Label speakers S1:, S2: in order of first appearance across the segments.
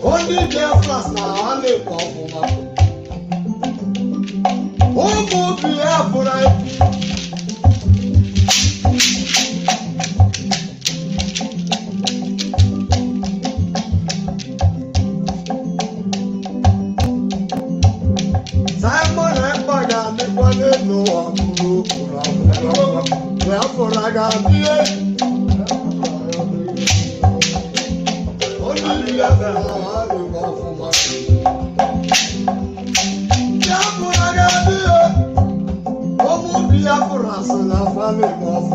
S1: Only Biafras now, only Biafra. Oh, Biafra. Simon and Bagan, the one no one who Biafra got here. Only Biafra. BIAFRANS na family of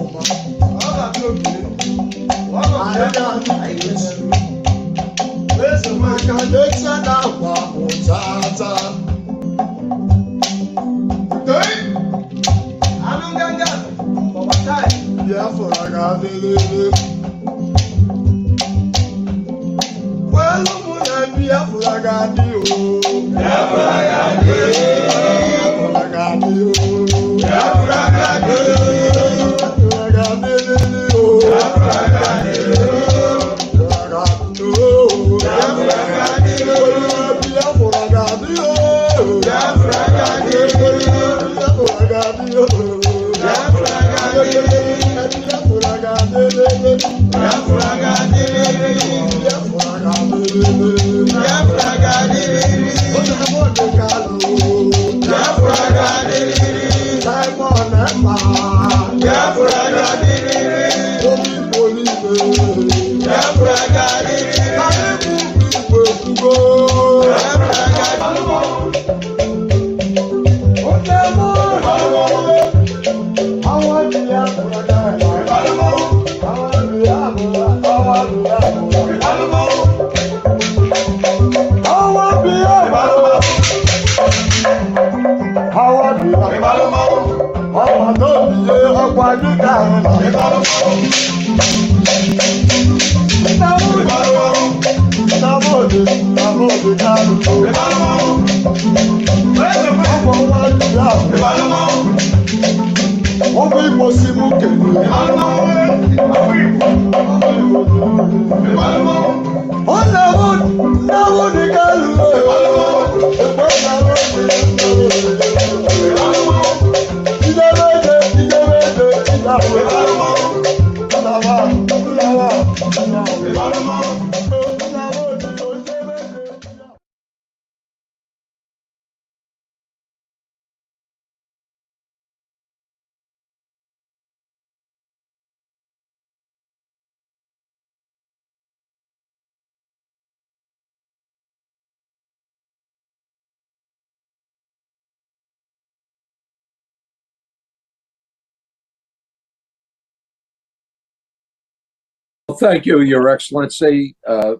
S2: Thank you, Your Excellency.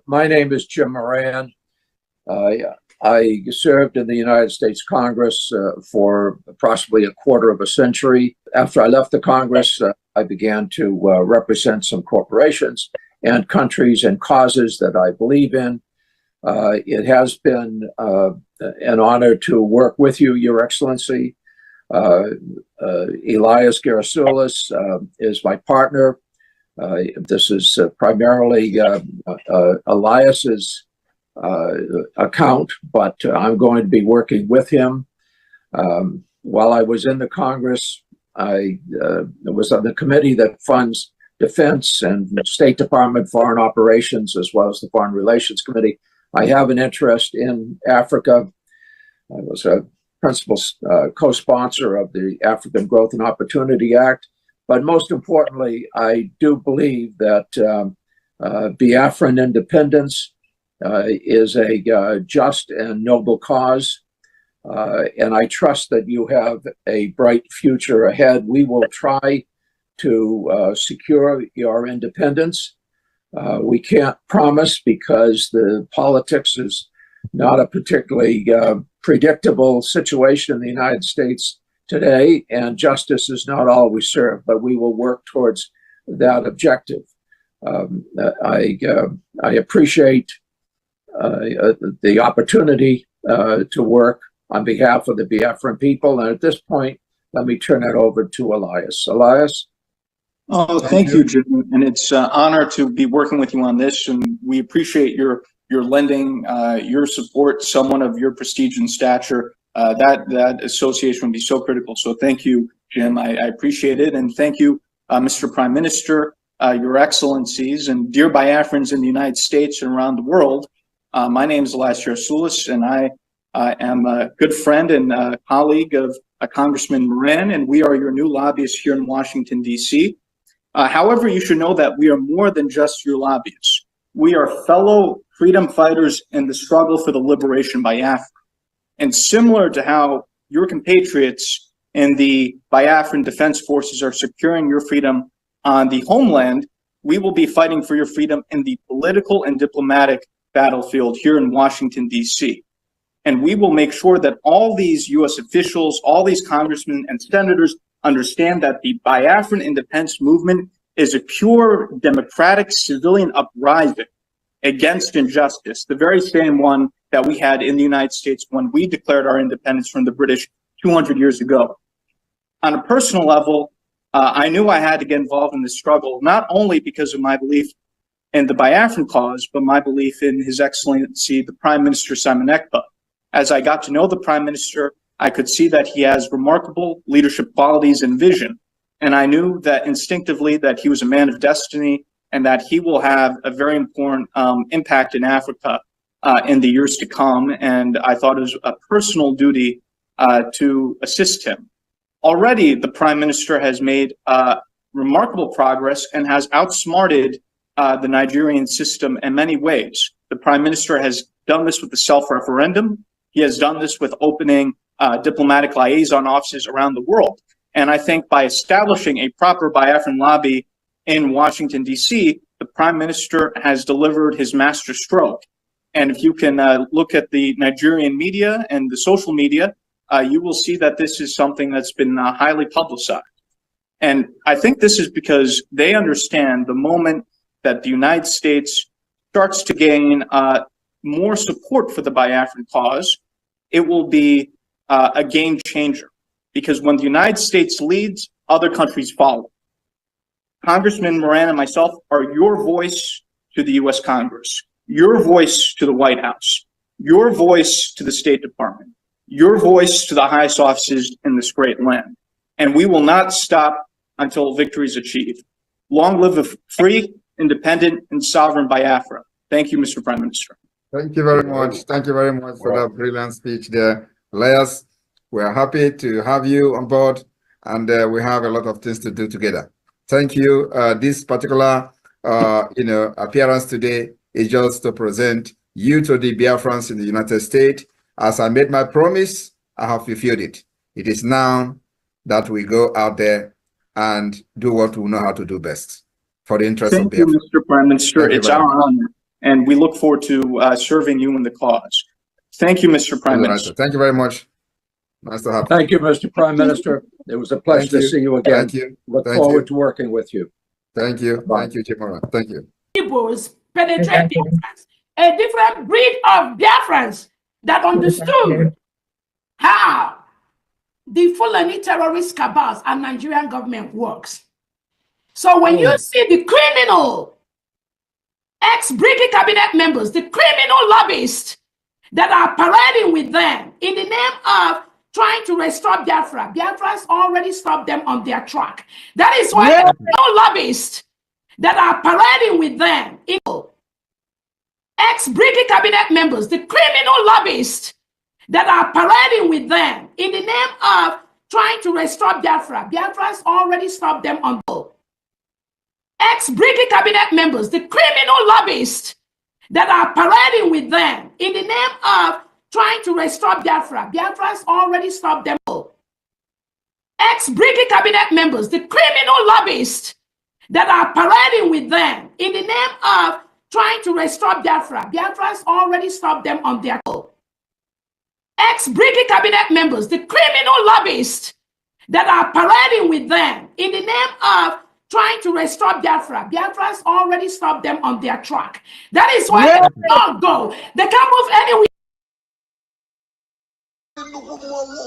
S2: My name is Jim Moran. I served in the United States Congress for approximately a quarter of a century. After I left the Congress, I began to represent some corporations and countries and causes that I believe in. It has been an honor to work with you, Your Excellency. Elias Gerasulis is my partner. This is primarily Elias's account, but I'm going to be working with him. While I was in the Congress, I was on the committee that funds defense and State Department foreign operations, as well as the Foreign Relations Committee. I have an interest in Africa. I was a principal co-sponsor of the African Growth and Opportunity Act. But most importantly, I do believe that Biafran independence is a just and noble cause. And I trust that you have a bright future ahead. We will try to secure your independence. We can't promise because the politics is not a particularly predictable situation in the United States today, and justice is not always served, but we will work towards that objective. I appreciate the opportunity to work on behalf of the Biafran people. And at this point, let me turn it over to Elias. Elias?
S3: Oh, thank you, Jim. And it's an honor to be working with you on this. And we appreciate your lending your support, someone of your prestige and stature. That association would be so critical. So thank you, Jim. I appreciate it. And thank you, Mr. Prime Minister, Your Excellencies, and dear Biafrans in the United States and around the world. My name is Elias Yarasulis, and I am a good friend and colleague of Congressman Moran, and we are your new lobbyists here in Washington, D.C. However, you should know that we are more than just your lobbyists. We are fellow freedom fighters in the struggle for the liberation by Biafra. And similar to how your compatriots in the Biafran Defense Forces are securing your freedom on the homeland, we will be fighting for your freedom in the political and diplomatic battlefield here in Washington, D.C. And we will make sure that all these U.S. officials, all these congressmen and senators understand that the Biafran independence movement is a pure democratic civilian uprising against injustice, the very same one that we had in the United States when we declared our independence from the British 200 years ago. On a personal level, I knew I had to get involved in this struggle, not only because of my belief in the Biafran cause, but my belief in His Excellency, the Prime Minister Simon Ekpa. As I got to know the Prime Minister, I could see that he has remarkable leadership qualities and vision. And I knew that instinctively that he was a man of destiny and that he will have a very important impact in Africa in the years to come. And I thought it was a personal duty to assist him. Already, the Prime Minister has made remarkable progress and has outsmarted the Nigerian system in many ways. The Prime Minister has done this with the self-referendum. He has done this with opening diplomatic liaison offices around the world. And I think by establishing a proper Biafran lobby in Washington, D.C., the Prime Minister has delivered his master stroke. And if you can look at the Nigerian media and the social media, you will see that this is something that's been highly publicized. And I think this is because they understand the moment that the United States starts to gain more support for the Biafran cause, it will be a game changer. Because when the United States leads, other countries follow. Congressman Moran and myself are your voice to the U.S. Congress, your voice to the White House, your voice to the State Department, your voice to the highest offices in this great land. And we will not stop until victory is achieved. Long live a free, independent, and sovereign Biafra. Thank you, Mr. Prime Minister.
S4: Thank you very much. Thank you very much for that brilliant speech there. Elias, we are happy to have you on board, and we have a lot of things to do together. Thank you. This particular appearance today is just to present you to the Biafrans in the United States. As I made my promise, I have fulfilled it. It is now that we go out there and do what we know how to do best for the interest of Biafra.
S3: Thank you, Mr. Prime Minister. It's our honor, and we look forward to serving you in the cause. Thank you, Mr. Prime Minister.
S4: Thank you very much. Nice to have you.
S2: Thank you, Mr. Prime Minister. It was a pleasure to see you again.
S4: Thank you.
S2: Look forward to working with you.
S4: Thank you.
S2: Bye.
S4: Thank you, Chimora. Thank you.
S5: Igbos penetrate Biafrans, a different breed of Biafrans that understood how the Fulani terrorist cabals and Nigerian government works. So when you see the criminal ex-Brgie cabinet members, the criminal lobbyists that are parading with them in the name of trying to restore Biafra, Biafrans already stopped them on their track. That is why the criminal lobbyists that are parading with them, ex-Brgie cabinet members, the criminal lobbyists that are parading with them in the name of trying to restore Biafra, Biafrans already stopped them on board. Ex-Brgie cabinet members, the criminal lobbyists that are parading with them in the name of trying to restore Biafra, Biafrans already stopped them all. Ex-Brgie cabinet members, the criminal lobbyists that are parading with them in the name of trying to restore Biafra, Biafrans already stopped them on their goal. Ex-Brgie cabinet members, the criminal lobbyists that are parading with them in the name of trying to restore Biafra, Biafrans already stopped them on their track. That is why they don't go. They can't move anywhere.
S1: nnukwu mmọnwụ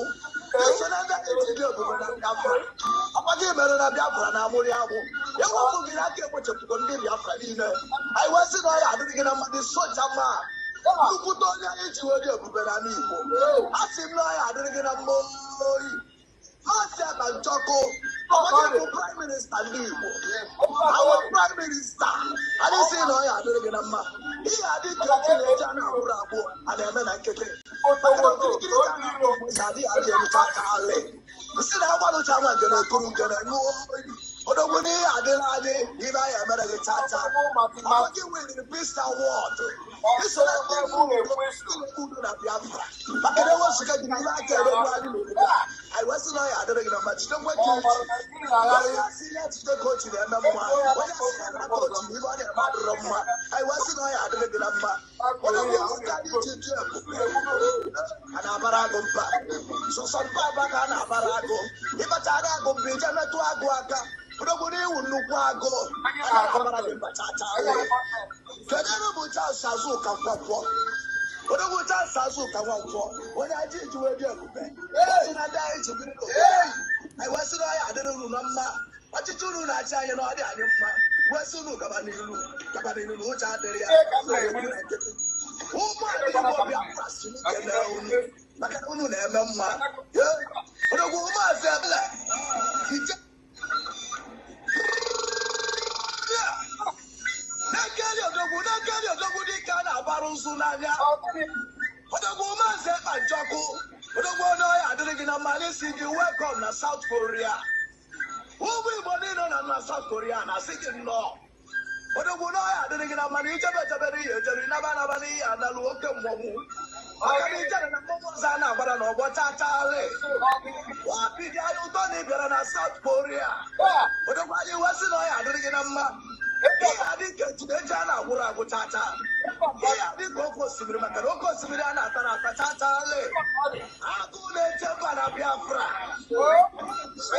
S1: iso na ndị ejide obodo na Biafra akwaghị mere na Biafra na amụrị agwụ ewepụ gị aka ekpochapụgo ndị Biafra niile anyị wee sị na ọ ya adịrị gị na mmadụ soja ma nnukwute onye anyị ji were ebube na n'Igbo a sị m na ọ ya adịrị gị na mma oyi Maazị Akanchọkụ ọgbakọ bụ Prime Minister ndị Igbo our Prime Minister anyị sị na ọ ya adịrị gị na mma ihe adị ka oche na-eji a na-abụrụ abụọ a na-eme na nkịtị si na agbalụcha nwa nke na-ekuru nke na-enye odogwu n'ihe adịla anyị ibe anyị emere gị chacha gị were Peace Award isoro ndị udo na Biafra maka na ewezụga gị n'ihe aka eregbu anyị n'obodo anyị wee sị na ọ ya adịrị gị na mma jidekwe ka onye asị ya jide ka o ji na-eme mma onye asị ya na ka o ji ibe ọ na-eme adịrọ mma anyị wee sị na ọ ya adịrị gị na mma odogwu ụka dị iche iche a na-abara agụ mba sọsọ mba aba ka a na-abara agụ ịbachara agụ mba ije metụ agụ aka odogwu n'iwu nnukwu agụ a na-akọbara gị mba chacha kedu ebe bụ Charles Azuka Nwankwo odogwu Charles Azuka Nwankwo onye aji iji wee dị ebube ezi na ndị anyị ji biri anyị wee sị na ọ ya adịrị unu na mma ọchịchị unu na-achị anyị na ọ dị anyị mma wee sị unu gaba n'ilu na ụjọ adịrị ya ụmụ Igbo Biafra si n'ike mere unu maka na unu na-eme mma odogwu Maazị Ebele ije na-ekeli odogwu dịka a na-agbara ụzụ n'anya odogwu Maazị Akanchọkụ odogwu onye ọya adịrị gị na mma n'isi gị welcome na South Korea ụmụ Igbo niile nọ na South Korea na-asị gị nnọọ odogwu n'ọya adịrị gị na mma na ichebechebere ihe ejere naba n'ihe analụ oke mmọnwụ maka na ijere na mmọnwụ ọzọ a na-agbara na ọgbọ chachaalị wapidi anyị ụtọ na ị bịara na South Korea odogwu anyị wesị na ọya adịrị gị na mma ihe adị ka eji a na-agwụrụ agwụ chacha ihe adị ka oke osimiri maka na oke osimiri a na-ata na ata chachaalị agụ na-eche mba na Biafra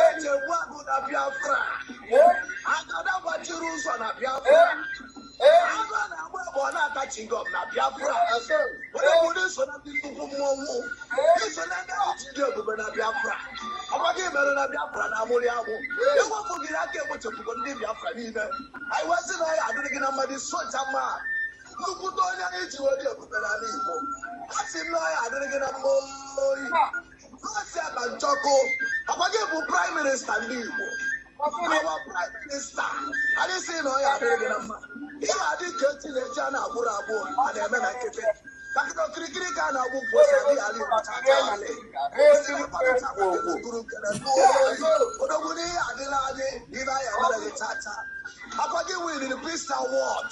S1: echegbu agụ na Biafra agada gbachiri ụzọ na Biafra agụ a na-agba egbe ọ na-ata chingom na Biafra odogwu so na ndị nnukwu mmọnwụ iso na ndị ahụ ji dị ebube na Biafra ọgbaghị mere na Biafra na amụrị agwụ ewepụ gị aka ekpochapụgo ndị Biafra niile anyị wee sị na ọ ya adịrị gị na mmadụ soja ma nnukwute onye anyị ji wee dị ebube n'ala Igbo a sị m na ọ ya adịrị gị na mma oyi Maazị Akanchọkụ ọgbaghị bụ Prime Minister ndị Igbo our Prime Minister anyị sị na ọ ya adịrị gị na mma ihe adị ka eti na-eji a na-agbụrụ abụọ a na-eme na nkịtị maka okirikiri ka a na-agbụ mkposi adịghị ala Igbo chachalị odogwu n'ihe adịla anyị ibe anyị emere gị chacha akwa gị winiri Peace Award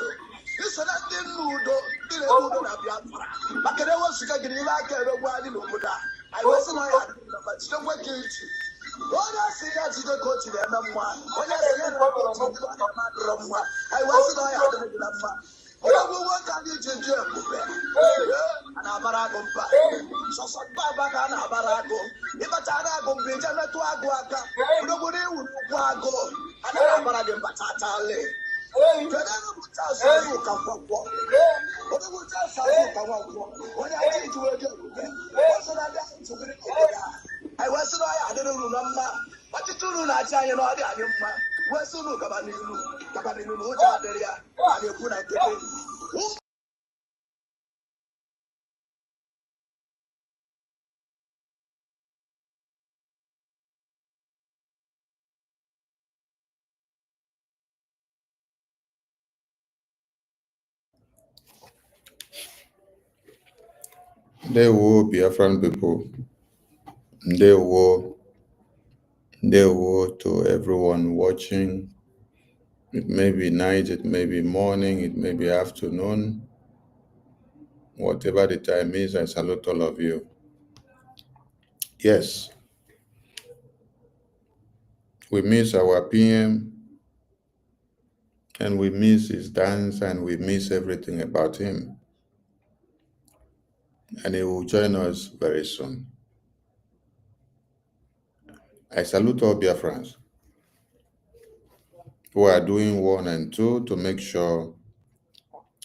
S1: iso na ndị nna udo ndị na-eme udo na Biafra maka na ewezụga gị n'ihe aka eregbu anyị n'obodo a anyị wee sị na ya adịghị na mma jidekwe ka iji onye asị ya jide ka o ji na-eme mma onye asị ya na adịrọ mma anyị wee sị na ya adịghị gị na mma odogwu nwoke anyị ji dị ebube a na-abara agụ mba sọsọ mba aba ka a na-abara agụ ịbachara agụ mba ije metụ agụ aka odogwu n'iwu nnukwu agụ a na-abara gị mba chachalị kedu ebe bụ Charles Azuka Nwankwo odogwu Charles Azuka Nwankwo onye anyị ji wee dị ebube so na ndị ahụ jibiri n'obodo anyị wee sị na ọ ya adịrị unu na mma ọchịchị unu na-achị anyị na ọ dị anyị mma wee sị unu gaba n'ilu na ụjọ adịrị ya a na-ekwu na nkịtị
S4: Ndewo, Biafran people. Ndewo to everyone watching. It may be night, it may be morning, it may be afternoon. Whatever the time is, I salute all of you. Yes, we miss our PM, and we miss his dance, and we miss everything about him. And he will join us very soon. I salute all Biafrans who are doing 1 and 2 to make sure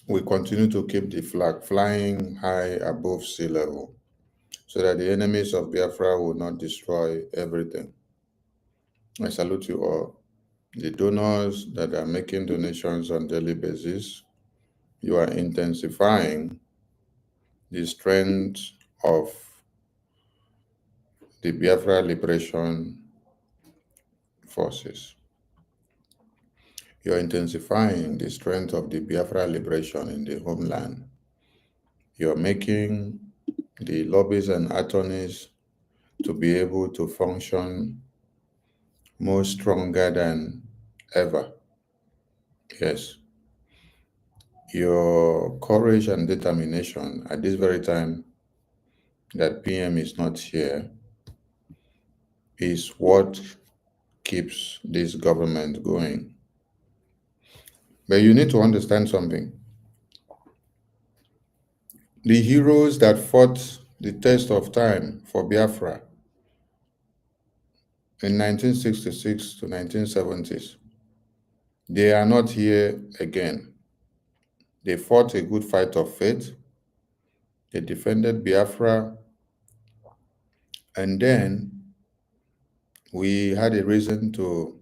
S4: we continue to keep the flag flying high above sea level,
S6: so that the enemies of Biafra will not destroy everything. I salute you all. The donors that are making donations on a daily basis, you are intensifying the strength of the Biafra Liberation Forces. You are intensifying the strength of the Biafra Liberation in the homeland. You are making the lobbyists and attorneys to be able to function more stronger than ever. Yes. Your courage and determination at this very time that PM is not here is what keeps this government going. But you need to understand something. The heroes that fought the test of time for Biafra in 1966 to 1970s, they are not here again. They fought a good fight of faith. They defended Biafra. And then we had a reason to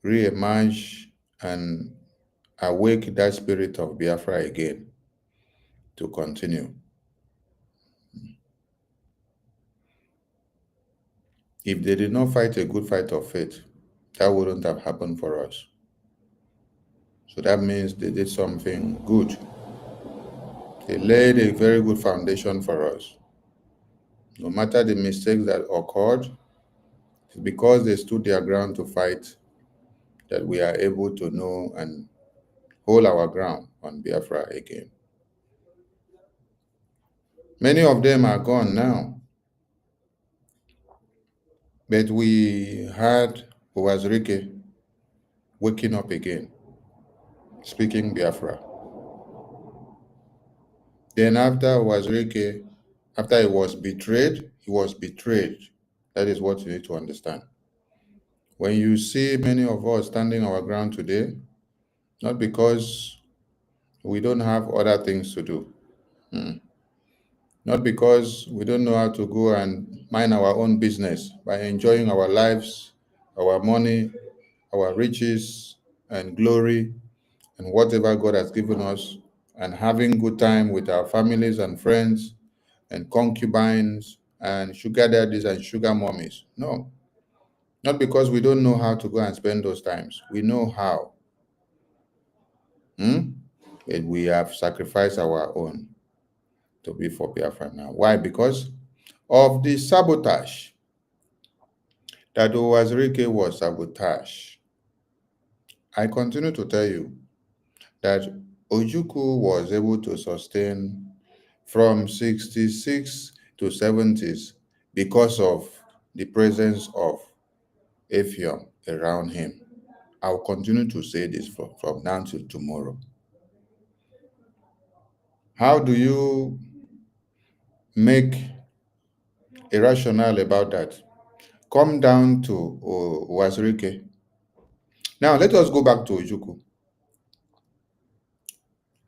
S6: re-emerge and awake that spirit of Biafra again to continue. If they did not fight a good fight of faith, that wouldn't have happened for us. So that means they did something good. They laid a very good foundation for us. No matter the mistakes that occurred, it's because they stood their ground to fight that we are able to know and hold our ground on Biafra again. Many of them are gone now. But we had Owazirike waking up again, speaking Biafra. Then after Owazirike, after he was betrayed, he was betrayed. That is what you need to understand. When you see many of us standing our ground today, not because we don't have other things to do, not because we don't know how to go and mind our own business by enjoying our lives, our money, our riches and glory, and whatever God has given us, and having good time with our families and friends and concubines and sugar daddies and sugar mommies. No, not because we don't know how to go and spend those times. We know how. But we have sacrificed our own to be for Biafra now. Why? Because of the sabotage that Owazirike was sabotage. I continue to tell you that Ojukwu was able to sustain from 66 to 70s because of the presence of Efion around him. I'll continue to say this from now till tomorrow. How do you make a rationale about that? Come down to Owazirike. Now, let us go back to Ojukwu.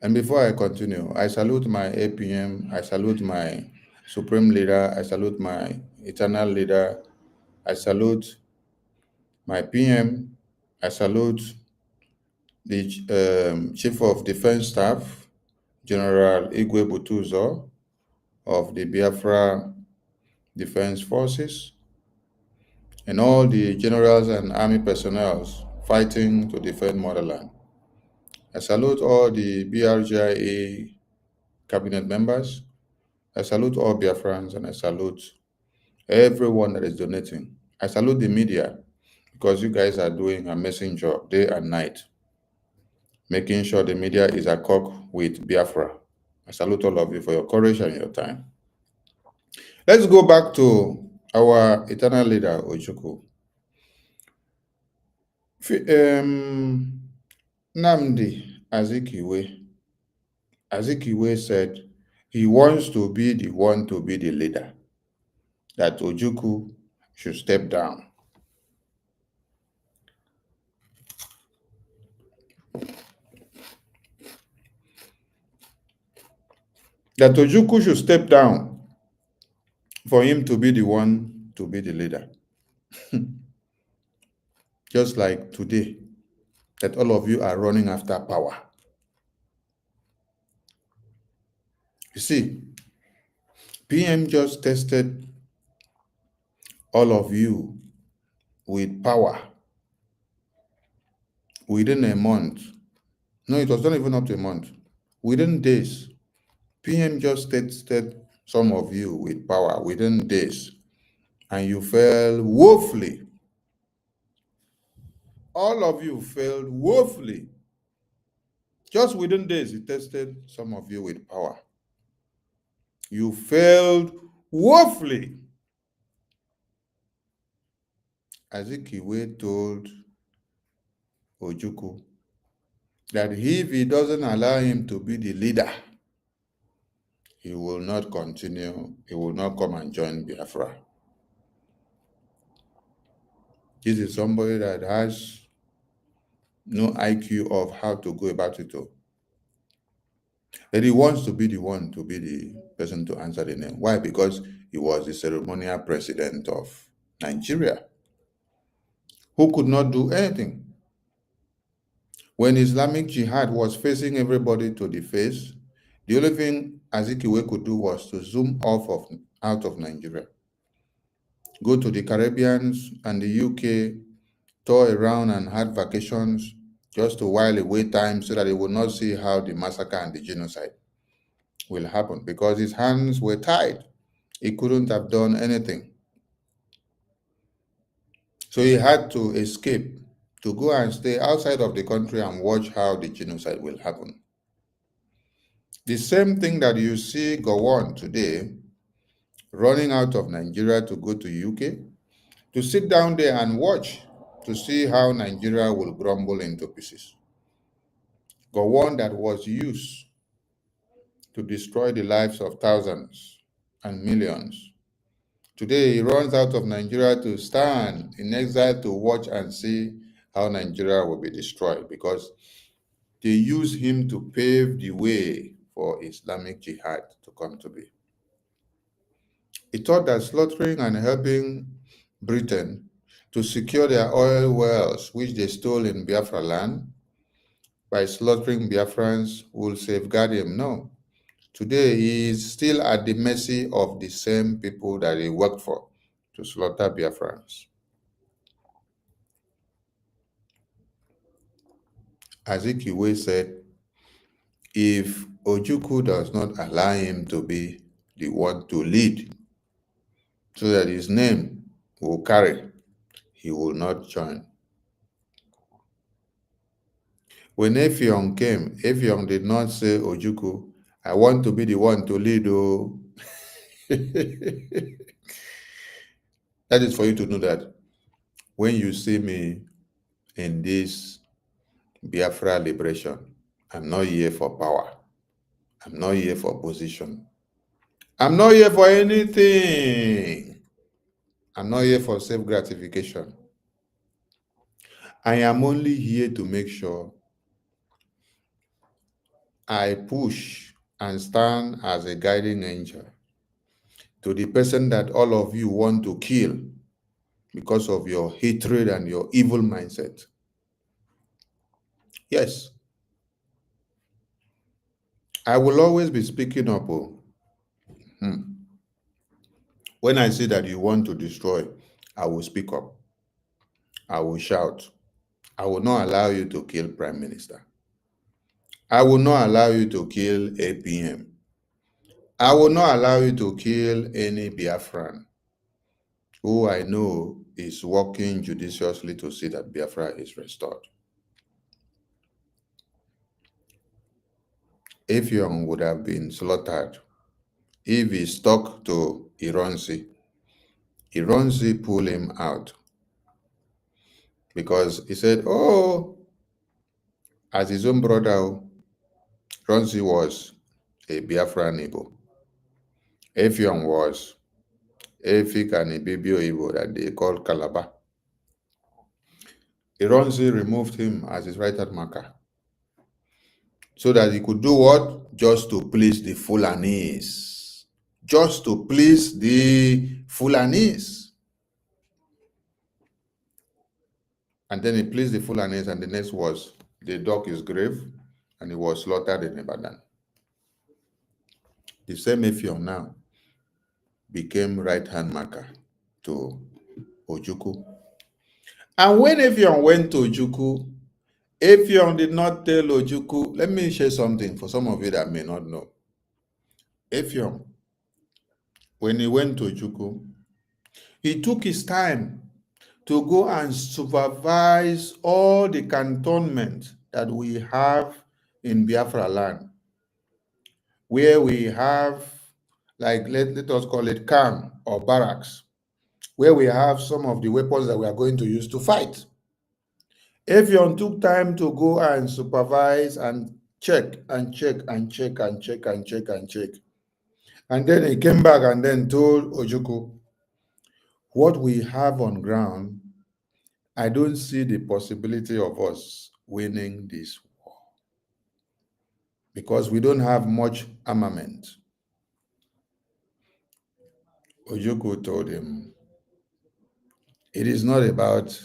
S6: And before I continue, I salute my APM, I salute my Supreme Leader, I salute my Eternal Leader, I salute my PM, I salute the Chief of Defense Staff, General Igwe Butuzo of the Biafra Defense Forces, and all the generals and army personnel fighting to defend motherland. I salute all the BRGIA cabinet members. I salute all Biafrans, and I salute everyone that is donating. I salute the media because you guys are doing an amazing job day and night, making sure the media is a cock with Biafra. I salute all of you for your courage and your time. Let's go back to our eternal leader, Ojukwu. Nnamdi Azikiwe said he wants to be the one to be the leader, that Ojukwu should step down. That Ojukwu should step down for him to be the one to be the leader. Just like today, that all of you are running after power. You see, PM just tested all of you with power within a month. No, it was not even up to a month. Within days, PM just tested some of you with power within days, and you failed woefully. All of you failed woefully. Just within days, he tested some of you with power. You failed woefully. Azikiwe told Ojukwu that if he doesn't allow him to be the leader, he will not continue, he will not come and join Biafra. This is somebody that has no IQ of how to go about it all. But he wants to be the one to be the person to answer the name. Why? Because he was the ceremonial president of Nigeria, who could not do anything. When Islamic Jihad was facing everybody to the face, the only thing Azikiwe could do was to zoom out of Nigeria, go to the Caribbean and the UK, tour around and had vacations just to while away time so that he would not see how the massacre and the genocide will happen, because his hands were tied. He couldn't have done anything. So he had to escape, to go and stay outside of the country and watch how the genocide will happen. The same thing that you see go on today, running out of Nigeria to go to UK, to sit down there and watch to see how Nigeria will crumble into pieces. Go on that was used to destroy the lives of thousands and millions. Today, he runs out of Nigeria to stand in exile to watch and see how Nigeria will be destroyed, because they use him to pave the way for Islamic Jihad to come to be. He thought that slaughtering and helping Britain to secure their oil wells, which they stole in Biafra land, by slaughtering Biafrans will safeguard him. No. Today, he is still at the mercy of the same people that he worked for to slaughter Biafrans. Azikiwe said, if Ojukwu does not allow him to be the one to lead, so that his name will carry, he will not join. When Efiong came, Efiong did not say, Ojukwu, I want to be the one to lead. Oh. That is for you to know that when you see me in this Biafra liberation, I'm not here for power. I'm not here for position. I'm not here for anything. I'm not here for self-gratification. I am only here to make sure I push and stand as a guiding angel to the person that all of you want to kill because of your hatred and your evil mindset. Yes. I will always be speaking up. When I see that you want to destroy, I will speak up. I will shout. I will not allow you to kill Prime Minister. I will not allow you to kill APM. I will not allow you to kill any Biafran who I know is working judiciously to see that Biafra is restored. Efiong would have been slaughtered if he stuck to Ironsi. Ironsi pulled him out because he said, oh, as his own brother, Ironsi was a Biafran Igbo. Efiong was EFIK-IBIBIO Igbo that they called Calabar. Ironsi removed him as his right-hand marker so that he could do what? Just to please the Fulanis. just to please the Fulanis. And then he pleased the Fulanis, and the next was they dug his grave, and he was slaughtered in Ibadan. The same Effiong now became right-hand marker to Ojukwu. And when Effiong went to Ojukwu, Effiong did not tell Ojukwu. Let me share something for some of you that may not know. Effiong, when he went to Ojukwu, he took his time to go and supervise all the cantonments that we have in Biafra land, where we have, like, let us call it camp or barracks, where we have some of the weapons that we are going to use to fight. Effiong took time to go and supervise and check and check and check and check and check and check. And then he came back and then told Ojukwu, what we have on ground, I don't see the possibility of us winning this war because we don't have much armament. Ojukwu told him, it is not about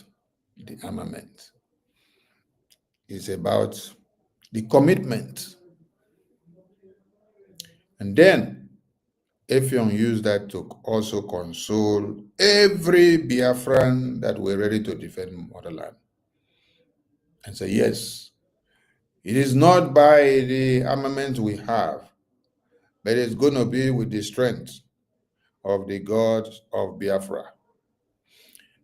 S6: the armament. It's about the commitment. And then Effiong used that to also console every Biafran that were ready to defend motherland. And say, yes, it is not by the armament we have, but it's going to be with the strength of the God of Biafra.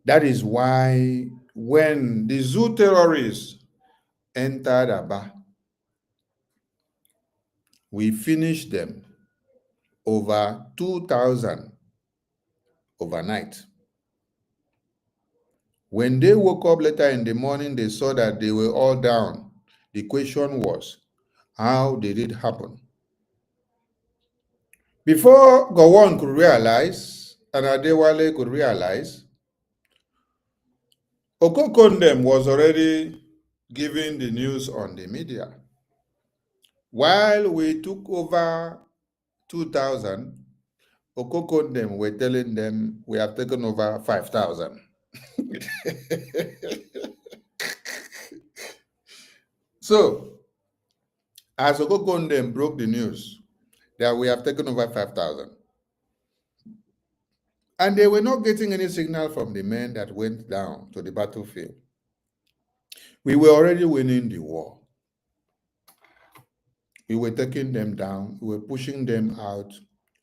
S6: That is why when the Zoo terrorists entered Aba, we finished them over 2,000 overnight. When they woke up later in the morning, they saw that they were all down. The question was, how did it happen? Before Gowon could realize, and Adewale could realize, Okokondem was already giving the news on the media. While we took over 2,000, Okokondem were telling them we have taken over 5,000. So, as Okokondem broke the news that we have taken over 5,000, and they were not getting any signal from the men that went down to the battlefield, we were already winning the war. We were taking them down, we were pushing them out.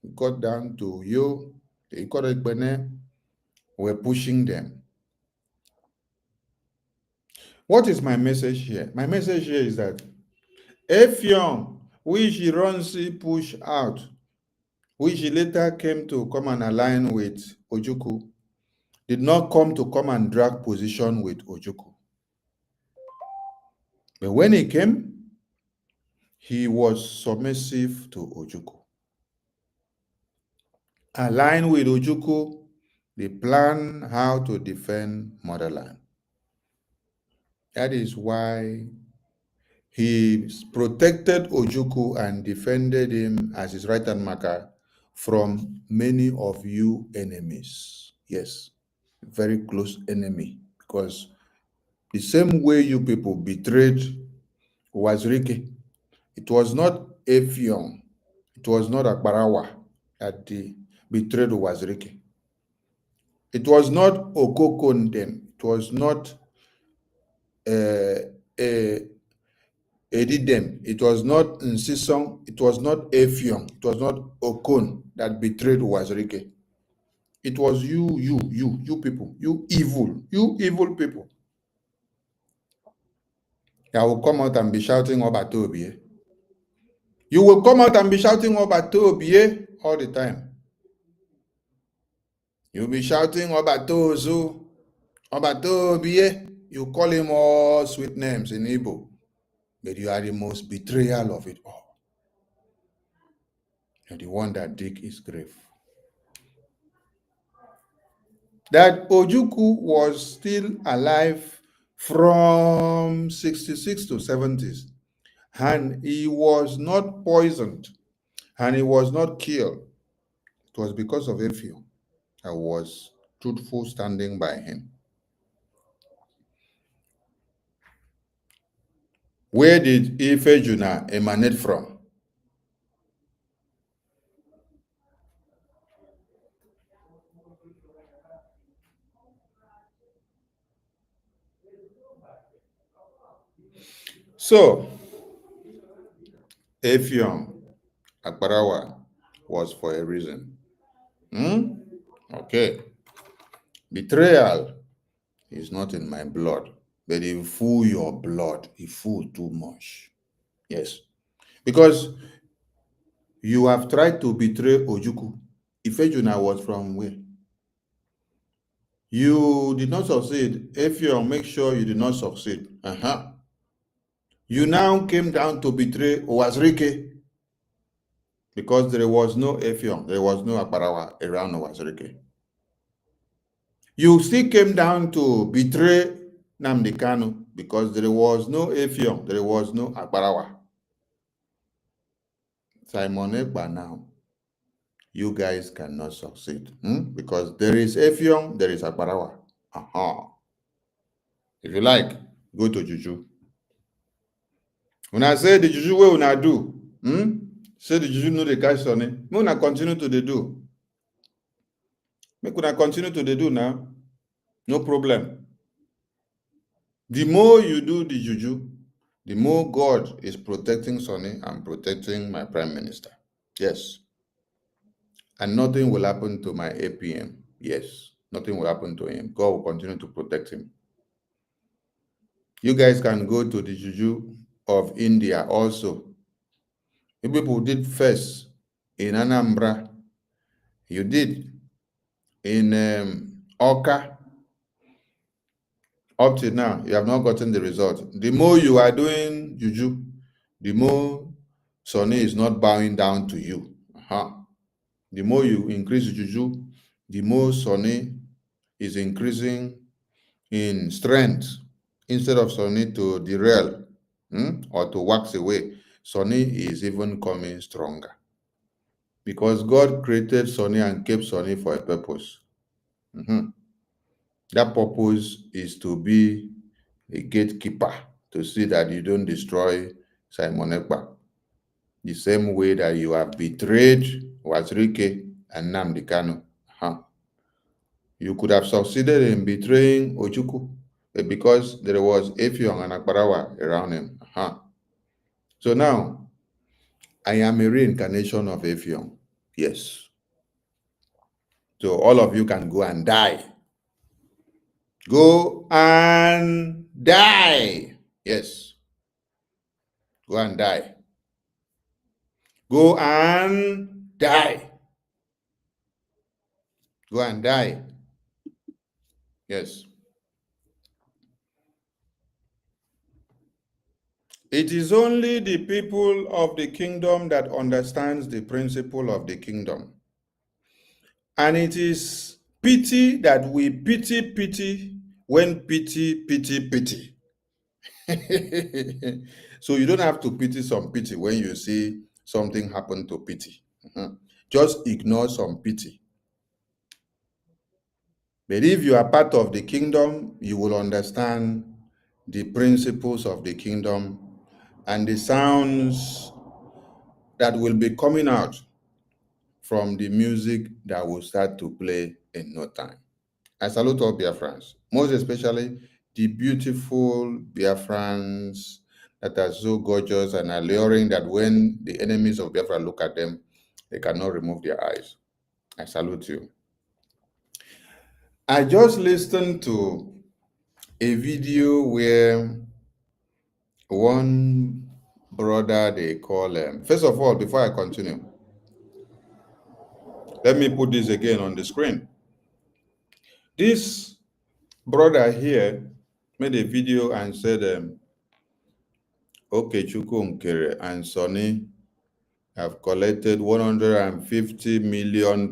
S6: We got down to Yo, the EKID, we were pushing them. What is my message here? My message here is that Effiong, which he runs push out, which he later came to come and align with Ojukwu, did not come to come and drag position with Ojukwu. But when he came, he was submissive to Ojukwu. Aligned with Ojukwu, they plan how to defend motherland. That is why he protected Ojukwu and defended him as his right-hand marker from many of you enemies. Yes, very close enemy. Because the same way you people betrayed Wazirike, it was not Effiong, it was not Akbarawa that betrayed Wazirike. It was not Okokondem, it was not Edidem, it was not Nsisong, it was not Effiong, it was not Okon that betrayed Wazirike. It was you people, you evil people that will come out and be shouting Obatobie. You will come out and be shouting Obatobie all the time. You'll be shouting Obatozu, Obatobie. You call him all sweet names in Igbo, but you are the most betrayal of it all. You're the one that dig his grave. That Ojukwu was still alive from 66 to 70s, and he was not poisoned, and he was not killed. It was because of EFIO I was truthful standing by him. Where did Ifejuna emanate from? So, Efion Akbarawa was for a reason. Okay. Betrayal is not in my blood, but it fool your blood. It fool too much. Yes. Because you have tried to betray Ojuku. Ifejuna was from where? You did not succeed. Efion, make sure you did not succeed. You now came down to betray Owazrike because there was no Efion, there was no Akbarawa around Owazrike. You still came down to betray Nnamdi Kanu because there was no Efion, there was no Akbarawa. Simon Ekpa now, you guys cannot succeed because there is Efion, there is Akbarawa. If you like, go to Juju. When I say the Juju way una do, say the Juju no dey catch Sonny, make una continue to dey do. Make una continue to dey do now. No problem. The more you do the Juju, the more God is protecting Sonny and protecting my Prime Minister. Yes. And nothing will happen to my APM. Yes. Nothing will happen to him. God will continue to protect him. You guys can go to the Juju of India also. You people did first in Anambra. You did in Oka. Up till now, you have not gotten the result. The more you are doing Juju, the more Sonny is not bowing down to you. The more you increase Juju, the more Sonny is increasing in strength. Instead of Sonny to derail or to wax away, Sonny is even coming stronger. Because God created Sonny and kept Sonny for a purpose. That purpose is to be a gatekeeper, to see that you don't destroy Simon Ekpa. The same way that you have betrayed Wazirike and Nnamdi Kanu. You could have succeeded in betraying Ojukwu because there was Efiong and Akbarawa around him. So now, I am a reincarnation of Efiong. Yes. So all of you can go and die. Go and die. Yes. Go and die. Go and die. Go and die. Yes. It is only the people of the kingdom that understands the principle of the kingdom. And it is pity that we pity when pity. So you don't have to pity some pity when you see something happen to pity. Just ignore some pity. But if you are part of the kingdom, you will understand the principles of the kingdom and the sounds that will be coming out from the music that will start to play in no time. I salute all Biafrans, most especially the beautiful Biafrans that are so gorgeous and alluring that when the enemies of Biafra look at them, they cannot remove their eyes. I salute you. I just listened to a video where one brother they call first of all, before I continue, let me put this again on the screen. This brother here made a video and said, Okechukwu Nkere and Sonny have collected $150 million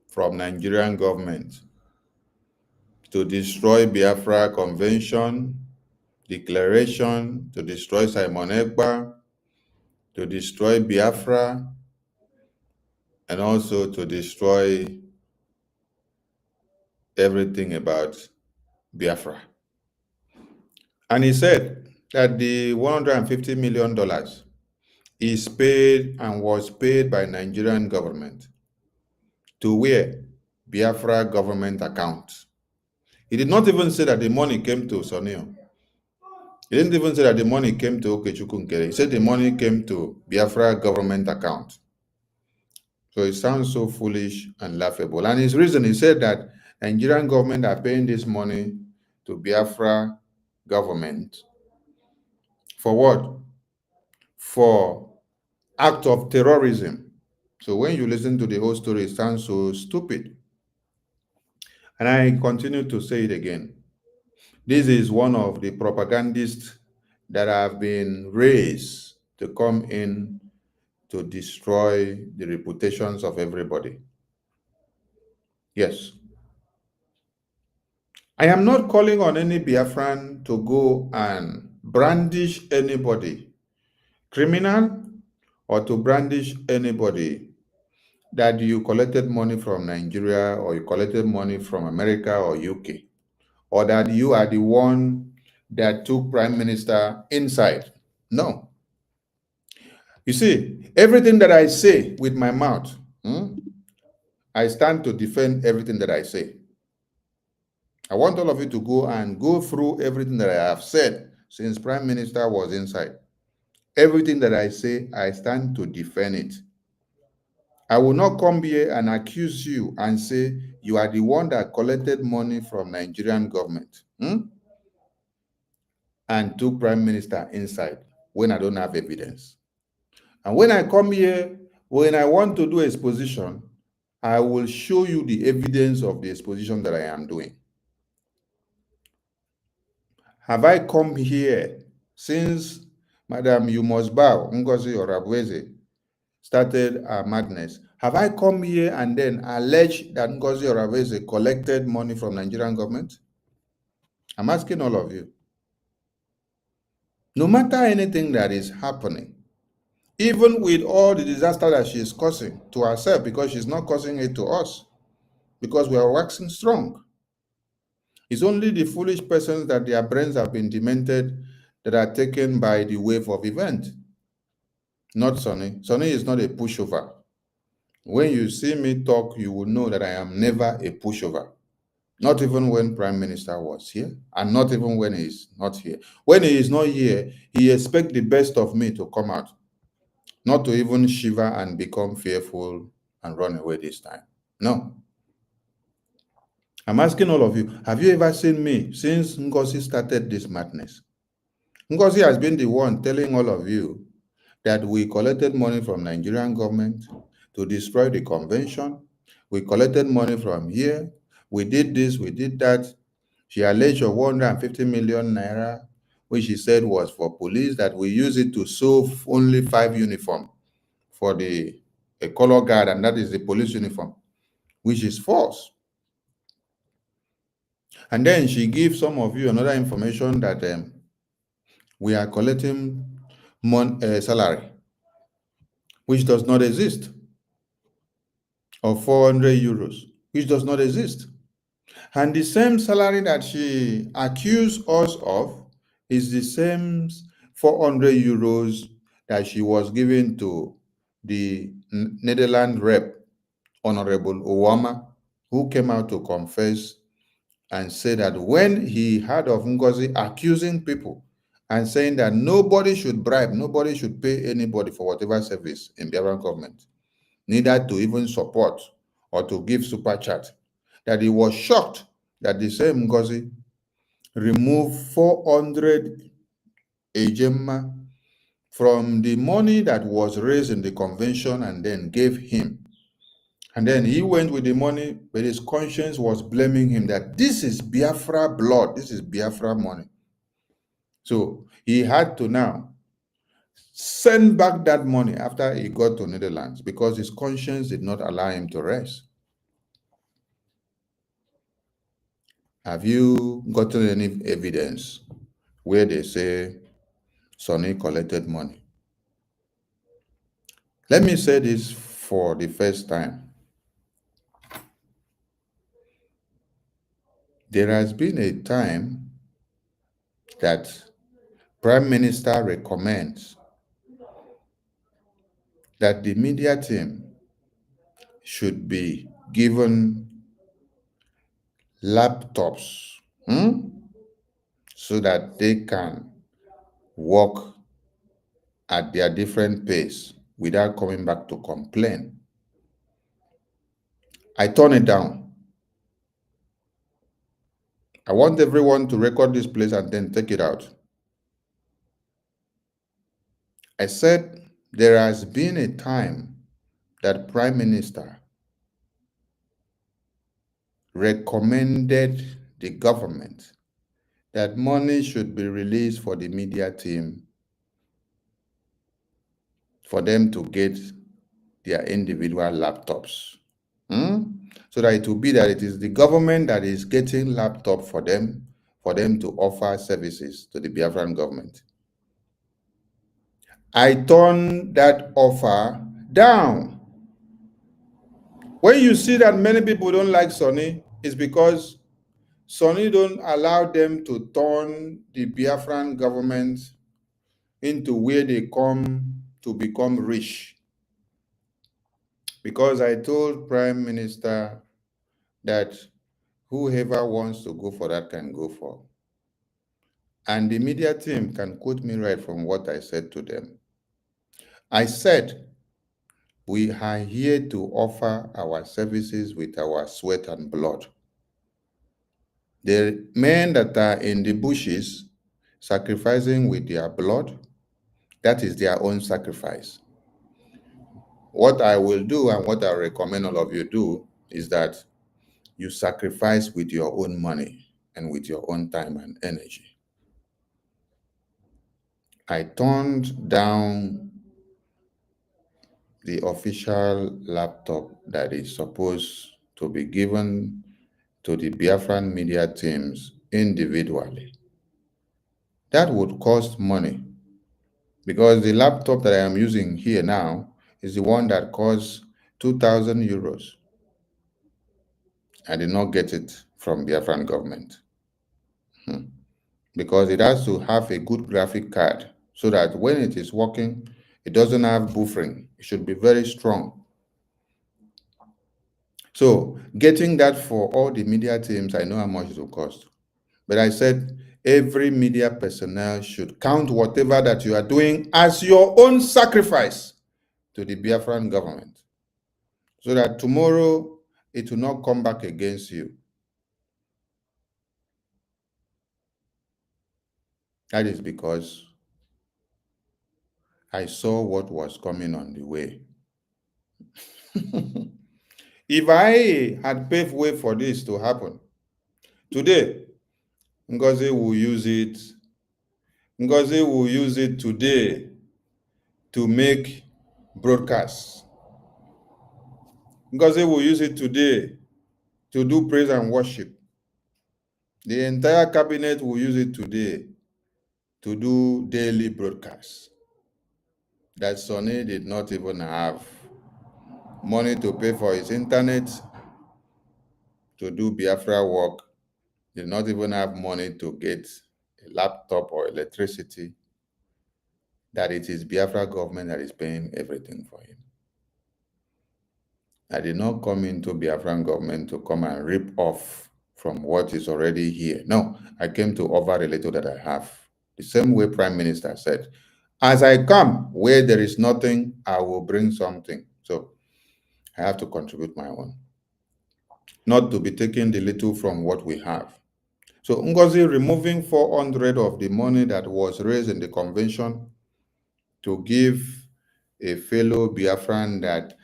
S6: from Nigerian government to destroy Biafra Convention, Declaration, to destroy Simon Ekpa, to destroy Biafra, and also to destroy everything about Biafra. And he said that the $150 million is paid and was paid by Nigerian government to where? Biafra government account. He did not even say that the money came to Sonio. He didn't even say that the money came to Okechukwu Nkele. He said the money came to Biafra government account. So it sounds so foolish and laughable. And his reason, he said that Nigerian government are paying this money to Biafra government for what? For act of terrorism. So when you listen to the whole story, it sounds so stupid. And I continue to say it again. This is one of the propagandists that have been raised to come in to destroy the reputations of everybody. Yes. I am not calling on any Biafran to go and brandish anybody, criminal, or to brandish anybody that you collected money from Nigeria or you collected money from America or UK, or that you are the one that took Prime Minister inside. No. You see, everything that I say with my mouth, I stand to defend everything that I say. I want all of you to go and go through everything that I have said since Prime Minister was inside. Everything that I say, I stand to defend it. I will not come here and accuse you and say you are the one that collected money from Nigerian government and took Prime Minister inside when I don't have evidence. And when I come here, when I want to do exposition, I will show you the evidence of the exposition that I am doing. Have I come here since Madam You Must Bow, NGOZI or Rabweze, started our madness? Have I come here and then alleged that NGOZI or Rabweze collected money from Nigerian government? I'm asking all of you. No matter anything that is happening, even with all the disaster that she is causing to herself, because she's not causing it to us, because we are waxing strong. It's only the foolish persons that their brains have been demented that are taken by the wave of event. Not Sonny. Sonny is not a pushover. When you see me talk, you will know that I am never a pushover. Not even when Prime Minister was here, and not even when he is not here. When he is not here, he expects the best of me to come out, not to even shiver and become fearful and run away this time. No. I'm asking all of you, have you ever seen me since NGOZI started this madness? NGOZI has been the one telling all of you that we collected money from Nigerian government to destroy the convention. We collected money from here. We did this, we did that. She alleged of 150 million naira, which she said was for police, that we use it to sew only 5 uniforms for a color guard, and that is the police uniform, which is false. And then she gives some of you another information that we are collecting salary, which does not exist, of 400 euros, which does not exist. And the same salary that she accused us of is the same 400 euros that she was given to the Netherlands rep, Honorable Owama, who came out to confess and say that when he heard of NGOZI accusing people and saying that nobody should bribe, nobody should pay anybody for whatever service in Biafran government, neither to even support or to give super chat, that he was shocked that the same NGOZI removed 400 ejema from the money that was raised in the convention and then gave him. And then he went with the money, but his conscience was blaming him that this is Biafra blood, this is Biafra money. So he had to now send back that money after he got to Netherlands because his conscience did not allow him to rest. Have you gotten any evidence where they say Sonny collected money? Let me say this for the first time. There has been a time that Prime Minister recommends that the media team should be given laptops so that they can work at their different pace without coming back to complain. I turn it down. I want everyone to record this place and then take it out. I said there has been a time that Prime Minister recommended the government that money should be released for the media team for them to get their individual laptops. So that it will be that it is the government that is getting laptop for them to offer services to the Biafran government. I turned that offer down. When you see that many people don't like Sonny, it's because Sonny don't allow them to turn the Biafran government into where they come to become rich. Because I told Prime Minister that whoever wants to go for that can go for. And the media team can quote me right from what I said to them. I said, we are here to offer our services with our sweat and blood. The men that are in the bushes sacrificing with their blood, that is their own sacrifice. What I will do and what I recommend all of you do is that you sacrifice with your own money and with your own time and energy. I turned down the official laptop that is supposed to be given to the Biafran media teams individually. That would cost money because the laptop that I am using here now is the one that costs 2,000 euros. I did not get it from Biafran government because it has to have a good graphic card so that when it is working, it doesn't have buffering. It should be very strong. So getting that for all the media teams, I know how much it will cost. But I said every media personnel should count whatever that you are doing as your own sacrifice to the Biafran government so that tomorrow it will not come back against you. That is because I saw what was coming on the way. If I had paved way for this to happen, today, NGOZI will use it. NGOZI will use it today to make broadcasts. NGOZI will use it today to do praise and worship. The entire cabinet will use it today to do daily broadcasts. That Sonny did not even have money to pay for his internet, to do Biafra work, did not even have money to get a laptop or electricity, that it is Biafra government that is paying everything for him. I did not come into Biafran government to come and rip off from what is already here. No, I came to offer a little that I have. The same way Prime Minister said, as I come, where there is nothing, I will bring something. So I have to contribute my own. Not to be taking the little from what we have. So NGOZI removing 400 of the money that was raised in the convention to give a fellow Biafran that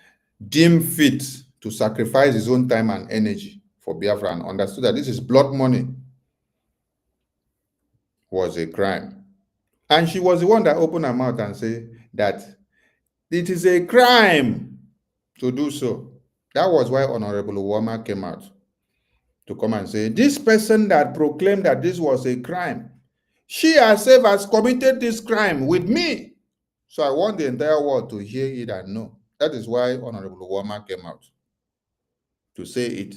S6: deemed fit to sacrifice his own time and energy for Biafra and understood that this is blood money was a crime. And she was the one that opened her mouth and said that it is a crime to do so. That was why Honorable Uwama came out to come and say, this person that proclaimed that this was a crime, she herself has committed this crime with me. So I want the entire world to hear it and know That is why Honorable Wama came out to say it.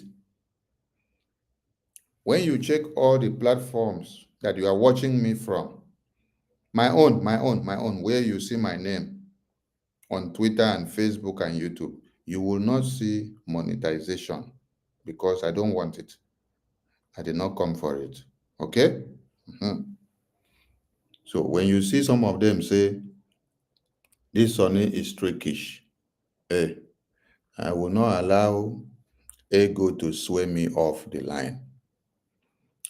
S6: When you check all the platforms that you are watching me from, my own, where you see my name on Twitter and Facebook and YouTube, you will not see monetization because I don't want it. I did not come for it. Okay? So when you see some of them say, this Sonny is trickish, I will not allow ego to sway me off the line.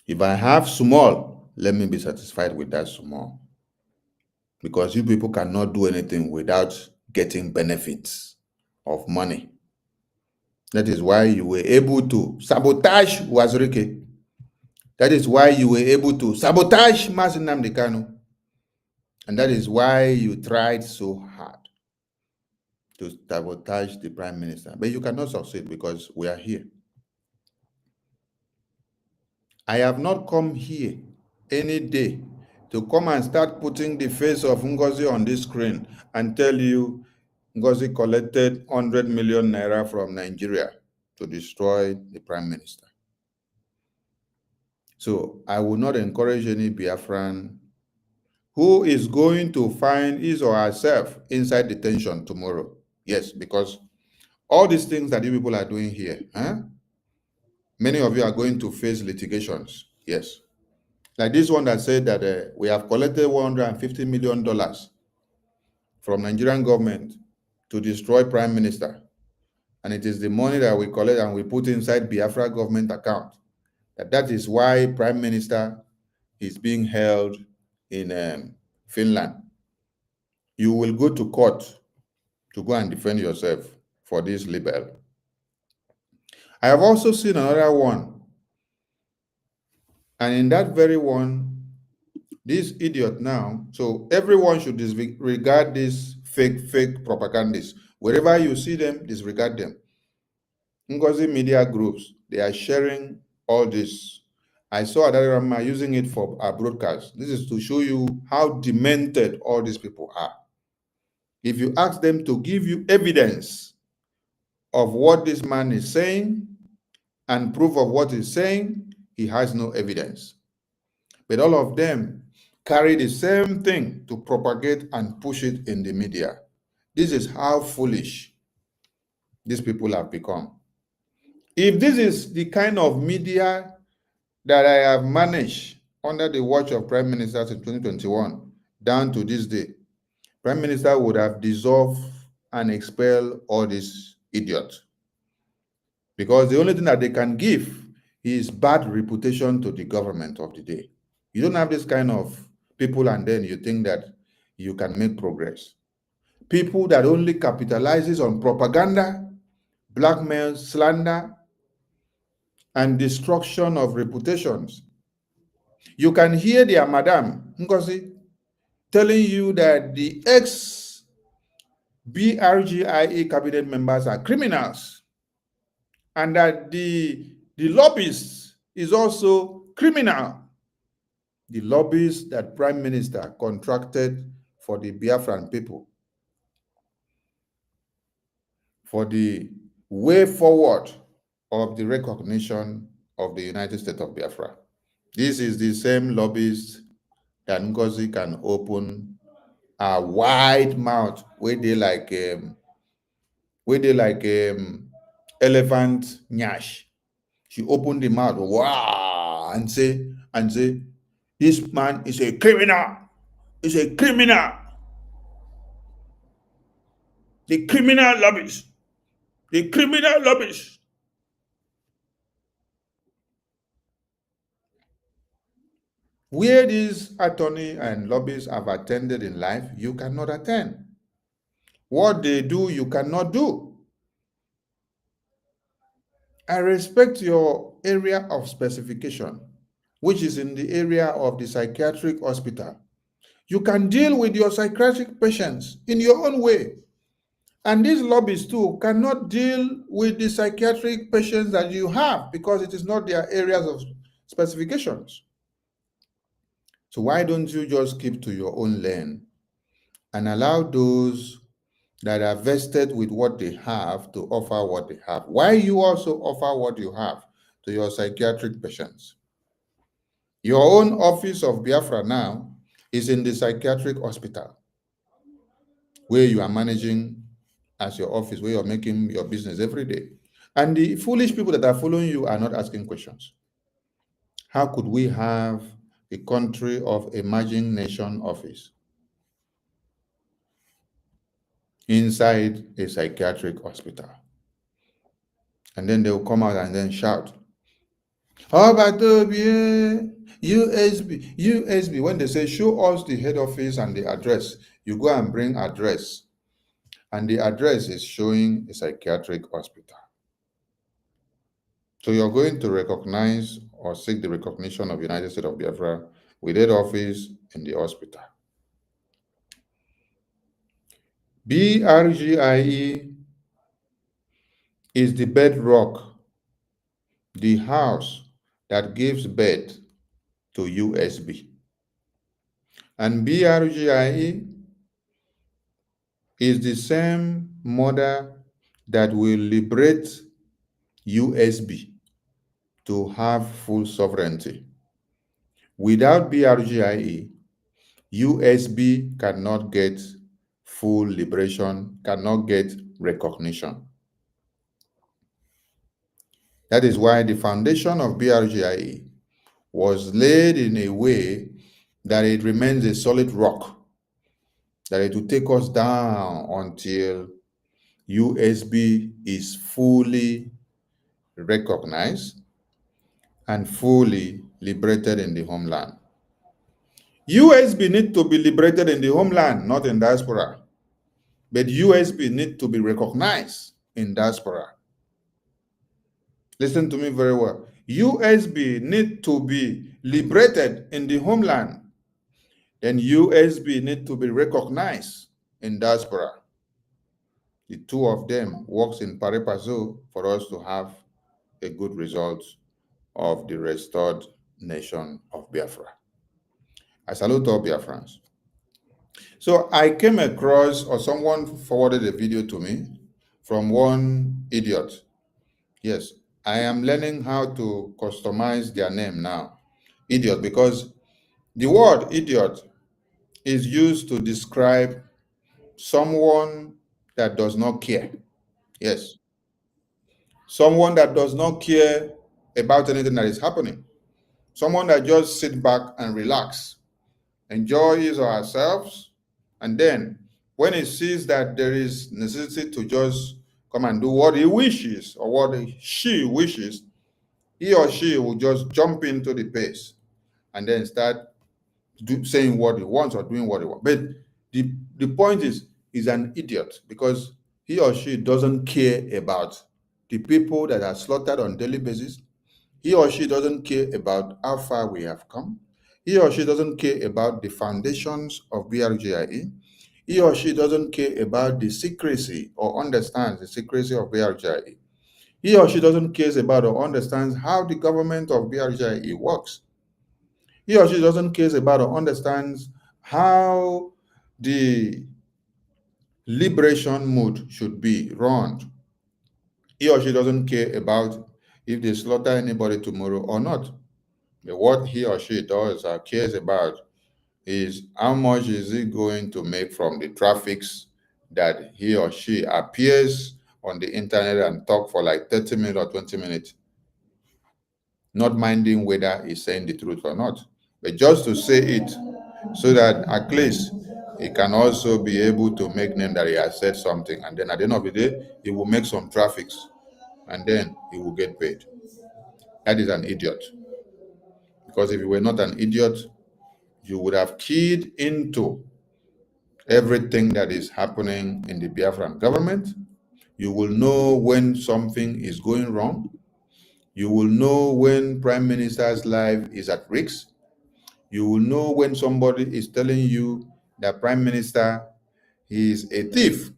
S6: If I have small, let me be satisfied with that small. Because you people cannot do anything without getting benefits of money. That is why you were able to sabotage Wazirike. That is why you were able to sabotage Mazi Nnamdi Kanu. And that is why you tried so hard to sabotage the Prime Minister. But you cannot succeed because we are here. I have not come here any day to come and start putting the face of NGOZI on this screen and tell you NGOZI collected 100 million naira from Nigeria to destroy the Prime Minister. So I will not encourage any Biafran who is going to find his or herself inside detention tomorrow. Yes, because all these things that you people are doing here, many of you are going to face litigations. Yes. Like this one that said that we have collected $150 million from Nigerian government to destroy Prime Minister. And it is the money that we collect and we put inside Biafra government account. That is why Prime Minister is being held in Finland. You will go to court to go and defend yourself for this libel. I have also seen another one. And in that very one, this idiot now, so everyone should disregard these fake propagandists. Wherever you see them, disregard them. NGOZI media groups, they are sharing all this. I saw Adarama using it for our broadcast. This is to show you how demented all these people are. If you ask them to give you evidence of what this man is saying and proof of what he's saying, he has no evidence. But all of them carry the same thing to propagate and push it in the media. This is how foolish these people have become. If this is the kind of media that I have managed under the watch of Prime Ministers in 2021 down to this day, Prime Minister would have dissolved and expelled all these idiots. Because the only thing that they can give is bad reputation to the government of the day. You don't have this kind of people and then you think that you can make progress. People that only capitalizes on propaganda, blackmail, slander, and destruction of reputations. You can hear their Madam NGOZI telling you that the ex-Brgie cabinet members are criminals and that the lobbyist is also criminal. The lobbyist that Prime Minister contracted for the Biafran people, for the way forward of the recognition of the United States of Biafra. This is the same lobbyist that NGOZI can open a wide mouth where they like elephant nyash. She opened the mouth, wow, and say, this man is a criminal. Is a criminal. The criminal lobbies. The criminal lobbies. Where these attorney and lobbyists have attended in life, you cannot attend. What they do, you cannot do. I respect your area of specification, which is in the area of the psychiatric hospital. You can deal with your psychiatric patients in your own way. And these lobbyists too cannot deal with the psychiatric patients that you have because it is not their areas of specifications. So why don't you just keep to your own lane and allow those that are vested with what they have to offer what they have. Why you also offer what you have to your psychiatric patients? Your own office of Biafra now is in the psychiatric hospital where you are managing as your office, where you're making your business every day. And the foolish people that are following you are not asking questions. How could we have a country of emerging nation office inside a psychiatric hospital? And then they will come out and then shout, "Oh, but USB, USB." When they say, show us the head office and the address, you go and bring address. And the address is showing a psychiatric hospital. So you're going to recognize or seek the recognition of United States of Biafra with head office in the hospital. BRGIE is the bedrock, the house that gives birth to USB. And BRGIE is the same mother that will liberate USB to have full sovereignty. Without BRGIE, USB cannot get full liberation, cannot get recognition. That is why the foundation of BRGIE was laid in a way that it remains a solid rock, that it will take us down until USB is fully recognized and fully liberated in the homeland. USB need to be liberated in the homeland, not in diaspora. But USB need to be recognized in diaspora. Listen to me very well. USB need to be liberated in the homeland. Then USB need to be recognized in diaspora. The two of them works in pari passu for us to have a good result of the restored nation of Biafra. I salute all Biafrans. So I came across, or someone forwarded a video to me from one idiot. Yes, I am learning how to customize their name now. Idiot, because the word idiot is used to describe someone that does not care. Yes. Someone that does not care about anything that is happening. Someone that just sit back and relax, enjoy his or herself, and then when he sees that there is necessity to just come and do what he wishes or what she wishes, he or she will just jump into the pace and then start saying what he wants or doing what he wants. But the point is, he's an idiot because he or she doesn't care about the people that are slaughtered on a daily basis. He or she doesn't care about how far we have come. He or she doesn't care about the foundations of BRGIE. He or she doesn't care about the secrecy or understands the secrecy of BRGIE. He or she doesn't care about or understands how the government of BRGIE works. He or she doesn't care about or understands how the liberation mood should be run. He or she doesn't care about if they slaughter anybody tomorrow or not. But what he or she does or cares about is how much is he going to make from the traffics that he or she appears on the internet and talk for like 30 minutes or 20 minutes, not minding whether he's saying the truth or not, but just to say it so that at least he can also be able to make name that he has said something, and then at the end of the day, he will make some traffics and then he will get paid. That is an idiot. Because if you were not an idiot, you would have keyed into everything that is happening in the Biafran government. You will know when something is going wrong. You will know when Prime Minister's life is at risk. You will know when somebody is telling you that Prime Minister is a thief.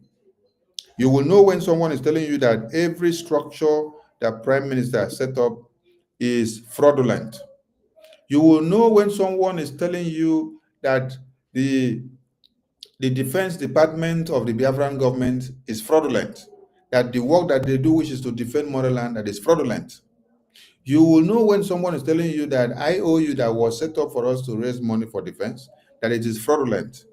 S6: You will know when someone is telling you that every structure that Prime Minister set up is fraudulent. You will know when someone is telling you that the the Defense Department of the Biafran government is fraudulent, that the work that they do, which is to defend motherland, that is fraudulent. You will know when someone is telling you that IOU that was set up for us to raise money for defense, that it is fraudulent.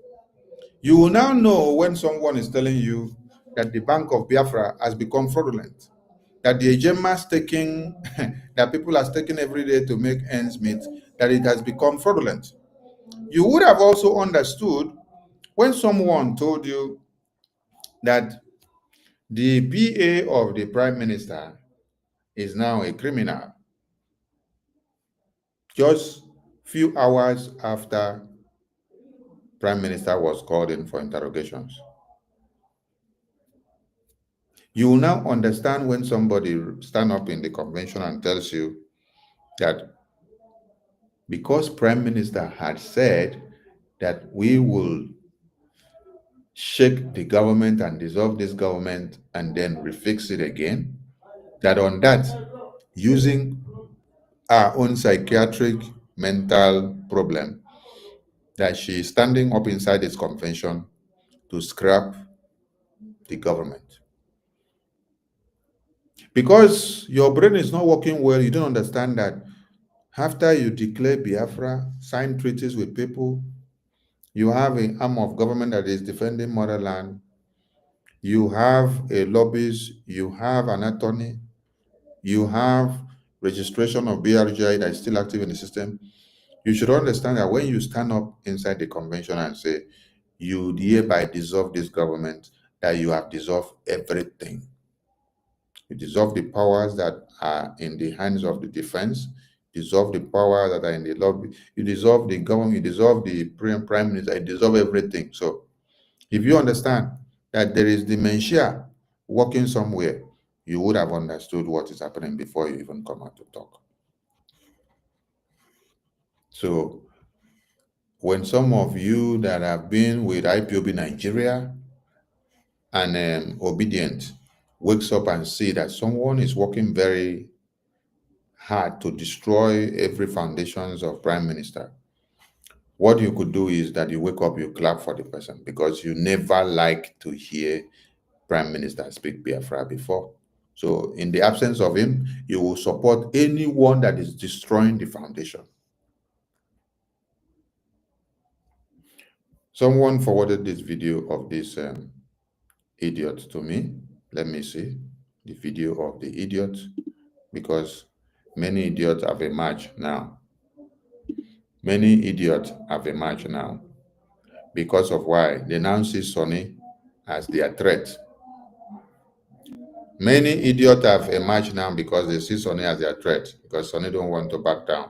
S6: You will now know when someone is telling you that the Bank of Biafra has become fraudulent, that the Ejema staking that people are staking every day to make ends meet, that it has become fraudulent. You would have also understood when someone told you that the PA of the Prime Minister is now a criminal, just few hours after Prime Minister was called in for interrogations. You will now understand when somebody stands up in the convention and tells you that because Prime Minister had said that we will shake the government and dissolve this government and then refix it again, that on that, using our own psychiatric mental problem, that she is standing up inside this convention to scrap the government. Because your brain is not working well, you don't understand that after you declare Biafra, sign treaties with people, you have an arm of government that is defending motherland, you have a lobbyist, you have an attorney, you have registration of Brgie that is still active in the system. You should understand that when you stand up inside the convention and say, you hereby dissolve this government, that you have dissolved everything. You dissolve the powers that are in the hands of the defense, dissolve the powers that are in the lobby, you dissolve the government, you dissolve the prime minister, you dissolve everything. So if you understand that there is dementia working somewhere, you would have understood what is happening before you even come out to talk. So when some of you that have been with IPOB Nigeria and obedient wakes up and see that someone is working very hard to destroy every foundations of Prime Minister, what you could do is that you wake up, you clap for the person, because you never like to hear Prime Minister speak Biafra before. So in the absence of him, you will support anyone that is destroying the foundation. Someone forwarded this video of this idiot to me. Let me see the video of the idiot, because many idiots have emerged now. Many idiots have emerged now. Because of why? They now see Sonny as their threat. Many idiots have emerged now because they see Sonny as their threat, because Sonny don't want to back down.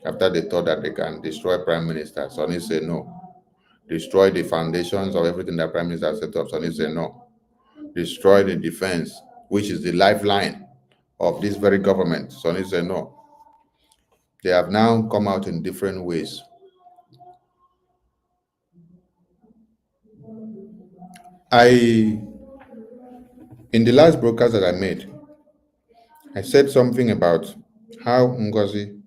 S6: After they thought that they can destroy Prime Minister, Sonny said no. Destroy the foundations of everything that Prime Minister set up, Sonny said no. Destroy the defense, which is the lifeline of this very government, Sonny said no. They have now come out in different ways. In the last broadcast that I made, I said something about how NGOZI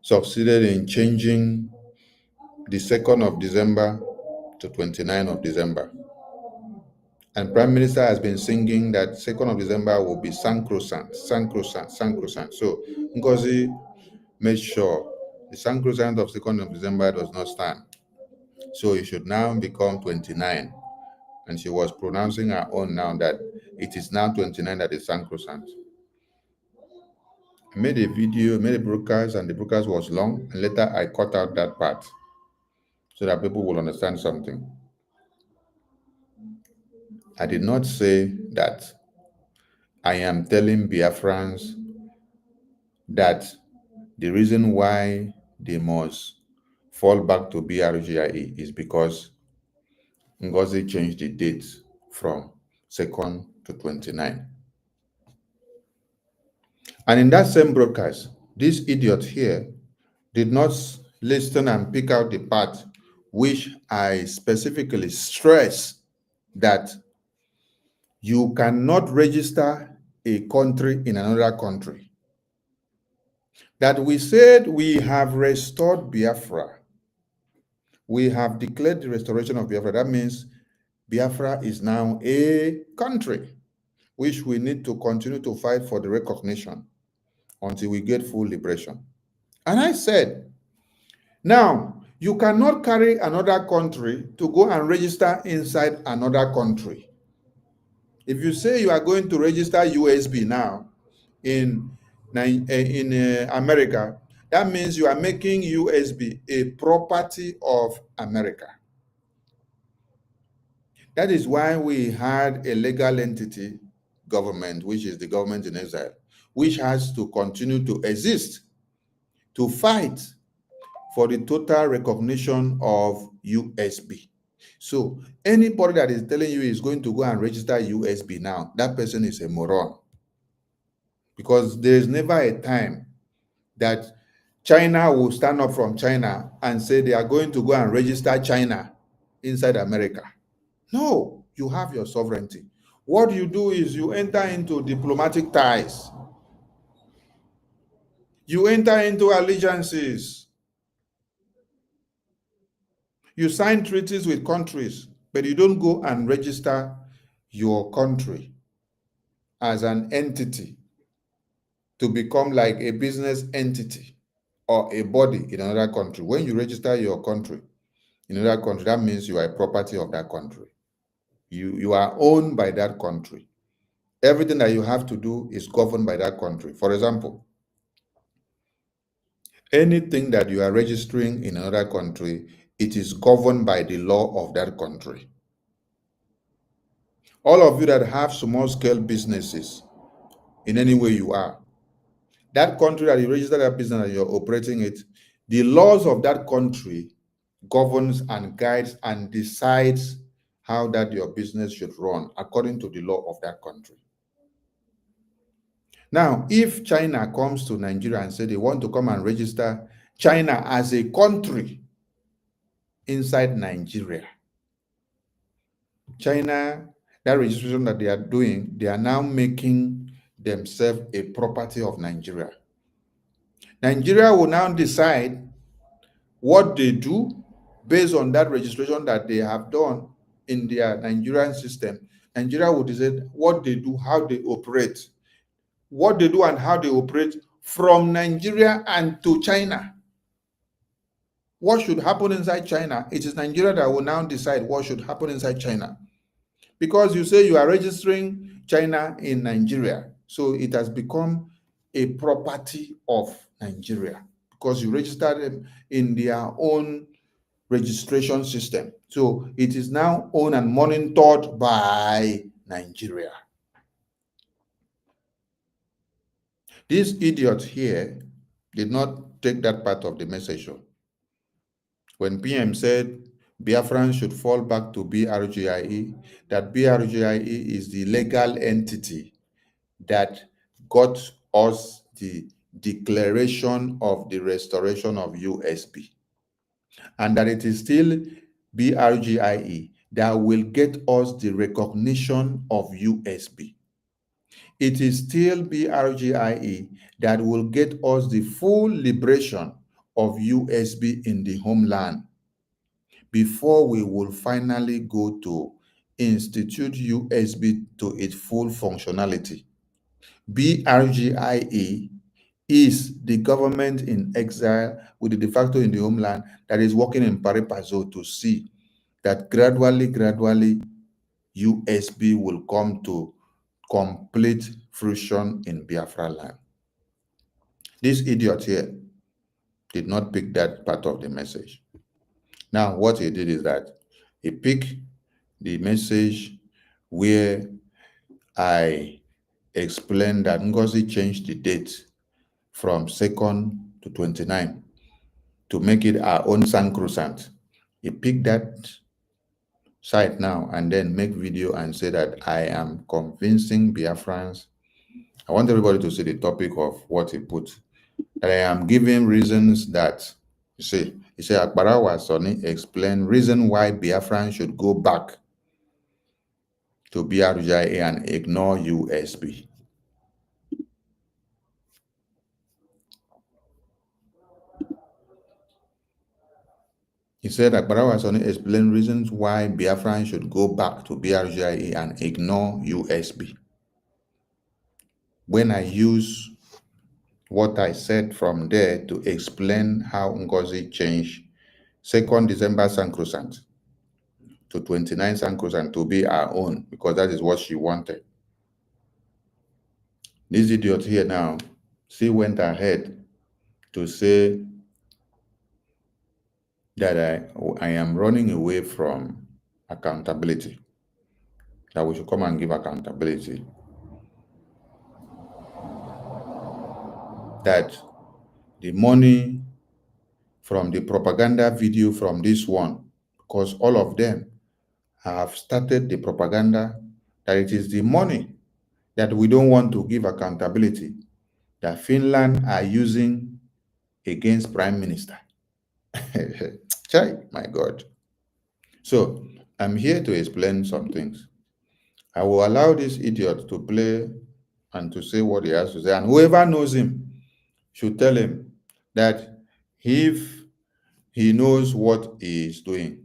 S6: succeeded in changing the 2nd of December to 29th of December. And Prime Minister has been singing that 2nd of December will be sacrosanct, sacrosanct, sacrosanct. So NGOZI made sure the sacrosanct of 2nd of December does not stand. So it should now become 29. And she was pronouncing her own now that it is now 29 that is sacrosanct. I made a video, made a broadcast, and the broadcast was long, and later I cut out that part so that people will understand something. I did not say that I am telling Biafrans that the reason why they must fall back to Brgie is because NGOZI changed the date from 2nd to 29. And in that same broadcast, this idiot here did not listen and pick out the part which I specifically stress that you cannot register a country in another country. That we said we have restored Biafra, we have declared the restoration of Biafra. That means Biafra is now a country, which we need to continue to fight for the recognition until we get full liberation. And I said, now, you cannot carry another country to go and register inside another country. If you say you are going to register USB now in America, that means you are making USB a property of America. That is why we had a legal entity government, which is the government in exile, which has to continue to exist to fight for the total recognition of USB. So anybody that is telling you is going to go and register USB now, that person is a moron. Because there is never a time that China will stand up from China and say they are going to go and register China inside America. No, you have your sovereignty. What you do is you enter into diplomatic ties. You enter into allegiances. You sign treaties with countries, but you don't go and register your country as an entity to become like a business entity or a body in another country. When you register your country in another country, that means you are a property of that country. You are owned by that country. Everything that you have to do is governed by that country. For example, anything that you are registering in another country, it is governed by the law of that country. All of you that have small-scale businesses, in any way you are, that country that you register that business and you're operating it, the laws of that country governs and guides and decides how that your business should run according to the law of that country. Now, if China comes to Nigeria and say they want to come and register China as a country inside Nigeria, China, that registration that they are doing, they are now making themselves a property of Nigeria. Nigeria will now decide what they do based on that registration that they have done in their Nigerian system. Nigeria will decide what they do, how they operate, what they do and how they operate from Nigeria and to China. What should happen inside China? It is Nigeria that will now decide what should happen inside China. Because you say you are registering China in Nigeria, so it has become a property of Nigeria because you registered them in their own registration system. So it is now owned and monitored by Nigeria. This idiot here did not take that part of the message. When PM said Biafrans should fall back to BRGIE, that BRGIE is the legal entity that got us the declaration of the restoration of USB, and that it is still BRGIE that will get us the recognition of USB. It is still BRGIE that will get us the full liberation of USB in the homeland before we will finally go to institute USB to its full functionality. BRGIE is the government in exile with the de facto in the homeland that is working in pari passu to see that gradually USB will come to complete fruition in Biafra land. This idiot here did not pick that part of the message. Now, what he did is that he picked the message where I explained that NGOZI changed the date from 2nd to 29 to make it our own sacrosanct. He picked that site now and then make video and say that I am convincing Biafrans. I want everybody to see the topic of what he put. That I am giving reasons that, you see, he said, Akbarawa Sonny explained reason why Biafrans should go back to BRGIA and ignore USB. He said that Barawa Soni explained reasons why Biafran should go back to BRGIE and ignore USB. When I use what I said from there to explain how NGOZI changed 2nd December Sacrosanct to 29 Sacrosanct to be our own, because that is what she wanted. This idiot here now still went ahead to say that I am running away from accountability, that we should come and give accountability, that the money from the propaganda video from this one, because all of them have started the propaganda that it is the money that we don't want to give accountability that Finland are using against Prime Minister. Chai, my God. So I'm here to explain some things. I will allow this idiot to play and to say what he has to say, and whoever knows him should tell him that if he knows what he is doing,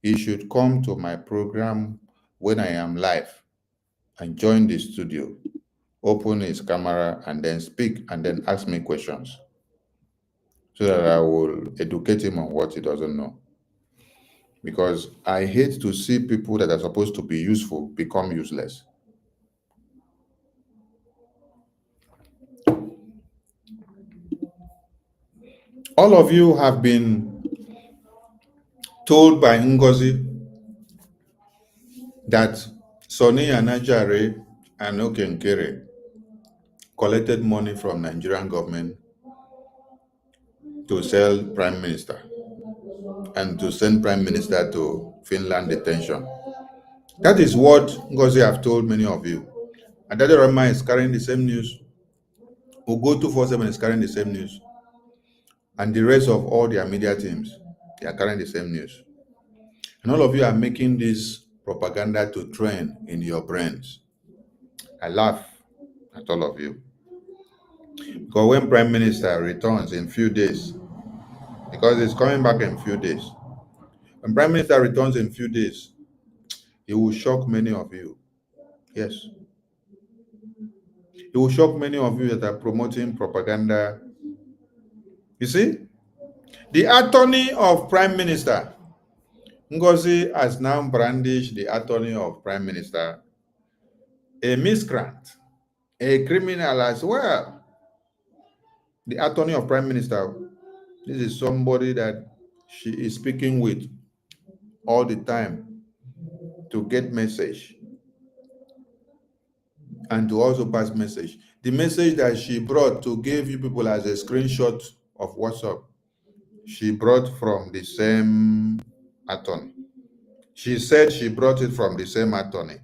S6: he should come to my program when I am live and join the studio, open his camera, and then speak, and then ask me questions so that I will educate him on what he doesn't know. Because I hate to see people that are supposed to be useful become useless. All of you have been told by NGOZI that Sonny Anajare and Okenkere collected money from Nigerian government to sell Prime Minister and to send Prime Minister to Finland detention. That is what NGOZI have told many of you. And Daddy Rama is carrying the same news. Ugo 247 is carrying the same news. And the rest of all their media teams, they are carrying the same news. And all of you are making this propaganda to train in your brains. I laugh at all of you. Because when Prime Minister returns in few days, because he's coming back in few days, when Prime Minister returns in few days, he will shock many of you. Yes. He will shock many of you that are promoting propaganda. You see, the attorney of Prime Minister, NGOZI, has now brandished the attorney of Prime Minister a miscreant, a criminal as well. The attorney of Prime Minister, this is somebody that she is speaking with all the time to get message and to also pass message. The message that she brought to give you people as a screenshot of WhatsApp, she brought from the same attorney. She said she brought it from the same attorney.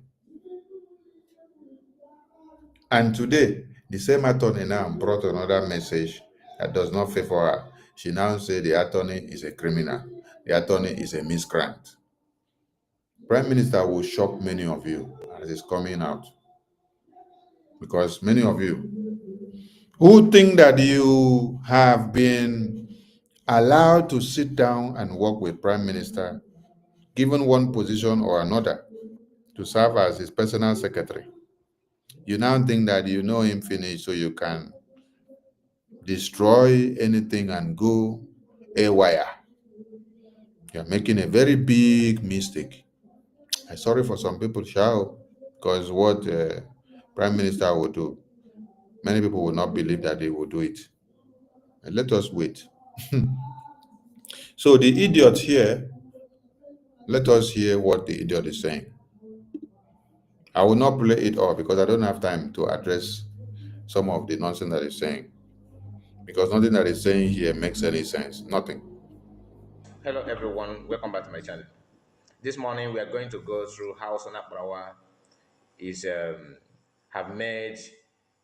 S6: And today, the same attorney now brought another message that does not favor her. She now said the attorney is a criminal. The attorney is a miscreant. Prime Minister will shock many of you as it's coming out. Because many of you who think that you have been allowed to sit down and work with Prime Minister, given one position or another, to serve as his personal secretary. You now think that you know him finish, so you can destroy anything and go haywire. You're making a very big mistake. I'm sorry for some people, shall, because what Prime Minister will do, many people will not believe that they will do it. And let us wait. So the idiot here, let us hear what the idiot is saying. I will not play it all because I don't have time to address some of the nonsense that he's saying. Because nothing that he's saying here makes any sense. Nothing.
S7: Hello everyone, welcome back to my channel. This morning we are going to go through how Sona Brawa is have made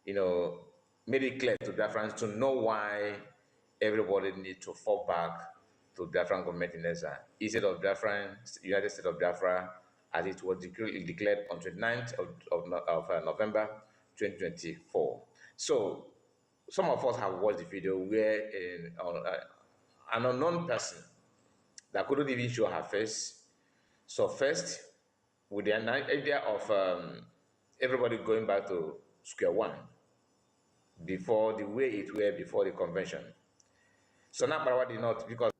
S7: made it clear to Biafrans to know why everybody needs to fall back to Biafran government in Neza instead of Biafran United States of Biafra, as it was declared on 29th of November 2024. So some of us have watched the video where an unknown person that couldn't even show her face. So first, with the idea of everybody going back to square one before the way it were before the convention. So now Barawa did not, because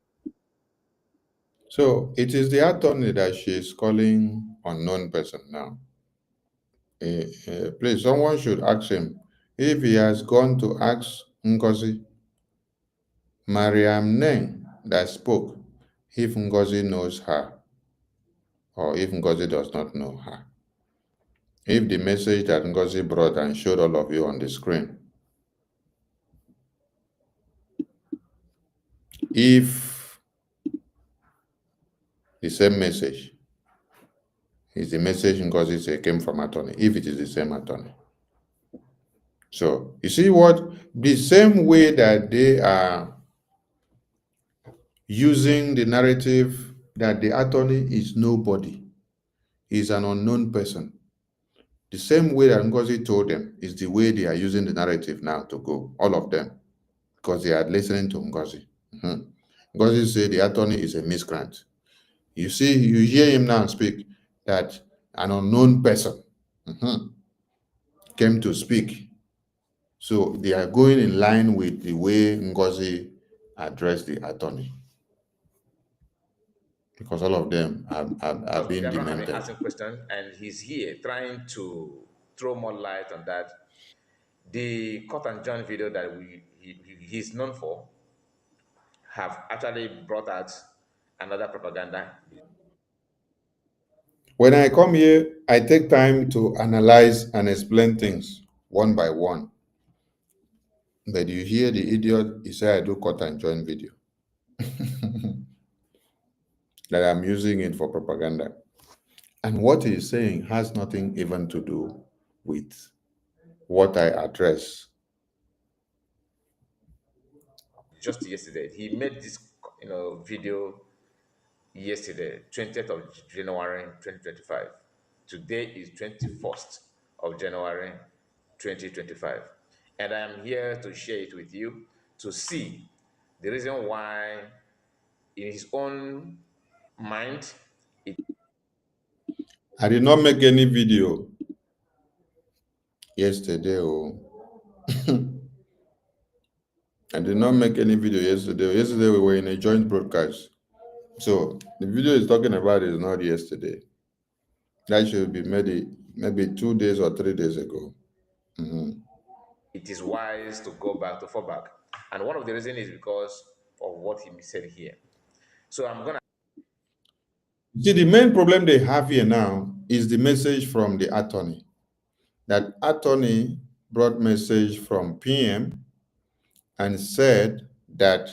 S6: So it is the attorney that she is calling unknown person now. Please, someone should ask him if he has gone to ask Ngozi, Mariam Neng that spoke, if Ngozi knows her or if Ngozi does not know her. If the message that Ngozi brought and showed all of you on the screen, if the same message is the message Ngozi said came from attorney, if it is the same attorney. So you see what? The same way that they are using the narrative that the attorney is nobody, is an unknown person. The same way that Ngozi told them is the way they are using the narrative now to go, all of them, because they are listening to Ngozi. Ngozi said the attorney is a miscreant. You see, you hear him now speak that an unknown person came to speak. So they are going in line with the way Ngozi addressed the attorney. Because all of them are being demented.
S7: asking questions, and he's here trying to throw more light on that. The Cut and John video that he's known for have actually brought out another propaganda.
S6: When I come here, I take time to analyze and explain things one by one. But you hear the idiot, he said I do cut and join video. That I'm using it for propaganda. And what he's saying has nothing even to do with what I address.
S7: Just yesterday, he made this video yesterday, 20th of January 2025. Today is 21st of January 2025. And I am here to share it with you to see the reason why in his own mind.
S6: I did not make any video yesterday. I did not make any video yesterday. Yesterday we were in a joint broadcast. So the video is talking about is not yesterday. That should be maybe 2 days or 3 days ago.
S7: It is wise to go back to fall back. And one of the reasons is because of what he said here. So I'm going to.
S6: See, the main problem they have here now is the message from the attorney. That attorney brought message from PM and said that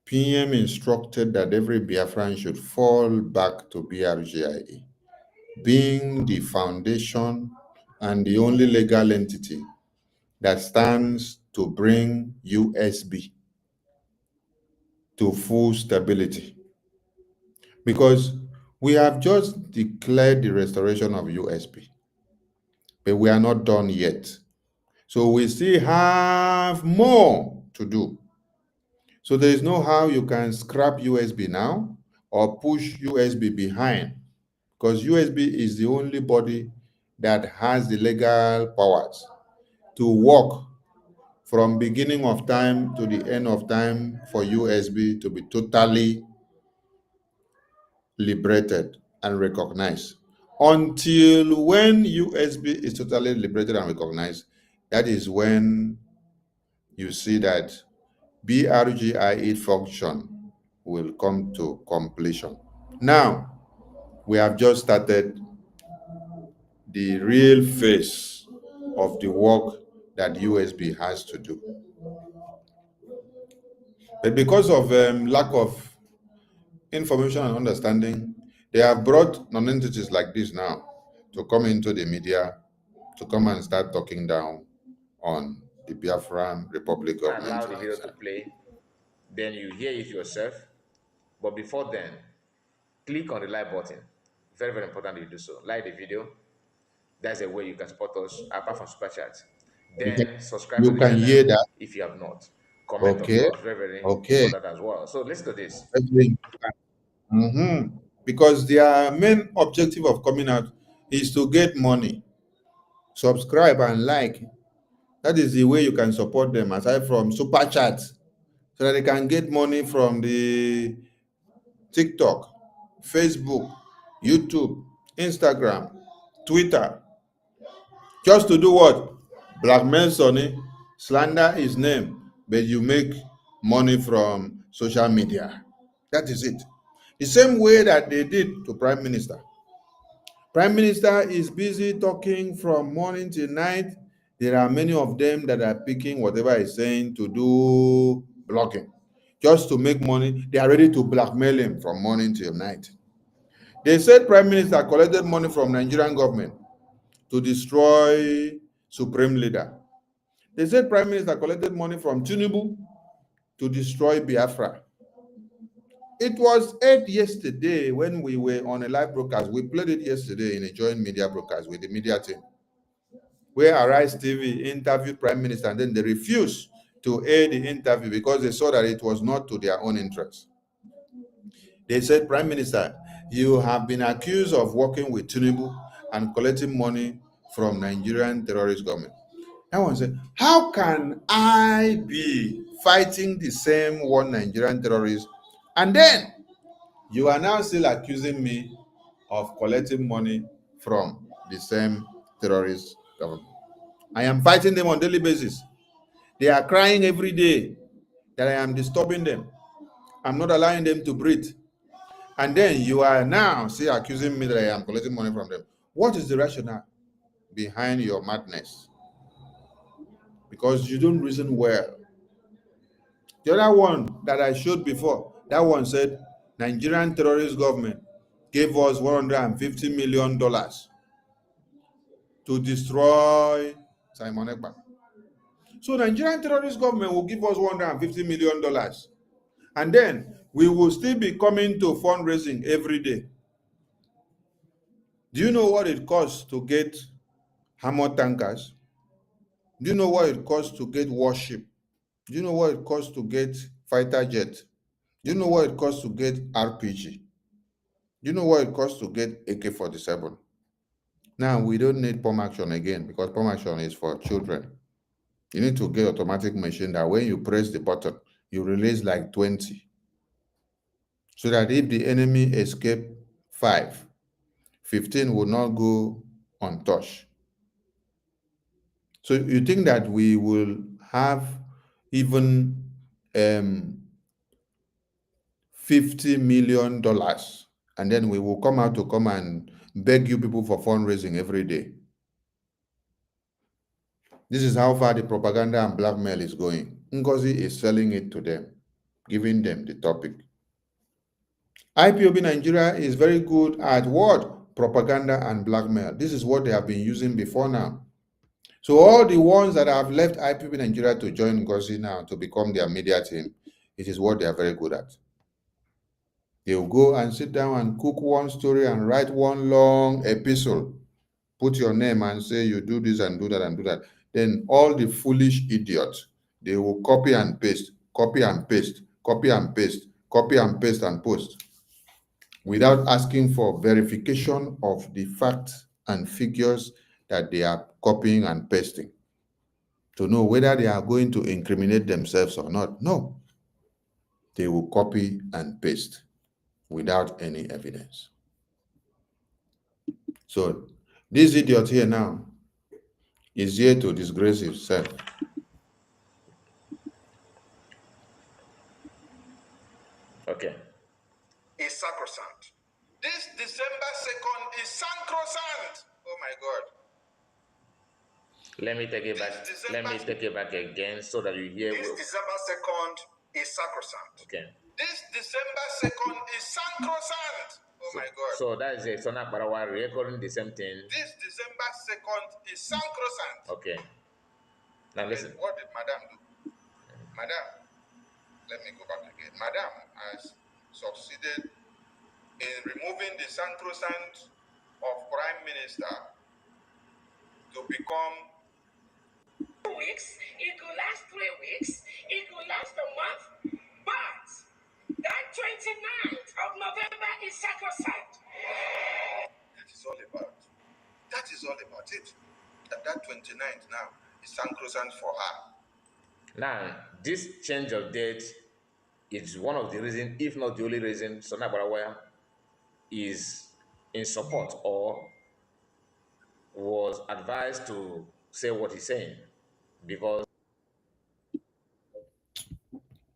S6: PM instructed that every Biafran should fall back to BRGIE, being the foundation and the only legal entity that stands to bring USB to full stability. Because we have just declared the restoration of USB, but we are not done yet. So we still have more to do. So there is no how you can scrap USB now or push USB behind, because USB is the only body that has the legal powers to work from beginning of time to the end of time for USB to be totally liberated and recognized. Until when USB is totally liberated and recognized, that is when you see that BRGIE function will come to completion. Now, we have just started the real phase of the work that USB has to do. But because of lack of information and understanding, they have brought non-entities like this now to come into the media to come and start talking down on the Biafran Republic government.
S7: Allow the video to play, then you hear it yourself. But before then, click on the like button. Very, very important that you do so. Like the video. That's a way you can support us apart from super chat. Then subscribe to the channel
S6: hear that
S7: if you have not. comment, of
S6: Okay.
S7: course, very, very
S6: Okay.
S7: important as well. So listen to this.
S6: Because their main objective of coming out is to get money. Subscribe and like. That is the way you can support them, aside from super chats, so that they can get money from the TikTok, Facebook, YouTube, Instagram, Twitter. Just to do what? Blackmail Sonny, slander his name, but you make money from social media. That is it. The same way that they did to Prime Minister. Prime Minister is busy talking from morning till night. There are many of them that are picking whatever he's saying to do blocking. Just to make money, they are ready to blackmail him from morning till night. They said Prime Minister collected money from Nigerian government to destroy Supreme Leader. They said Prime Minister collected money from Tinubu to destroy Biafra. It was aired yesterday when we were on a live broadcast. We played it yesterday in a joint media broadcast with the media team, where Arise TV interviewed Prime Minister, and then they refused to air the interview because they saw that it was not to their own interest. They said, Prime Minister, you have been accused of working with Tinubu and collecting money from Nigerian terrorist government. I want to say, how can I be fighting the same one Nigerian terrorist, and then you are now still accusing me of collecting money from the same terrorist government? I am fighting them on a daily basis. They are crying every day that I am disturbing them. I'm not allowing them to breathe. And then you are now still accusing me that I am collecting money from them. What is the rationale behind your madness? Because you don't reason well. The other one that I showed before, that one said Nigerian terrorist government gave us $150 million to destroy Simon Ekpa. So Nigerian terrorist government will give us $150 million. And then we will still be coming to fundraising every day. Do you know what it costs to get hammer tankers? Do you know what it costs to get warship? Do you know what it costs to get fighter jet? Do you know what it costs to get RPG? Do you know what it costs to get AK-47? Now, we don't need pump action again, because pump action is for children. You need to get automatic machine that when you press the button, you release like 20. So that if the enemy escape 5, 15 will not go untouched. So you think that we will have even $50 million, and then we will come out to come and beg you people for fundraising every day? This is how far the propaganda and blackmail is going. NGOZI is selling it to them, giving them the topic. IPOB Nigeria is very good at what? Propaganda and blackmail. This is what they have been using before now. So all the ones that have left IPOB Nigeria to join NGOZI now to become their media team, it is what they are very good at. They will go and sit down and cook one story and write one long epistle. Put your name and say you do this and do that and do that. Then all the foolish idiots, they will copy and paste, copy and paste, copy and paste, copy and paste and post, without asking for verification of the facts and figures that they are copying and pasting, to know whether they are going to incriminate themselves or not. No. They will copy and paste without any evidence. So this idiot here now is here to disgrace himself.
S7: Okay.
S8: Is sacrosanct. This December 2nd is sacrosanct. Oh my God.
S7: Let me take it back. Let me take it back again so that you hear.
S8: This December 2nd is sacrosanct.
S7: Okay.
S8: This December 2nd is sacrosanct. Oh my God.
S7: So that is a Sona Barawa recording the same thing.
S8: This December 2nd is sacrosanct.
S7: Okay. Now listen.
S8: What did Madam do? Madam, let me go back again. Madam has succeeded in removing the sacrosanct of Prime Minister to become
S5: weeks, it could last 3 weeks, it could last a month, but that 29th of November is sacrosanct.
S8: That is all about. That is all about it. That 29th now is sacrosanct for her.
S7: Now, this change of date is one of the reasons, if not the only reason, Sona Barawa is in support or was advised to say what he's saying. Because,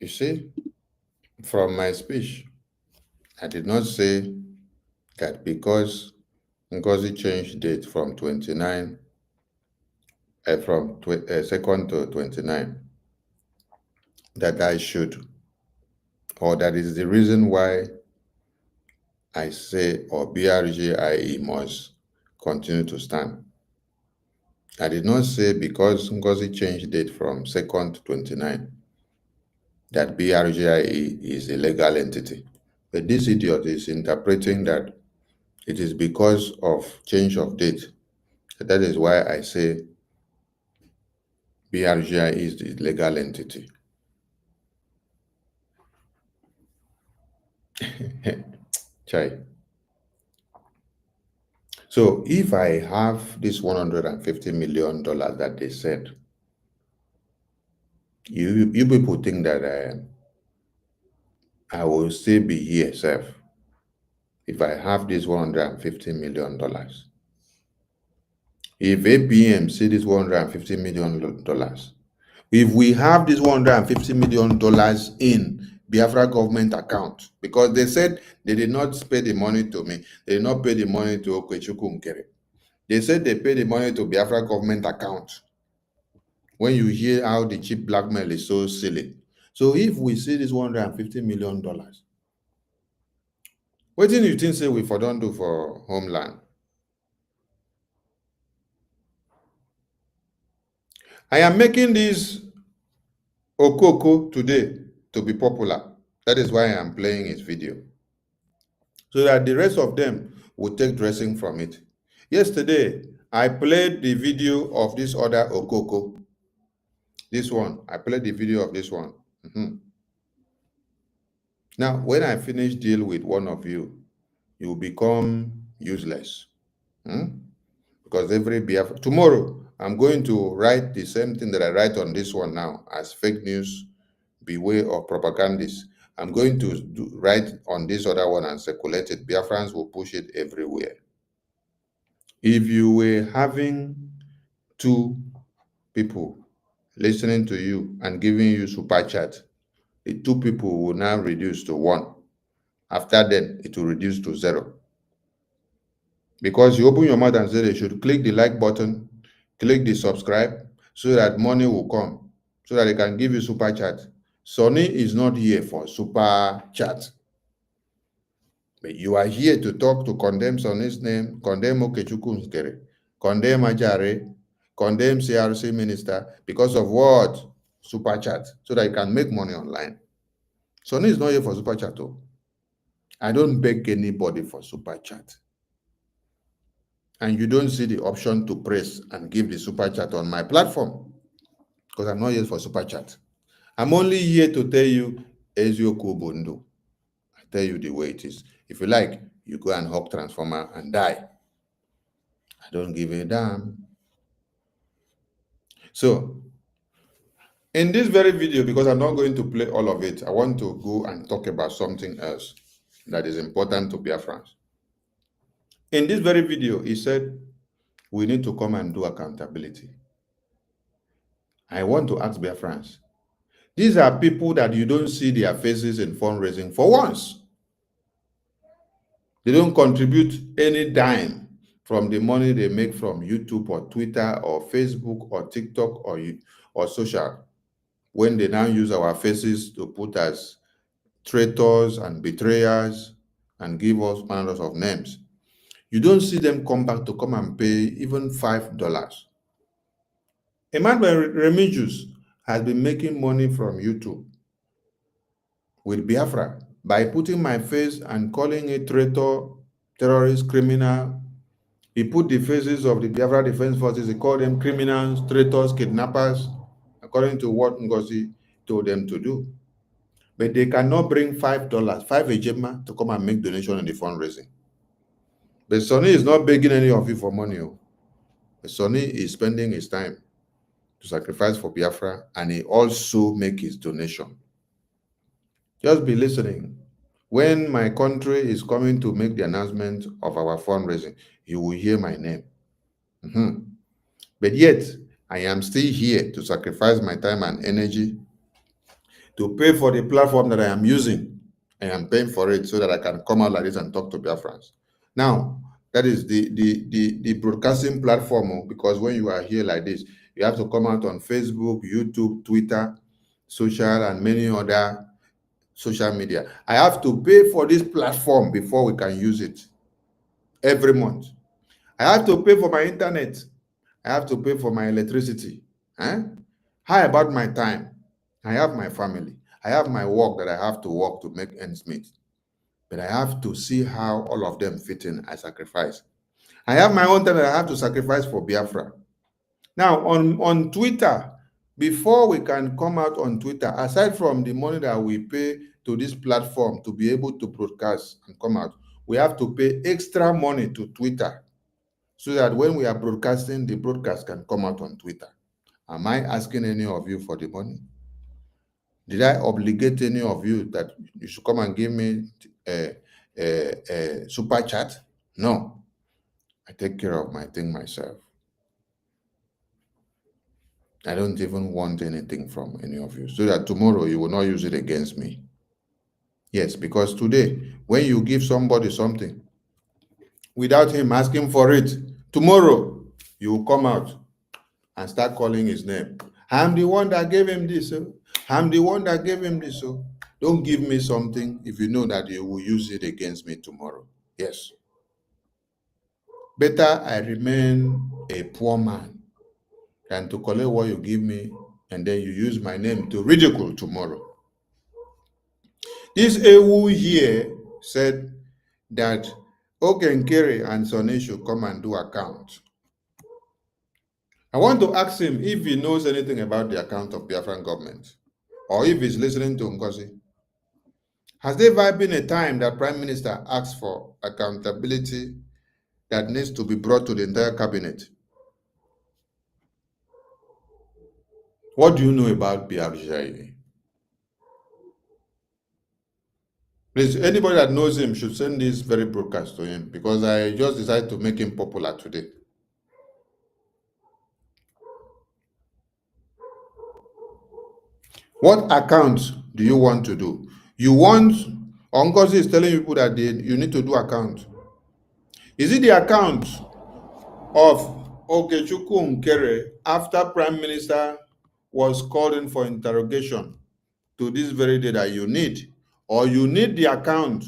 S6: You see, from my speech, I did not say that because NGOZI changed date from 29, from 2nd to 29, that I should, or that is the reason why I say, or BRGIE must continue to stand. I did not say because NGOZI changed date from 2nd to 29, that BRGIE is a legal entity. But this idiot is interpreting that it is because of change of date. That is why I say BRGIE is the legal entity. Chai. So if I have this $150 million that they said, you people think that I will still be here, Seth, if I have this $150 million. If APM see this $150 million, if we have this $150 million in Biafra government account, because they said they did not pay the money to me, they did not pay the money to Okechukwu Nkere. They said they paid the money to Biafra government account. When you hear how the cheap blackmail is so silly. So if we see this $150 million, what do you think say we for don't do for homeland? I am making this Okoko today to be popular. That is why I am playing his video. So that the rest of them will take dressing from it. Yesterday, I played the video of this other Okoko. This one, I played the video of this one. Now, when I finish deal with one of you, you will become useless. Because every Biafra, tomorrow, I'm going to write the same thing that I write on this one now as fake news, beware of propagandists. I'm going to write on this other one and circulate it. Biafrans will push it everywhere. If you were having 2 people listening to you and giving you super chat, the 2 people will now reduce to 1. After then, it will reduce to 0. Because you open your mouth and say they should click the like button, click the subscribe, so that money will come, so that they can give you super chat. Sonny is not here for super chat. But you are here to talk, to condemn Sonny's name, condemn Okechukwu Nkere, condemn Ajare, condemn CRC minister, because of what? Super chat, so that you can make money online. Sonny is not here for super chat. Though. I don't beg anybody for super chat. And you don't see the option to press and give the super chat on my platform, because I'm not here for super chat. I'm only here to tell you, Ezioku Bondo. I tell you the way it is. If you like, you go and hawk transformer and die. I don't give a damn. So, in this very video, because I'm not going to play all of it, I want to go and talk about something else that is important to Biafrans. In this very video, he said, we need to come and do accountability. I want to ask Biafrans, these are people that you don't see their faces in fundraising for once. They don't contribute any dime from the money they make from YouTube or Twitter or Facebook or TikTok or social, when they now use our faces to put as traitors and betrayers and give us hundreds of names. You don't see them come back to come and pay even $5. Emmanuel Remigius has been making money from YouTube with Biafra by putting my face and calling a traitor, terrorist, criminal. He put the faces of the Biafra Defense Forces, he called them criminals, traitors, kidnappers, according to what NGOZI told them to do. But they cannot bring $5, 5 ejema, to come and make donation in the fundraising. But Sonny is not begging any of you for money. Sonny is spending his time to sacrifice for Biafra, and he also make his donation. Just be listening. When my country is coming to make the announcement of our fundraising, you will hear my name. But yet, I am still here to sacrifice my time and energy to pay for the platform that I am using. I am paying for it so that I can come out like this and talk to Biafrans. Now, that is the broadcasting platform, because when you are here like this, you have to come out on Facebook, YouTube, Twitter, social, and many other social media. I have to pay for this platform before we can use it every month. I have to pay for my internet. I have to pay for my electricity. How about my time? I have my family. I have my work that I have to work to make ends meet. But I have to see how all of them fit in. I sacrifice. I have my own time that I have to sacrifice for Biafra. Now, on Twitter, before we can come out on Twitter, aside from the money that we pay to this platform to be able to broadcast and come out, we have to pay extra money to Twitter so that when we are broadcasting, the broadcast can come out on Twitter. Am I asking any of you for the money? Did I obligate any of you that you should come and give me a super chat? No. I take care of my thing myself. I don't even want anything from any of you, so that tomorrow you will not use it against me. Yes, because today, when you give somebody something without him asking for it, tomorrow you will come out and start calling his name. I'm the one that gave him this. I'm the one that gave him this. So don't give me something if you know that you will use it against me tomorrow. Yes. Better I remain a poor man than to collect what you give me and then you use my name to ridicule tomorrow. This Ewu here said that Okenkere and Sonny should come and do account. I want to ask him if he knows anything about the account of Biafran government, or if he's listening to NGOZI. Has there ever been a time that Prime Minister asked for accountability that needs to be brought to the entire cabinet? What do you know about Brgie? Please, anybody that knows him should send this very broadcast to him, because I just decided to make him popular today. What account do you want to do? You want, NGOZI is telling people that you need to do account. Is it the account of Okechukwu Nkere after Prime Minister was called in for interrogation to this very day that you need? Or you need the account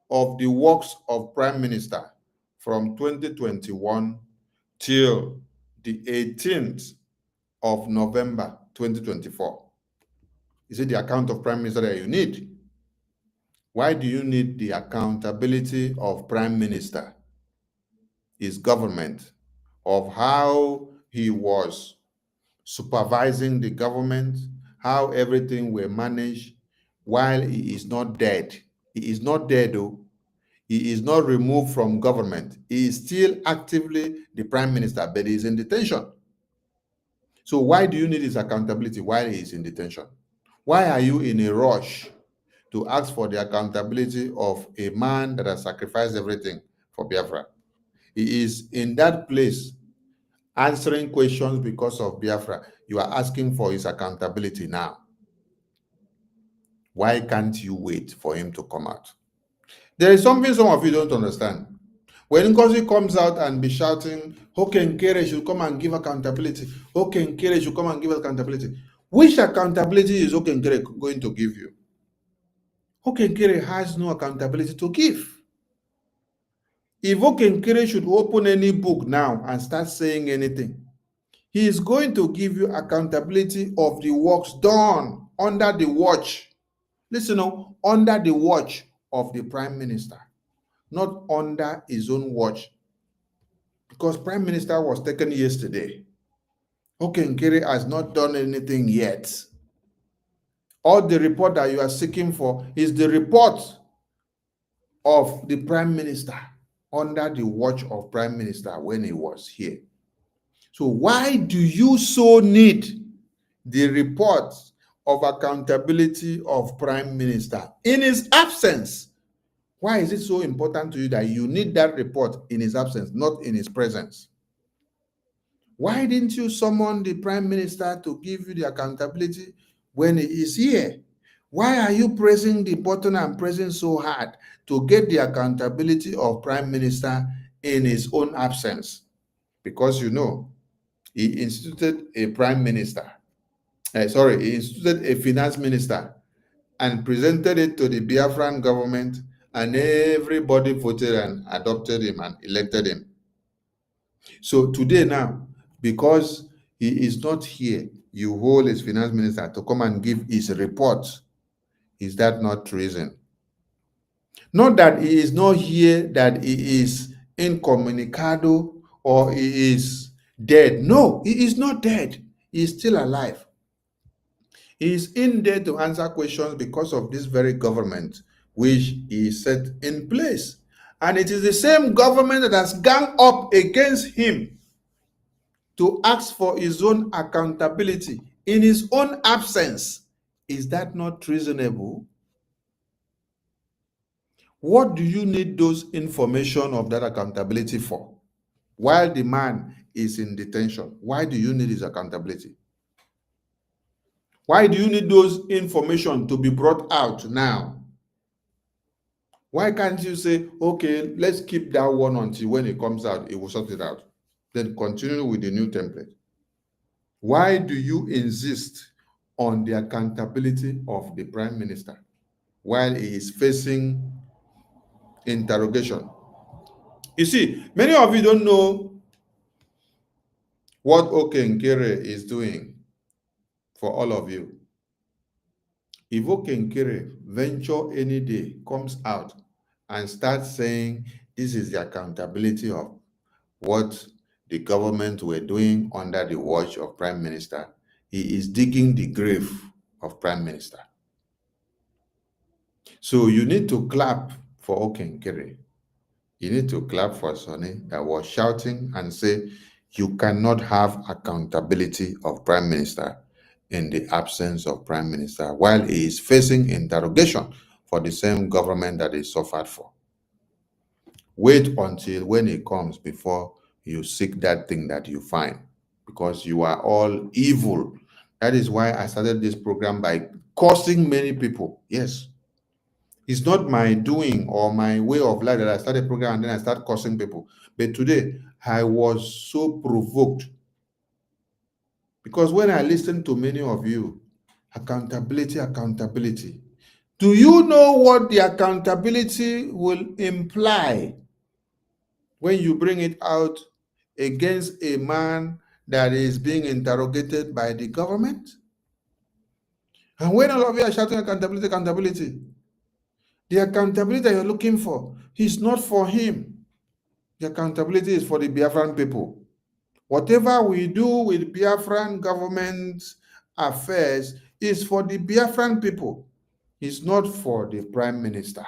S6: of the works of Prime Minister from 2021 till the 18th of November 2024? Is it the account of Prime Minister that you need? Why do you need the accountability of Prime Minister, his government, of how he was supervising the government, how everything were managed while he is not dead? He is not dead though. He is not removed from government. He is still actively the Prime Minister, but he is in detention. So why do you need his accountability while he is in detention? Why are you in a rush to ask for the accountability of a man that has sacrificed everything for Biafra? He is in that place answering questions because of Biafra. You are asking for his accountability now. Why can't you wait for him to come out? There is something some of you don't understand. When NGOZI comes out and be shouting, Okenkere should come and give accountability. Okenkere should come and give accountability. Which accountability is Okenkere going to give you? Okenkere has no accountability to give. If Okenkere should open any book now and start saying anything, he is going to give you accountability of the works done under the watch. Listen, under the watch of the Prime Minister, not under his own watch. because Prime Minister was taken yesterday. Okenkere has not done anything yet. All the report that you are seeking for is the report of the Prime Minister under the watch of Prime Minister when he was here. So why do you so need the report of accountability of Prime Minister in his absence? Why is it so important to you that you need that report in his absence, not in his presence? Why didn't you summon the Prime Minister to give you the accountability when he is here? Why are you pressing the button and pressing so hard to get the accountability of Prime Minister in his own absence? Because you know, he instituted a Prime Minister. He instituted a Finance Minister and presented it to the Biafran government, and everybody voted and adopted him and elected him. So today now, because he is not here, you hold his finance minister to come and give his report. Is that not treason? Not that he is not here, that he is incommunicado or he is dead. No, he is not dead. He is still alive. He is in there to answer questions because of this very government which he set in place. And it is the same government that has ganged up against him to ask for his own accountability in his own absence. Is that not treasonable? What do you need those information of that accountability for? While the man is in detention, why do you need his accountability? Why do you need those information to be brought out now? Why can't you say, okay, let's keep that one until when it comes out, it will sort it out. Then continue with the new template. Why do you insist on the accountability of the Prime Minister while he is facing interrogation? You see, many of you don't know what Okenkere is doing for all of you. If Okenkere venture any day comes out and starts saying this is the accountability of what the government were doing under the watch of Prime Minister, he is digging the grave of Prime Minister. So you need to clap for Okenkere. You need to clap for Sonny that was shouting and say, you cannot have accountability of Prime Minister in the absence of Prime Minister while he is facing interrogation for the same government that he suffered for. Wait until when he comes before you seek that thing that you find, because you are all evil. That is why I started this program by cursing many people. Yes. It's not my doing or my way of life that I started a program and then I start cursing people. But today, I was so provoked because when I listen to many of you, accountability. Do you know what the accountability will imply when you bring it out against a man that is being interrogated by the government? And when all of you are shouting accountability, the accountability that you're looking for is not for him. The accountability is for the Biafran people. Whatever we do with Biafran government affairs is for the Biafran people. It's not for the Prime Minister.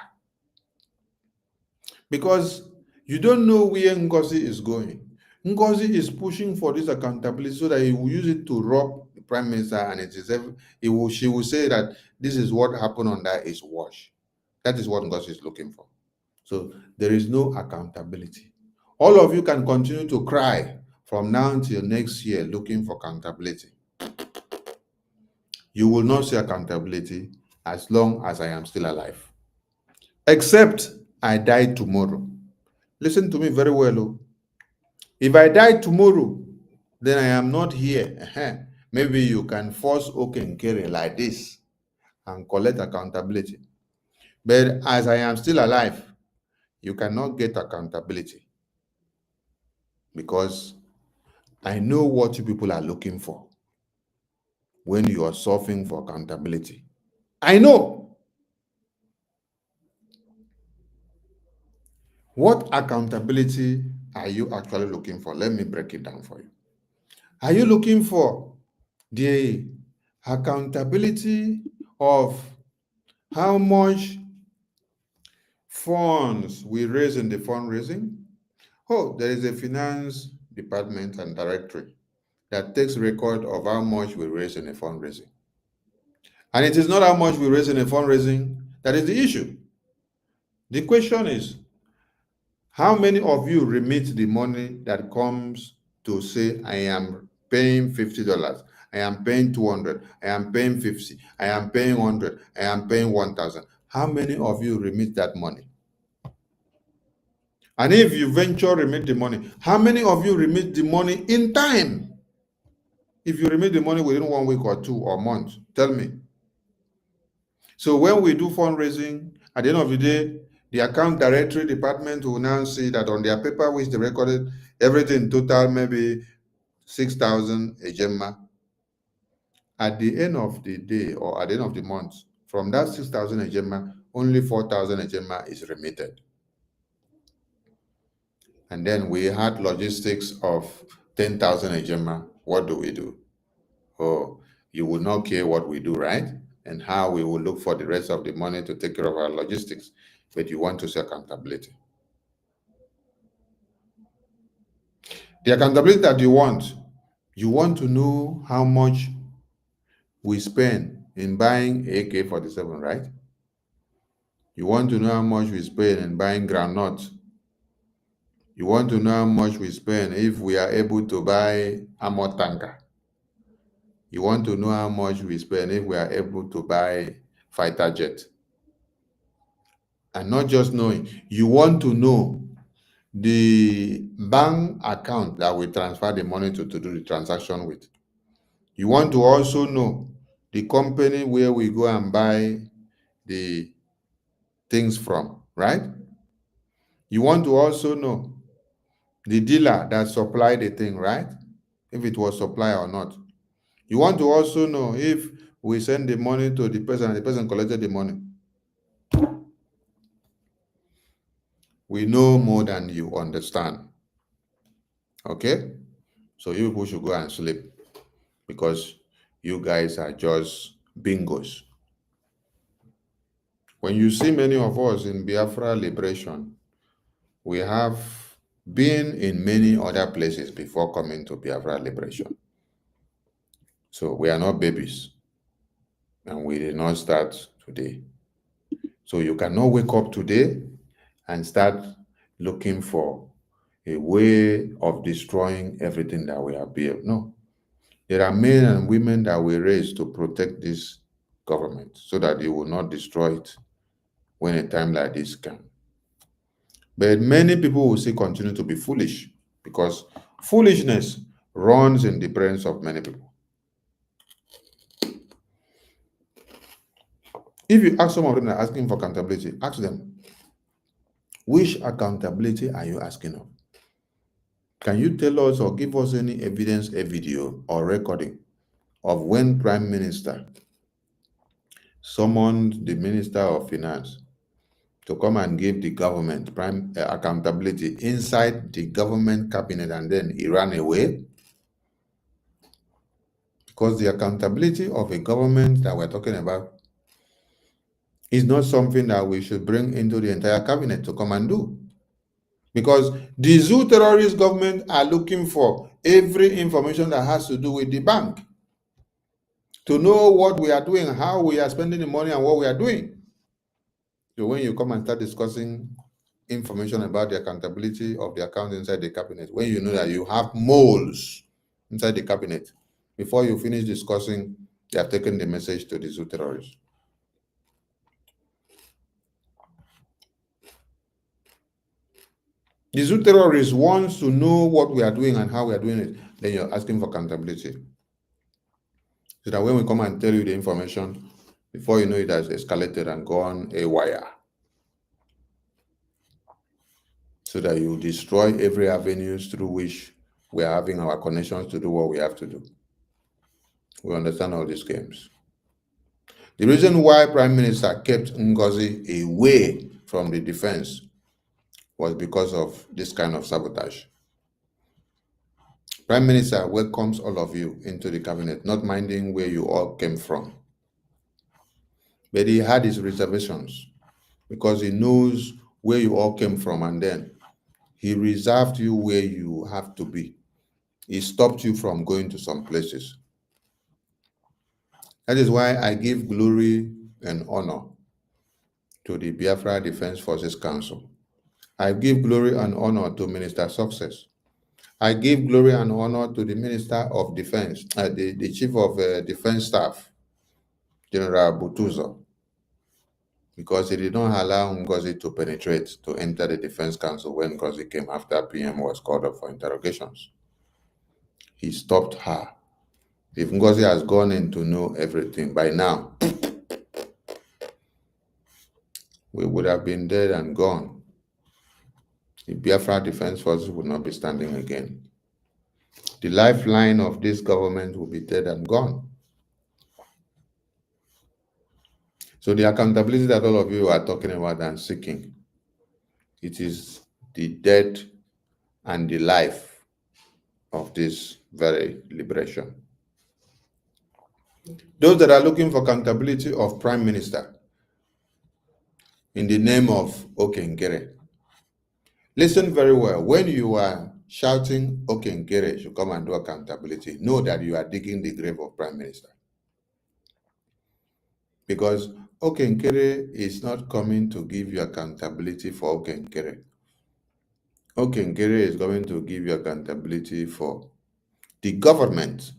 S6: Because you don't know where NGOZI is going. NGOZI is pushing for this accountability so that he will use it to rob the Prime Minister, and she will say that this is what happened under his watch. That is what NGOZI is looking for. So there is no accountability. All of you can continue to cry from now until next year looking for accountability. You will not see accountability as long as I am still alive. Except I die tomorrow. Listen to me very well. If I die tomorrow, then I am not here. Maybe you can force Okenkere like this and collect accountability. But as I am still alive, you cannot get accountability because I know what you people are looking for when you are suffering for accountability. I know. What accountability are you actually looking for? Let me break it down for you. Are you looking for the accountability of how much funds we raise in the fundraising? Oh, there is a finance department and directory that takes record of how much we raise in a fundraising. And it is not how much we raise in a fundraising that is the issue. The question is, how many of you remit the money that comes to say, I am paying $50, I am paying $200, I am paying $50, I am paying $100, I am paying $1,000? How many of you remit that money? And if you venture remit the money, how many of you remit the money in time? If you remit the money within 1 week or 2 or month, tell me. So when we do fundraising, at the end of the day, the account directory department will now see that on their paper, which they recorded, everything total maybe 6,000 ejema. At the end of the day or at the end of the month, from that 6,000 ejema, only 4,000 ejema is remitted. And then we had logistics of 10,000 ejema. What do we do? Oh, you will not care what we do, right? And how we will look for the rest of the money to take care of our logistics. But you want to see accountability. The accountability that you want to know how much we spend in buying AK-47, right? You want to know how much we spend in buying groundnuts. You want to know how much we spend if we are able to buy armor tanker. You want to know how much we spend if we are able to buy fighter jet. And not just knowing, you want to know the bank account that we transfer the money to do the transaction with. You want to also know the company where we go and buy the things from, right? You want to also know the dealer that supplied the thing, right? If it was supply or not. You want to also know if we send the money to the person and the person collected the money. We know more than you understand. Okay? So you people should go and sleep because you guys are just bingos. When you see many of us in Biafra Liberation, we have been in many other places before coming to Biafra Liberation. So we are not babies and we did not start today. So you cannot wake up today and start looking for a way of destroying everything that we have built. No. There are men and women that we raise to protect this government so that they will not destroy it when a time like this comes. But many people will still continue to be foolish because foolishness runs in the brains of many people. If you ask some of them that are asking for accountability, ask them, which accountability are you asking of? Can you tell us or give us any evidence, a video or recording of when Prime Minister summoned the Minister of Finance to come and give the government accountability inside the government cabinet and then he ran away? Because the accountability of a government that we're talking about is not something that we should bring into the entire cabinet to come and do. Because the zoo terrorist government are looking for every information that has to do with the bank to know what we are doing, how we are spending the money and what we are doing. So when you come and start discussing information about the accountability of the account inside the cabinet, when you know that you have moles inside the cabinet, before you finish discussing, they have taken the message to the zoo terrorists. The zoo terrorist wants to know what we are doing and how we are doing it. Then you're asking for accountability. So that when we come and tell you the information, before you know it has escalated and gone haywire. So that you destroy every avenue through which we are having our connections to do what we have to do. We understand all these games. The reason why Prime Minister kept NGOZI away from the defense was because of this kind of sabotage. Prime Minister welcomes all of you into the cabinet, not minding where you all came from. But he had his reservations because he knows where you all came from, and then he reserved you where you have to be. He stopped you from going to some places. That is why I give glory and honor to the Biafra Defense Forces Council. I give glory and honor to Minister Success. I give glory and honor to the Minister of Defense, the Chief of Defense Staff, General Butuzo, because he did not allow NGOZI to penetrate, to enter the Defense Council when NGOZI came after PM was called up for interrogations. He stopped her. If NGOZI has gone in to know everything by now, we would have been dead and gone. The Biafra Defense Forces would not be standing again. The lifeline of this government will be dead and gone. So the accountability that all of you are talking about and seeking, it is the death and the life of this very liberation. Those that are looking for accountability of Prime Minister in the name of Okenkere, listen very well. When you are shouting Okenkere should come and do accountability, know that you are digging the grave of Prime Minister. Because Okenkere is not coming to give you accountability for Okenkere. Okenkere is going to give you accountability for the government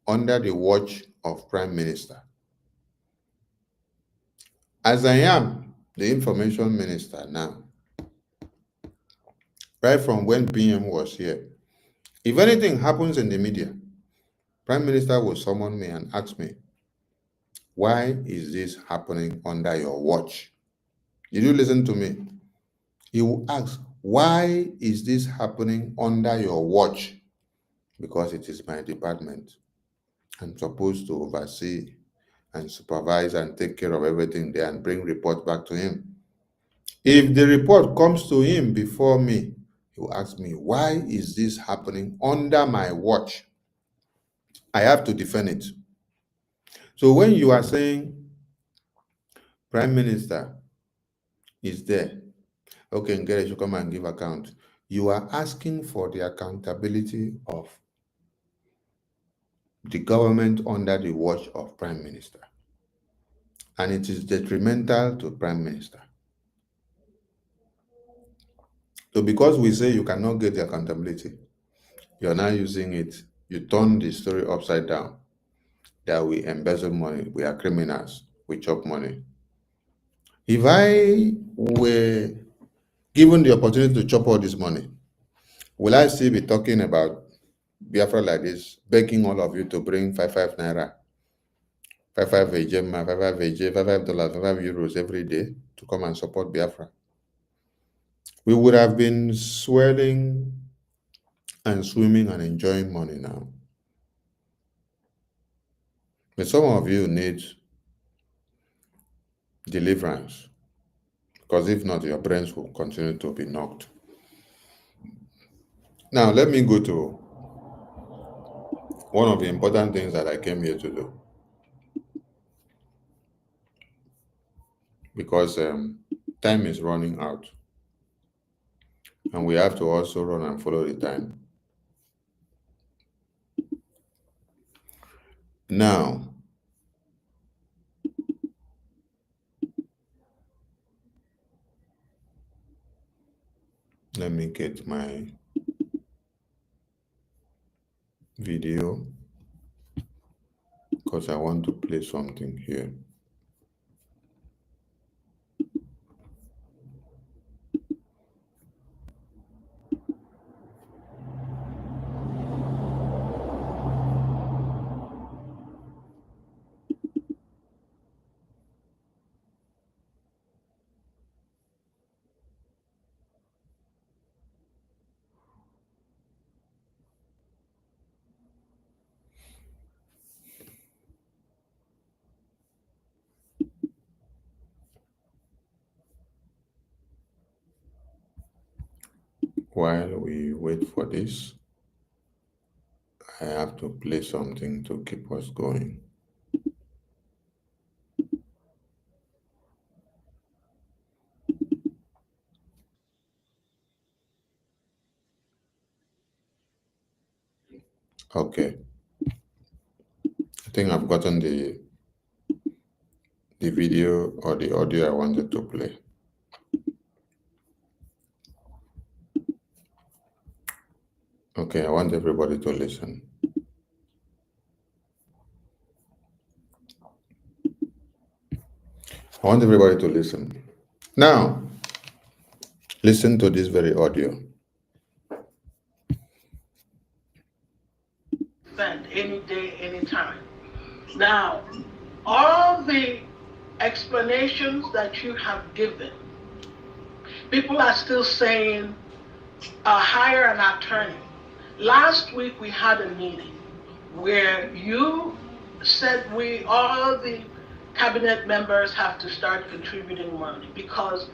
S6: under the watch of Prime Minister. As I am the information minister now, right from when PM was here, if anything happens in the media, Prime Minister will summon me and ask me, why is this happening under your watch? Did you listen to me? He will ask, why is this happening under your watch? Because it is my department. I'm supposed to oversee and supervise and take care of everything there and bring report back to him. If the report comes to him before me, he will ask me, why is this happening under my watch? I have to defend it. So when you are saying Prime Minister is there, okay, Ngere should come and give account, you are asking for the accountability of the government under the watch of Prime Minister. And it is detrimental to Prime Minister. So because we say you cannot get the accountability, you're now using it, you turn the story upside down, that we embezzle money, we are criminals, we chop money. If I were given the opportunity to chop all this money, will I still be talking about Biafra like this, begging all of you to bring 55 naira, 55 VJ, 55 VJ, $55, 55 euros every day to come and support Biafra? We would have been swelling and swimming and enjoying money now. But some of you need deliverance, because if not, your brains will continue to be knocked. Now, let me go to one of the important things that I came here to do, because time is running out, and we have to also run and follow the time. Now, let me get my video, because I want to play something here. while we wait for this, I have to play something to keep us going. Okay. I think I've gotten the video or the audio I wanted to play. Okay, I want everybody to listen. I want everybody to listen. Now, listen to this very audio.
S9: Any day, anytime. Now, all the explanations that you have given, people are still saying, hire an attorney. Last week we had a meeting where you said all the cabinet members have to start contributing money because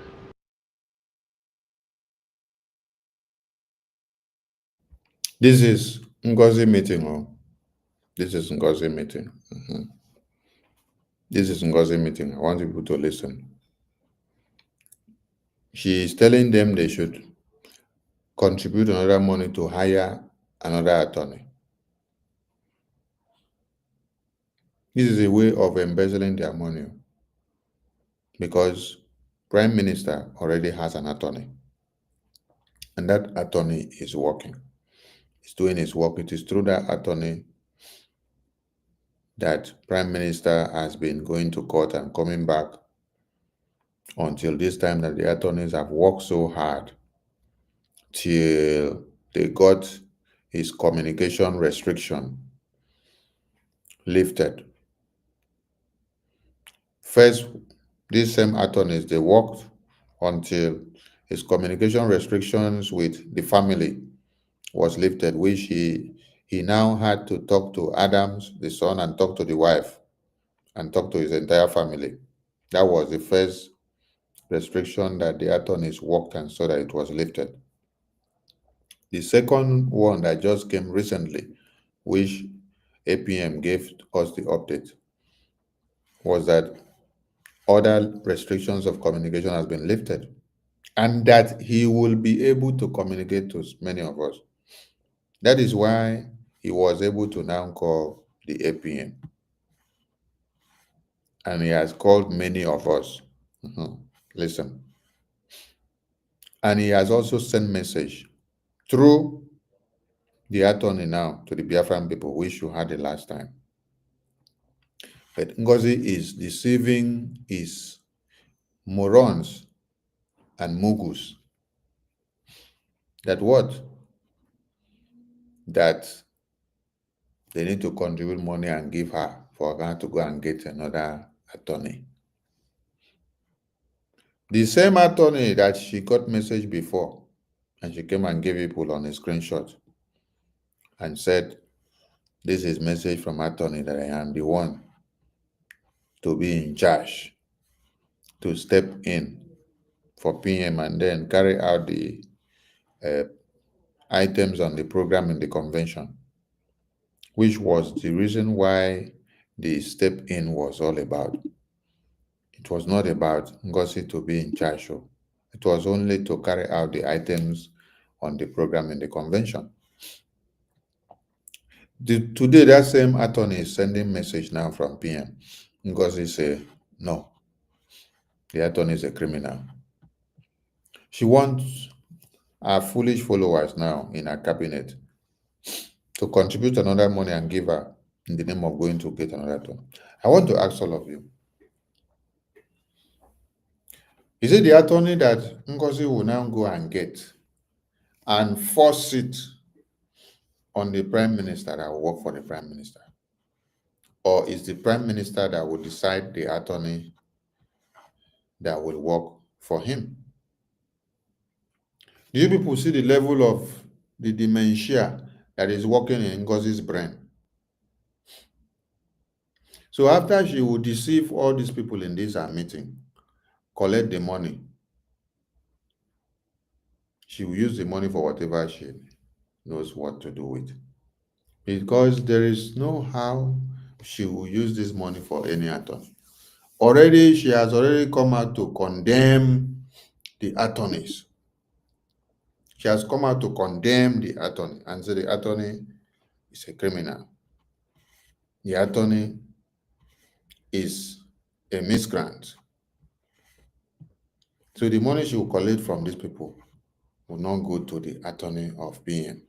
S6: this is NGOZI meeting. This is NGOZI meeting. This is NGOZI meeting. I want people to listen. She is telling them they should contribute another money to hire another attorney. This is a way of embezzling their money because Prime Minister already has an attorney and that attorney is working. He's doing his work. It is through that attorney that Prime Minister has been going to court and coming back until this time that the attorneys have worked so hard till they got his communication restriction lifted. First, these same attorneys, they worked until his communication restrictions with the family was lifted, which he now had to talk to Adams, the son, and talk to the wife, and talk to his entire family. That was the first restriction that the attorneys worked and saw that it was lifted. The second one that just came recently, which APM gave us the update, was that other restrictions of communication has been lifted and that he will be able to communicate to many of us. That is why he was able to now call the APM. And he has called many of us. Listen. And he has also sent message through the attorney now to the Biafran people, which you had the last time. But NGOZI is deceiving his morons and mugus. That what? That they need to contribute money and give her for her to go and get another attorney. The same attorney that she got message before, and she came and gave people on a screenshot and said, this is message from attorney that I am the one to be in charge, to step in for PM and then carry out the items on the program in the convention, which was the reason why the step in was all about. It was not about NGOZI to be in charge. It was only to carry out the items on the program in the convention. Today, that same attorney is sending message now from PM. NGOZI say, no, the attorney is a criminal. She wants our foolish followers now in her cabinet to contribute another money and give her in the name of going to get another attorney. I want to ask all of you, is it the attorney that NGOZI will now go and get and force it on the Prime Minister that will work for the Prime Minister? Or is the Prime Minister that will decide the attorney that will work for him? Do you people see the level of the dementia that is working in NGOZI's brain? So after she will deceive all these people in this meeting, collect the money, she will use the money for whatever she knows what to do with. Because there is no how she will use this money for any attorney. Already, she has already come out to condemn the attorneys. She has come out to condemn the attorney and say the attorney is a criminal. The attorney is a miscreant. So the money she will collect from these people will not go to the attorney of BM.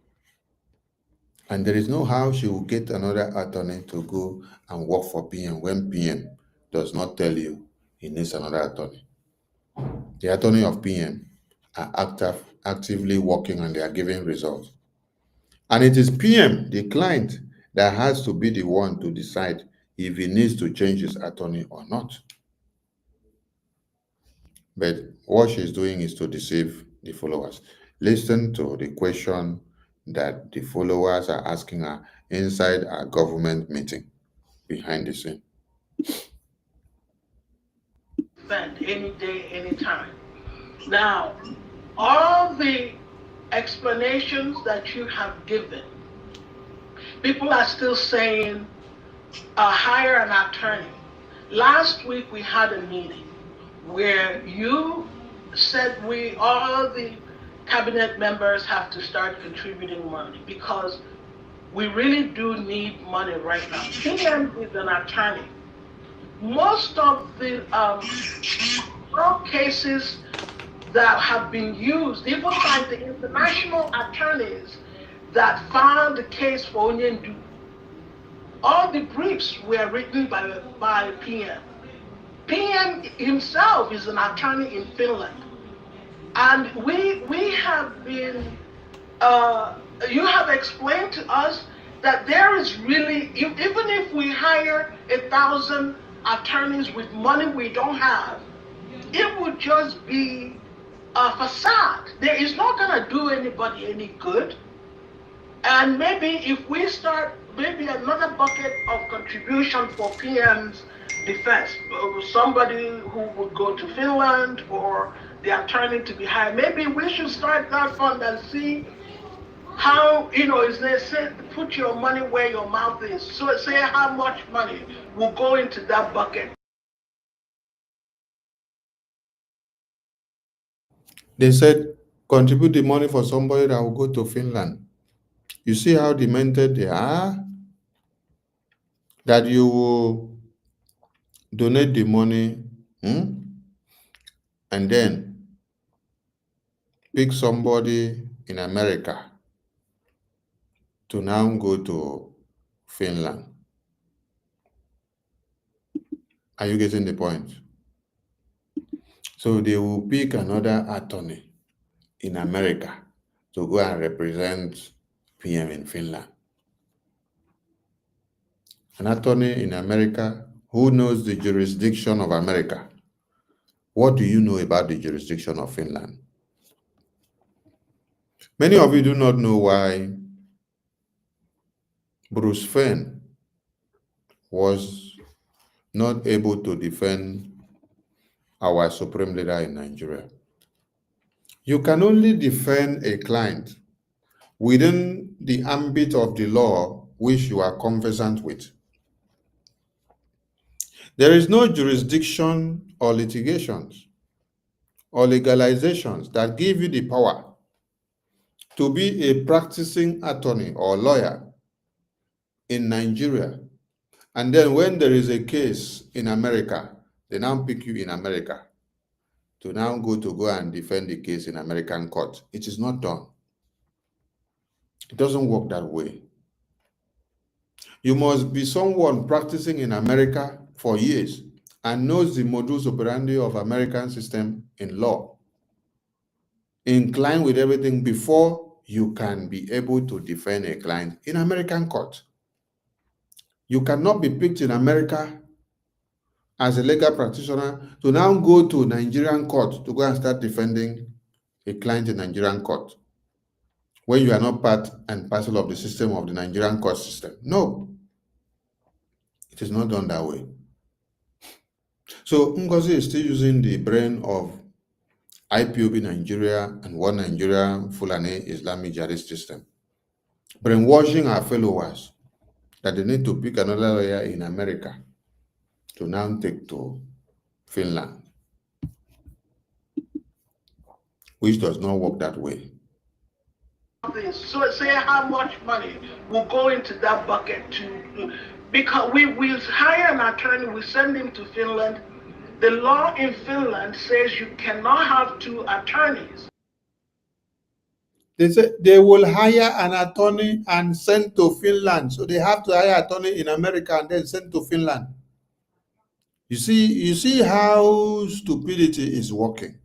S6: And there is no how she will get another attorney to go and work for PM when PM does not tell you he needs another attorney. The attorney of PM are actively working and they are giving results. And it is PM, the client, that has to be the one to decide if he needs to change his attorney or not. But what she's doing is to deceive the followers. Listen to the question that the followers are asking her inside our government meeting behind the scene.
S9: Any day, anytime. Now, all the explanations that you have given, people are still saying hire an attorney. Last week we had a meeting where you said all the cabinet members have to start contributing money because we really do need money right now. PM is an attorney. Most of the cases that have been used, even by the international attorneys that filed the case for Onyendu, all the briefs were written by PM. PM himself is an attorney in Finland. And we have been, you have explained to us that there is really, even if we hire 1,000 attorneys with money we don't have, it would just be a facade. There is not going to do anybody any good. And maybe if we start maybe another bucket of contribution for PM's defense, somebody who would go to Finland or the attorney to be hired, maybe we should start that fund and see how, is they say, put your money where your mouth is. So say how much money will go into that bucket.
S6: They said, contribute the money for somebody that will go to Finland. You see how demented they are? That you will donate the money and then pick somebody in America to now go to Finland. Are you getting the point? So they will pick another attorney in America to go and represent PM in Finland. An attorney in America who knows the jurisdiction of America. What do you know about the jurisdiction of Finland? Many of you do not know why Bruce Fein was not able to defend our supreme leader in Nigeria. You can only defend a client within the ambit of the law which you are conversant with. There is no jurisdiction or litigations or legalizations that give you the power to be a practicing attorney or lawyer in Nigeria. And then when there is a case in America, they now pick you in America to now go and defend the case in American court. It is not done. It doesn't work that way. You must be someone practicing in America for years and knows the modus operandi of American system in law, inclined with everything before you can be able to defend a client in American court. You cannot be picked in America as a legal practitioner to now go to Nigerian court to go and start defending a client in Nigerian court when you are not part and parcel of the system of the Nigerian court system. No, it is not done that way. So NGOZI is still using the brain of IPOB Nigeria and One Nigeria Fulani Islamic Jihadist system, brainwashing our followers that they need to pick another lawyer in America to now take to Finland, which does not work that way.
S9: So say how much money will go into that bucket to, because we will hire an attorney, we send him to Finland. The law in Finland says you cannot have two attorneys.
S6: They say they will hire an attorney and send to Finland. So they have to hire an attorney in America and then send to Finland. You see how stupidity is working.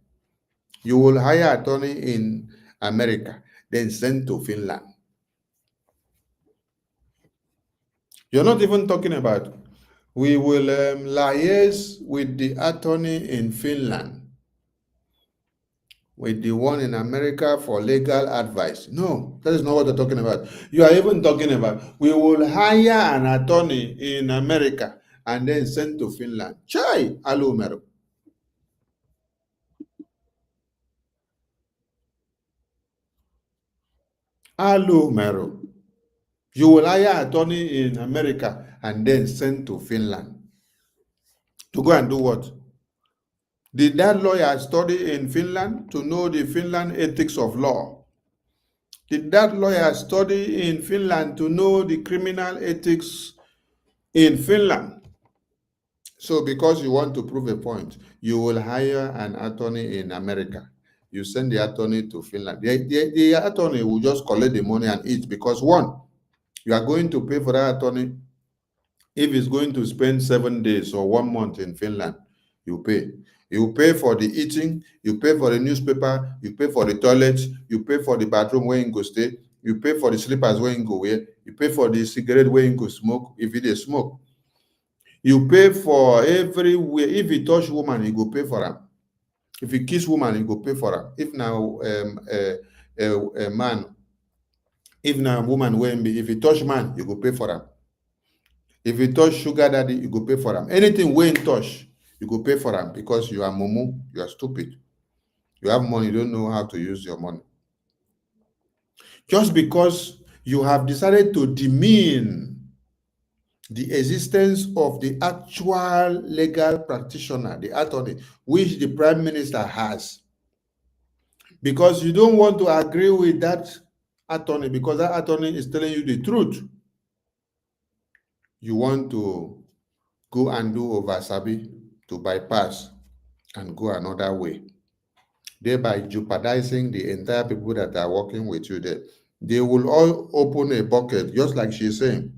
S6: You will hire an attorney in America, then send to Finland. You're not even talking about, we will liaise with the attorney in Finland, with the one in America for legal advice. No, that is not what they're talking about. You are even talking about, we will hire an attorney in America and then send to Finland. Chai, Alumero. Alumero. You will hire an attorney in America and then send to Finland. To go and do what? Did that lawyer study in Finland to know the Finland ethics of law? Did that lawyer study in Finland to know the criminal ethics in Finland? So because you want to prove a point, you will hire an attorney in America. You send the attorney to Finland. The attorney will just collect the money and eat, because one, you are going to pay for that attorney. If he's going to spend 7 days or 1 month in Finland, you pay. You pay for the eating, you pay for the newspaper, you pay for the toilets, you pay for the bathroom where you go stay, you pay for the slippers where you go wear, you pay for the cigarette where you go smoke, if it is smoke. You pay for everywhere. If you touch woman, you go pay for them. If you kiss woman, you go pay for them. If now a man, if now a woman, if you touch man, you go pay for them. If you touch sugar daddy, you go pay for them. Anything when touch, you go pay for them, because you are mumu, you are stupid. You have money, you don't know how to use your money. Just because you have decided to demean the existence of the actual legal practitioner, the attorney, which the Prime Minister has, because you don't want to agree with that attorney, because that attorney is telling you the truth. You want to go and do over-sabi, to bypass and go another way, thereby jeopardizing the entire people that are working with you there. They will all open a bucket, just like she's saying.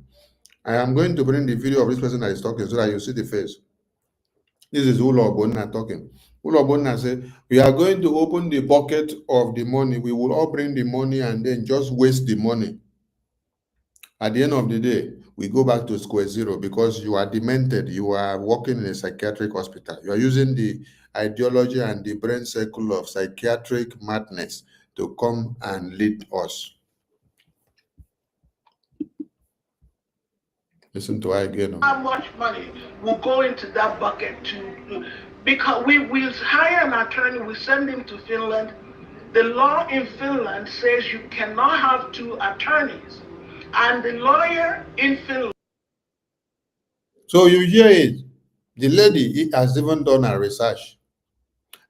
S6: I am going to bring the video of this person that is talking so that you see the face. This is Ulo Obonna talking. Ulo Obonna said, we are going to open the bucket of the money. We will all bring the money and then just waste the money. At the end of the day, we go back to square zero, because you are demented. You are working in a psychiatric hospital. You are using the ideology and the brain circle of psychiatric madness to come and lead us. Listen to her again.
S9: How much money will go into that bucket to, because we will hire an attorney, we send him to Finland. The law in Finland says you cannot have two attorneys. And the lawyer in Finland.
S6: So you hear it. The lady has even done her research.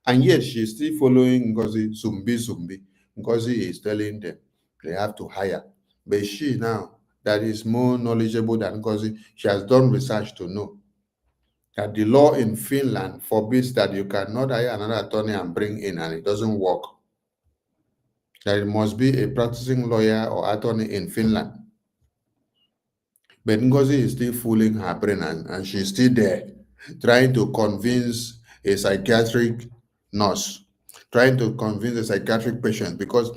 S6: And yet she's still following NGOZI, Zumbi. NGOZI is telling them they have to hire. But she now, that is more knowledgeable than NGOZI, she has done research to know that the law in Finland forbids that you cannot hire another attorney and bring in, and it doesn't work. That it must be a practicing lawyer or attorney in Finland. But NGOZI is still fooling her brain, and she's still there, trying to convince a psychiatric nurse, trying to convince a psychiatric patient, because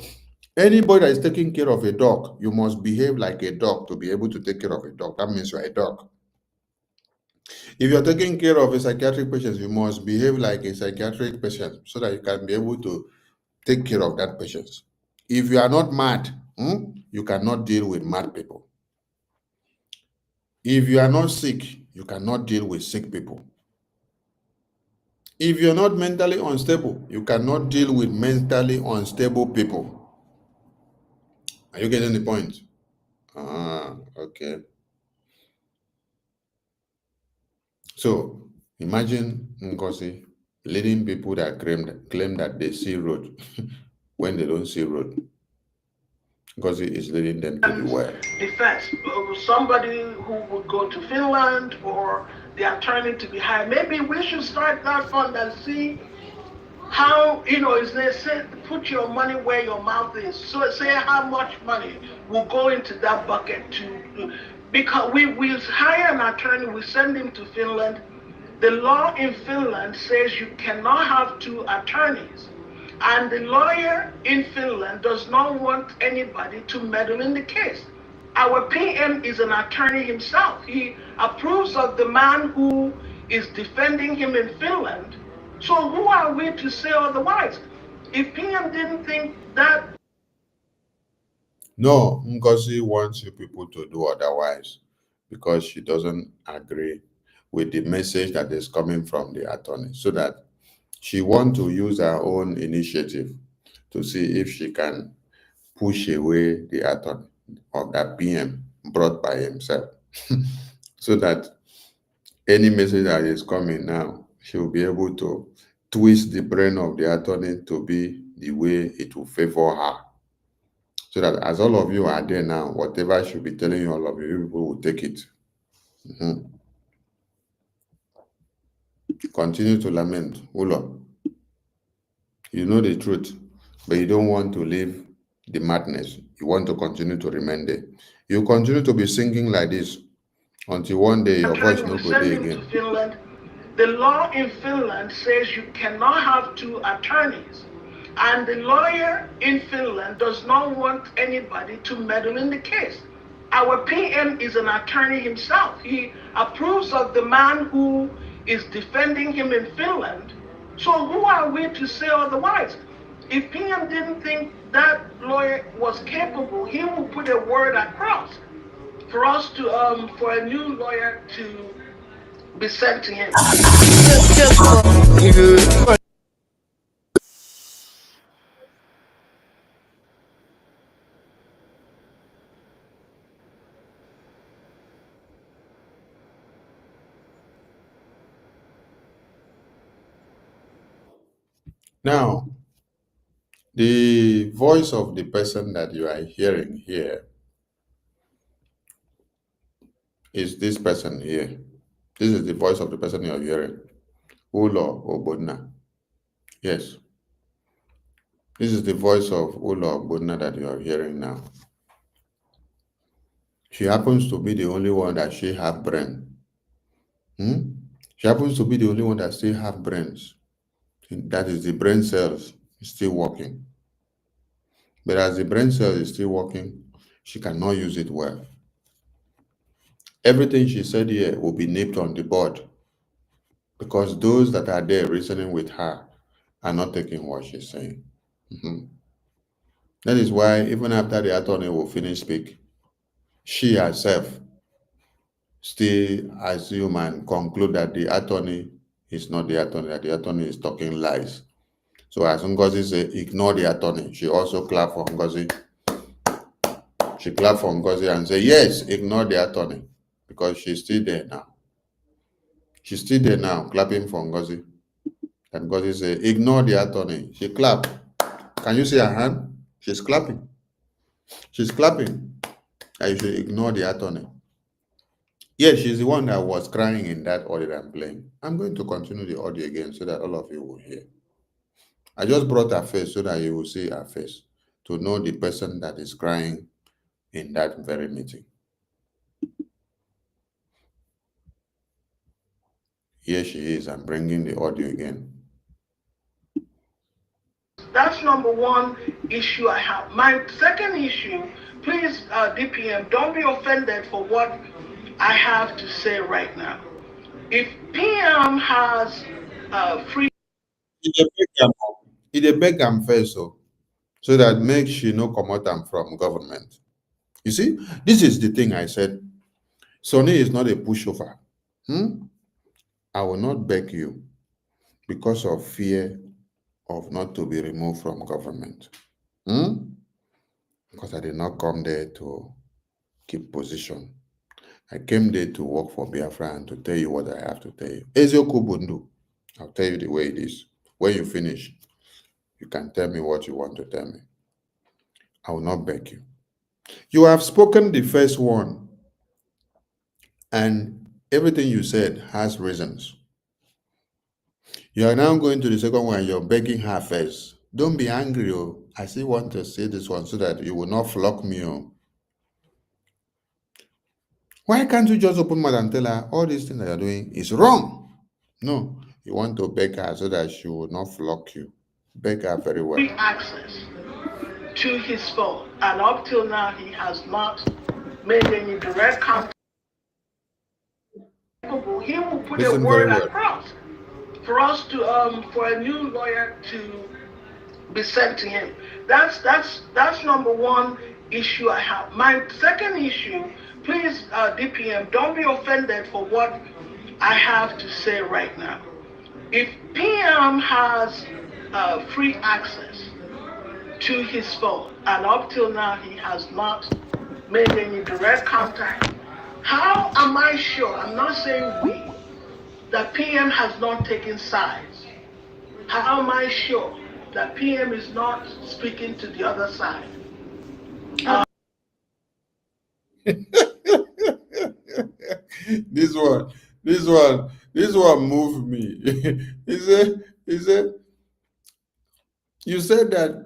S6: anybody that is taking care of a dog, you must behave like a dog to be able to take care of a dog. That means you're a dog. If you're taking care of a psychiatric patient, you must behave like a psychiatric patient so that you can be able to take care of that patient. If you are not mad, you cannot deal with mad people. If you are not sick, you cannot deal with sick people. If you're not mentally unstable, you cannot deal with mentally unstable people. Are you getting the point? Ah, okay. So imagine NGOZI leading people that claim that they see road when they don't see road. NGOZI is leading them to the well.
S9: Defense. Somebody who would go to Finland or the attorney to be hired. Maybe we should start that fund and see how, is they say put your money where your mouth is. So say how much money will go into that bucket because we hire an attorney, we send him to Finland. The law in Finland says you cannot have two attorneys. And the lawyer in Finland does not want anybody to meddle in the case. Our PM is an attorney himself. He approves of the man who is defending him in Finland. So who are we to say otherwise? If PM didn't think that...
S6: No, NGOZI wants you people to do otherwise because she doesn't agree with the message that is coming from the attorney, so that she wants to use her own initiative to see if she can push away the attorney of that PM brought by himself. So that any message that is coming now, she will be able to twist the brain of the attorney to be the way it will favor her. So that as all of you are there now, whatever she will be telling you, all of you people will take it. Continue to lament. Ulo, you know the truth, but you don't want to leave the madness. You want to continue to remain there. You continue to be singing like this until one day your voice no go there again.
S9: Finland. The law in Finland says you cannot have two attorneys. And the lawyer in Finland does not want anybody to meddle in the case. Our PM is an attorney himself. He approves of the man who is defending him in Finland. So who are we to say otherwise? If PM didn't think that lawyer was capable, he will put a word across for us to, for a new lawyer to be sent to him.
S6: Now, the voice of the person that you are hearing here is this person here. This is the voice of the person you are hearing. Ulo Ogbonna. Yes. This is the voice of Ulo Ogbonna that you are hearing now. She happens to be the only one that she have brain. She happens to be the only one that still have brains. That is, the brain cells is still working. But as the brain cell is still working, she cannot use it well. Everything she said here will be nipped on the bud because those that are there reasoning with her are not taking what she's saying. That is why even after the attorney will finish speak, she herself still assume and conclude that the attorney is not the attorney, that the attorney is talking lies. So as NGOZI said, ignore the attorney. She also clapped for NGOZI. She clapped for NGOZI and said, yes, ignore the attorney, because she's still there now. She's still there now, clapping for NGOZI. And NGOZI said, ignore the attorney. She clapped. Can you see her hand? She's clapping. She's clapping. And you should ignore the attorney. Yes, she's the one that was crying in that audio I'm playing. I'm going to continue the audio again so that all of you will hear. I just brought her face so that you will see her face to know the person that is crying in that very meeting. Here she is. I'm bringing the audio again.
S9: That's number one issue I have. My second issue, please, DPM, don't be offended for what I have to say right now. If PM has free...
S6: It beg am first, so that make she no come out from government. You see, this is the thing I said. Sonny is not a pushover. I will not beg you. because of fear of not to be removed from government. Because I did not come there to keep position. I came there to work for Biafra and to tell you what I have to tell you. Ezioku Bundu, I'll tell you the way it is. When you finish, you can tell me what you want to tell me. I will not beg you. You have spoken the first one, and everything you said has reasons. You are now going to the second one, you're begging her first. Don't be angry. Oh. I still want to say this one so that you will not flock me. Oh. Why can't you just open mouth and tell her all these things that you're doing is wrong? No, you want to beg her so that she will not flock you. Beg her very well.
S9: Access to his phone, and up till now he has not made any direct contact. He will put a word across for us to for a new lawyer to be sent to him. That's number one issue I have. My second issue, please, DPM, don't be offended for what I have to say right now. If PM has free access to his phone, and up till now he has not made any direct contact, how am I sure, I'm not saying we, that PM has not taken sides? How am I sure that PM is not speaking to the other side?
S6: This one moved me. He said, you said that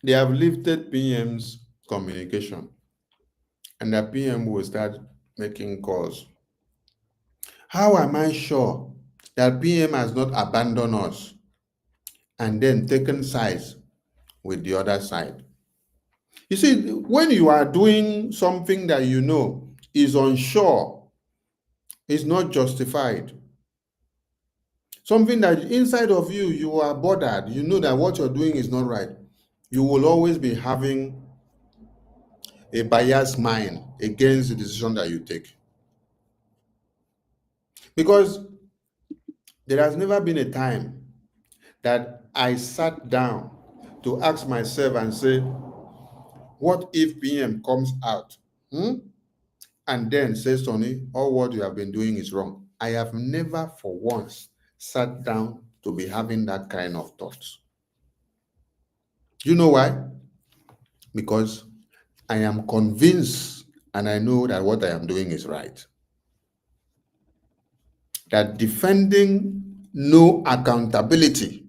S6: they have lifted PM's communication and that PM will start making calls. How am I sure that PM has not abandoned us and then taken sides with the other side? You see, when you are doing something that you know is unsure, is not justified, something that inside of you, you are bothered, you know that what you're doing is not right, you will always be having a biased mind against the decision that you take. Because there has never been a time that I sat down to ask myself and say, what if PM comes out and then says, Tony, all what you have been doing is wrong? I have never for once sat down to be having that kind of thoughts. Do you know why? Because I am convinced and I know that what I am doing is right. That defending no accountability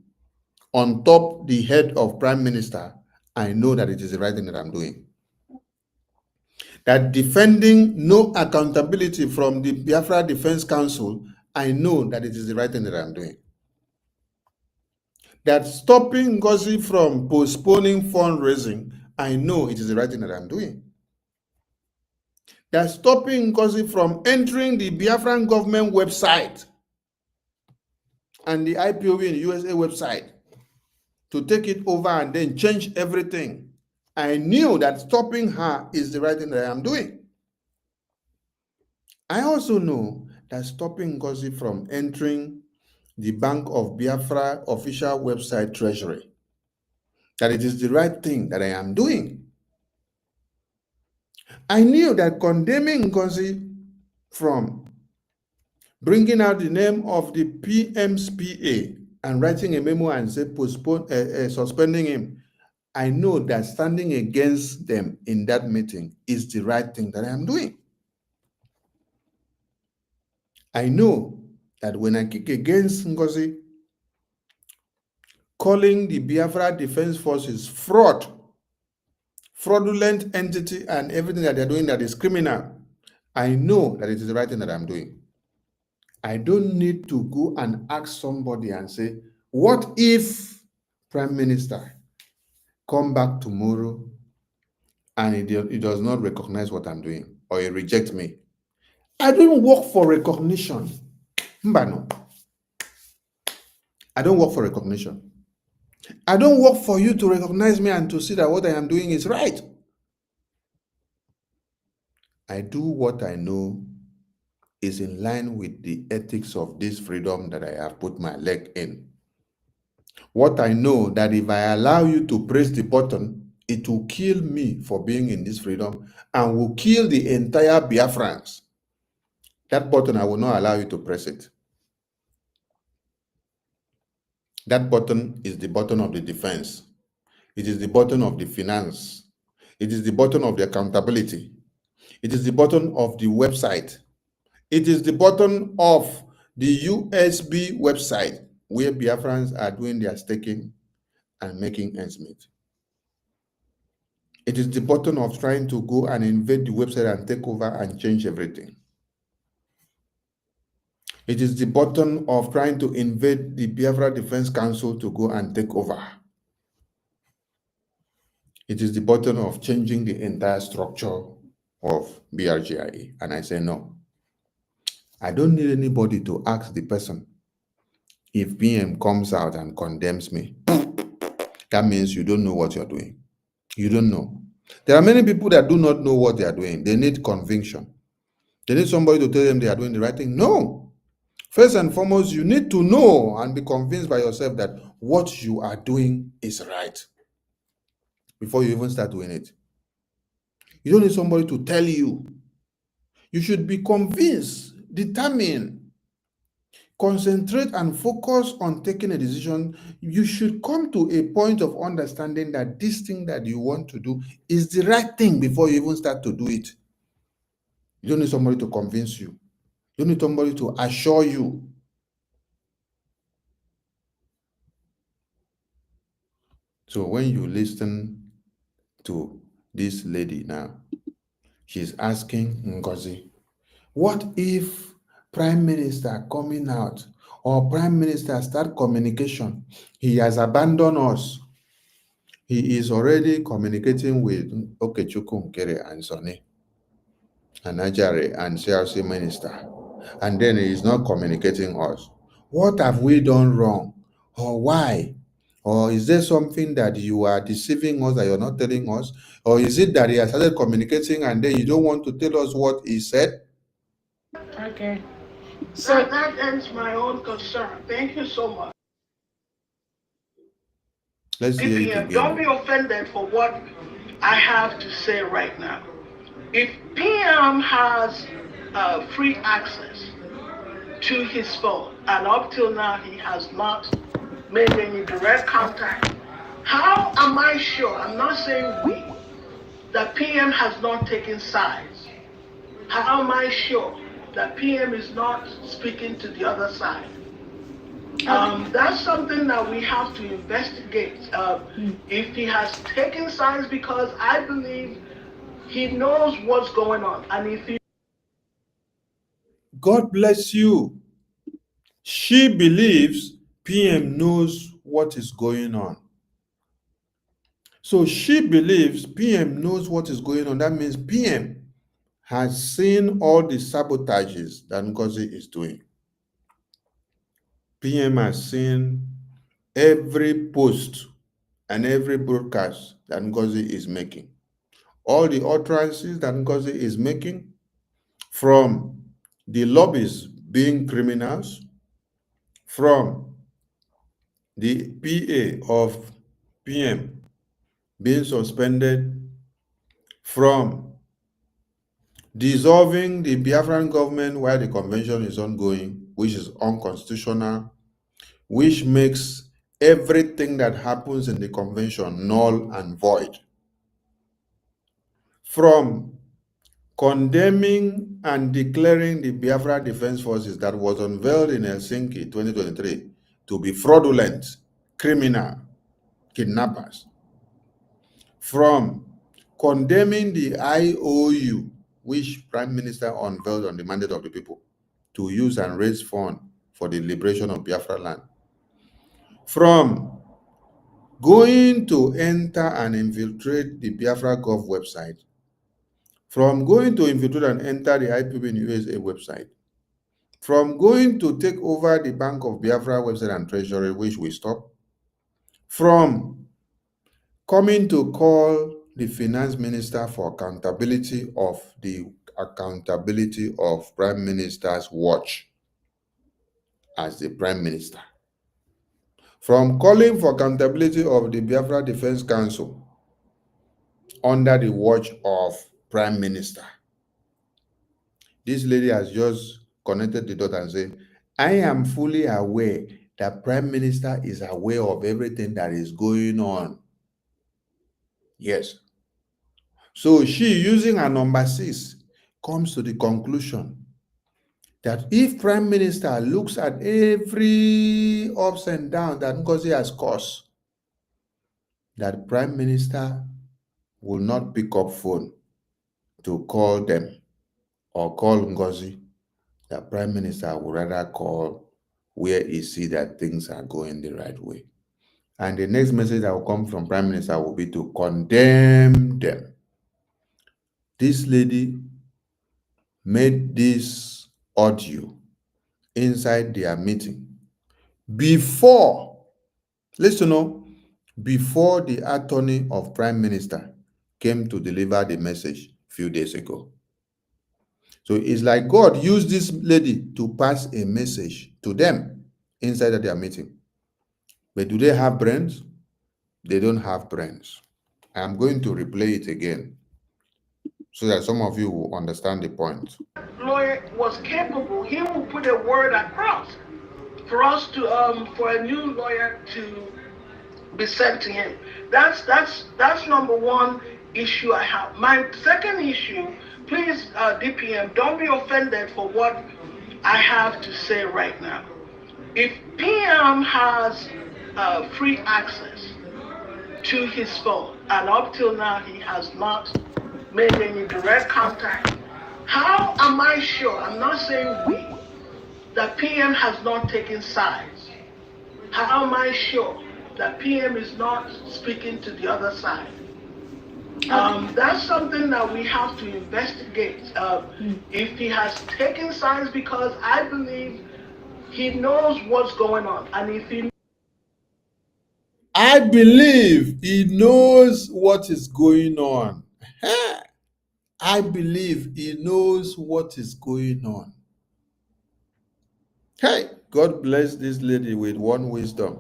S6: on top the head of Prime Minister, I know that it is the right thing that I'm doing. That defending no accountability from the Biafra Defense Council, I know that it is the right thing that I'm doing. That stopping NGOZI from postponing fundraising, I know it is the right thing that I'm doing. That stopping NGOZI from entering the Biafran government website and the IPOB in the USA website to take it over and then change everything, I knew that stopping her is the right thing that I am doing. I also know that stopping NGOZI from entering the Bank of Biafra official website treasury, that it is the right thing that I am doing. I knew that condemning NGOZI from bringing out the name of the PM's PA and writing a memo and say suspending him, I know that standing against them in that meeting is the right thing that I am doing. I know that when I kick against NGOZI, calling the Biafra Defense Forces fraudulent entity and everything that they're doing that is criminal, I know that it is the right thing that I'm doing. I don't need to go and ask somebody and say, what if Prime Minister come back tomorrow and he does not recognize what I'm doing or he rejects me? I don't work for recognition. No. I don't work for recognition. I don't work for you to recognize me and to see that what I am doing is right. I do what I know is in line with the ethics of this freedom that I have put my leg in. What I know that if I allow you to press the button, it will kill me for being in this freedom and will kill the entire Biafrans. That button, I will not allow you to press it. That button is the button of the defense. It is the button of the finance. It is the button of the accountability. It is the button of the website. It is the button of the USB website where Biafrans are doing their staking and making ends meet. It is the button of trying to go and invade the website and take over and change everything. It is the button of trying to invade the Biafra Defense Council to go and take over. It is the button of changing the entire structure of BRGIE. And I say no. I don't need anybody to ask the person. If PM comes out and condemns me, that means you don't know what you're doing. You don't know. There are many people that do not know what they are doing. They need conviction. They need somebody to tell them they are doing the right thing. No. First and foremost, you need to know and be convinced by yourself that what you are doing is right before you even start doing it. You don't need somebody to tell you. You should be convinced, determined, concentrate and focus on taking a decision. You should come to a point of understanding that this thing that you want to do is the right thing before you even start to do it. You don't need somebody to convince you. You don't need somebody to assure you. So when you listen to this lady now, she's asking NGOZI, what if Prime Minister coming out or Prime Minister start communication? He has abandoned us. He is already communicating with Okechukwu Nkere and Sonny and Ajare and CRC Minister. And then he is not communicating us. What have we done wrong? Or why? Or is there something that you are deceiving us that you're not telling us? Or is it that he has started communicating and then you don't want to tell us what he said?
S9: Okay. So that ends my own concern. Thank you so much.
S6: Let's hear it
S9: PM,
S6: again.
S9: don't be offended for what I have to say right now. If PM has free access to his phone, and up till now he has not made any direct contact, how am I sure, I'm not saying we, that PM has not taken sides? How am I sure that PM is not speaking to the other side? That's something that we have to investigate. If he has taken sides, because I believe he knows what's going on. And if he...
S6: God bless you. She believes PM knows what is going on. So she believes PM knows what is going on. That means PM has seen all the sabotages that NGOZI is doing. PM has seen every post and every broadcast that NGOZI is making. All the utterances that NGOZI is making, from the lobbyists being criminals, from the PA of PM being suspended, from dissolving the Biafran government while the convention is ongoing, which is unconstitutional, which makes everything that happens in the convention null and void, from condemning and declaring the Biafra Defense Forces that was unveiled in Helsinki 2023 to be fraudulent, criminal, kidnappers, from condemning the IOU, which Prime Minister unveiled on the mandate of the people to use and raise funds for the liberation of Biafra land, from going to enter and infiltrate the Biafra Gov website, from going to infiltrate and enter the IPB in USA website, from going to take over the Bank of Biafra website and treasury, which we stopped, from coming to call the finance minister for accountability of the accountability of Prime Minister's watch as the Prime Minister. From calling for accountability of the Biafra Defense Council under the watch of Prime Minister, this lady has just connected the dot and said, I am fully aware that Prime Minister is aware of everything that is going on. Yes. So she, using her number 6, comes to the conclusion that if Prime Minister looks at every ups and downs that NGOZI has caused, that Prime Minister will not pick up phone to call them or call NGOZI, that Prime Minister would rather call where he see that things are going the right way. And the next message that will come from Prime Minister will be to condemn them. This lady made this audio inside their meeting before, listen up, before the attorney of Prime Minister came to deliver the message a few days ago. So it's like God used this lady to pass a message to them inside of their meeting. But do they have brains? They don't have brains. I'm going to replay it again so that some of you will understand the point.
S9: Lawyer was capable, he will put a word across for us to for a new lawyer to be sent to him. That's number one issue I have. My second issue, please, DPM, don't be offended for what I have to say right now. If PM has free access to his phone, and up till now he has not made any direct contact, how am I sure, I'm not saying we, that PM has not taken sides? How am I sure that PM is not speaking to the other side? That's something that we have to investigate. If he has taken sides, because I believe he knows what's going on, and if he
S6: I believe he knows what is going on. I believe he knows what is going on. Hey, God bless this lady with one wisdom.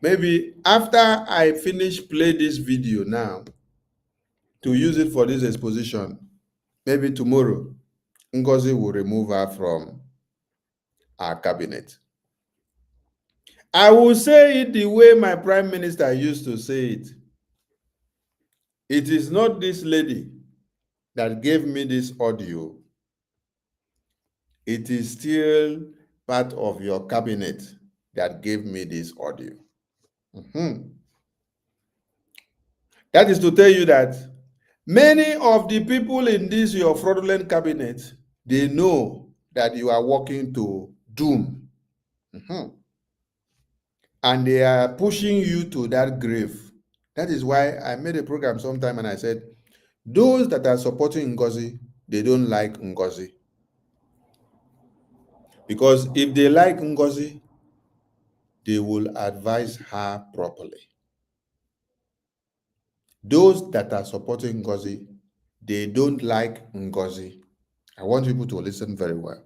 S6: Maybe after I finish play this video now, to use it for this exposition, maybe tomorrow, NGOZI will remove her from our cabinet. I will say it the way my Prime Minister used to say it. It is not this lady that gave me this audio. It is still part of your cabinet that gave me this audio. That is to tell you that many of the people in this your fraudulent cabinet, they know that you are walking to doom. And they are pushing you to that grave. That is why I made a program sometime and I said, those that are supporting NGOZI, they don't like NGOZI. Because if they like NGOZI, they will advise her properly. Those that are supporting NGOZI, they don't like NGOZI. I want people to listen very well.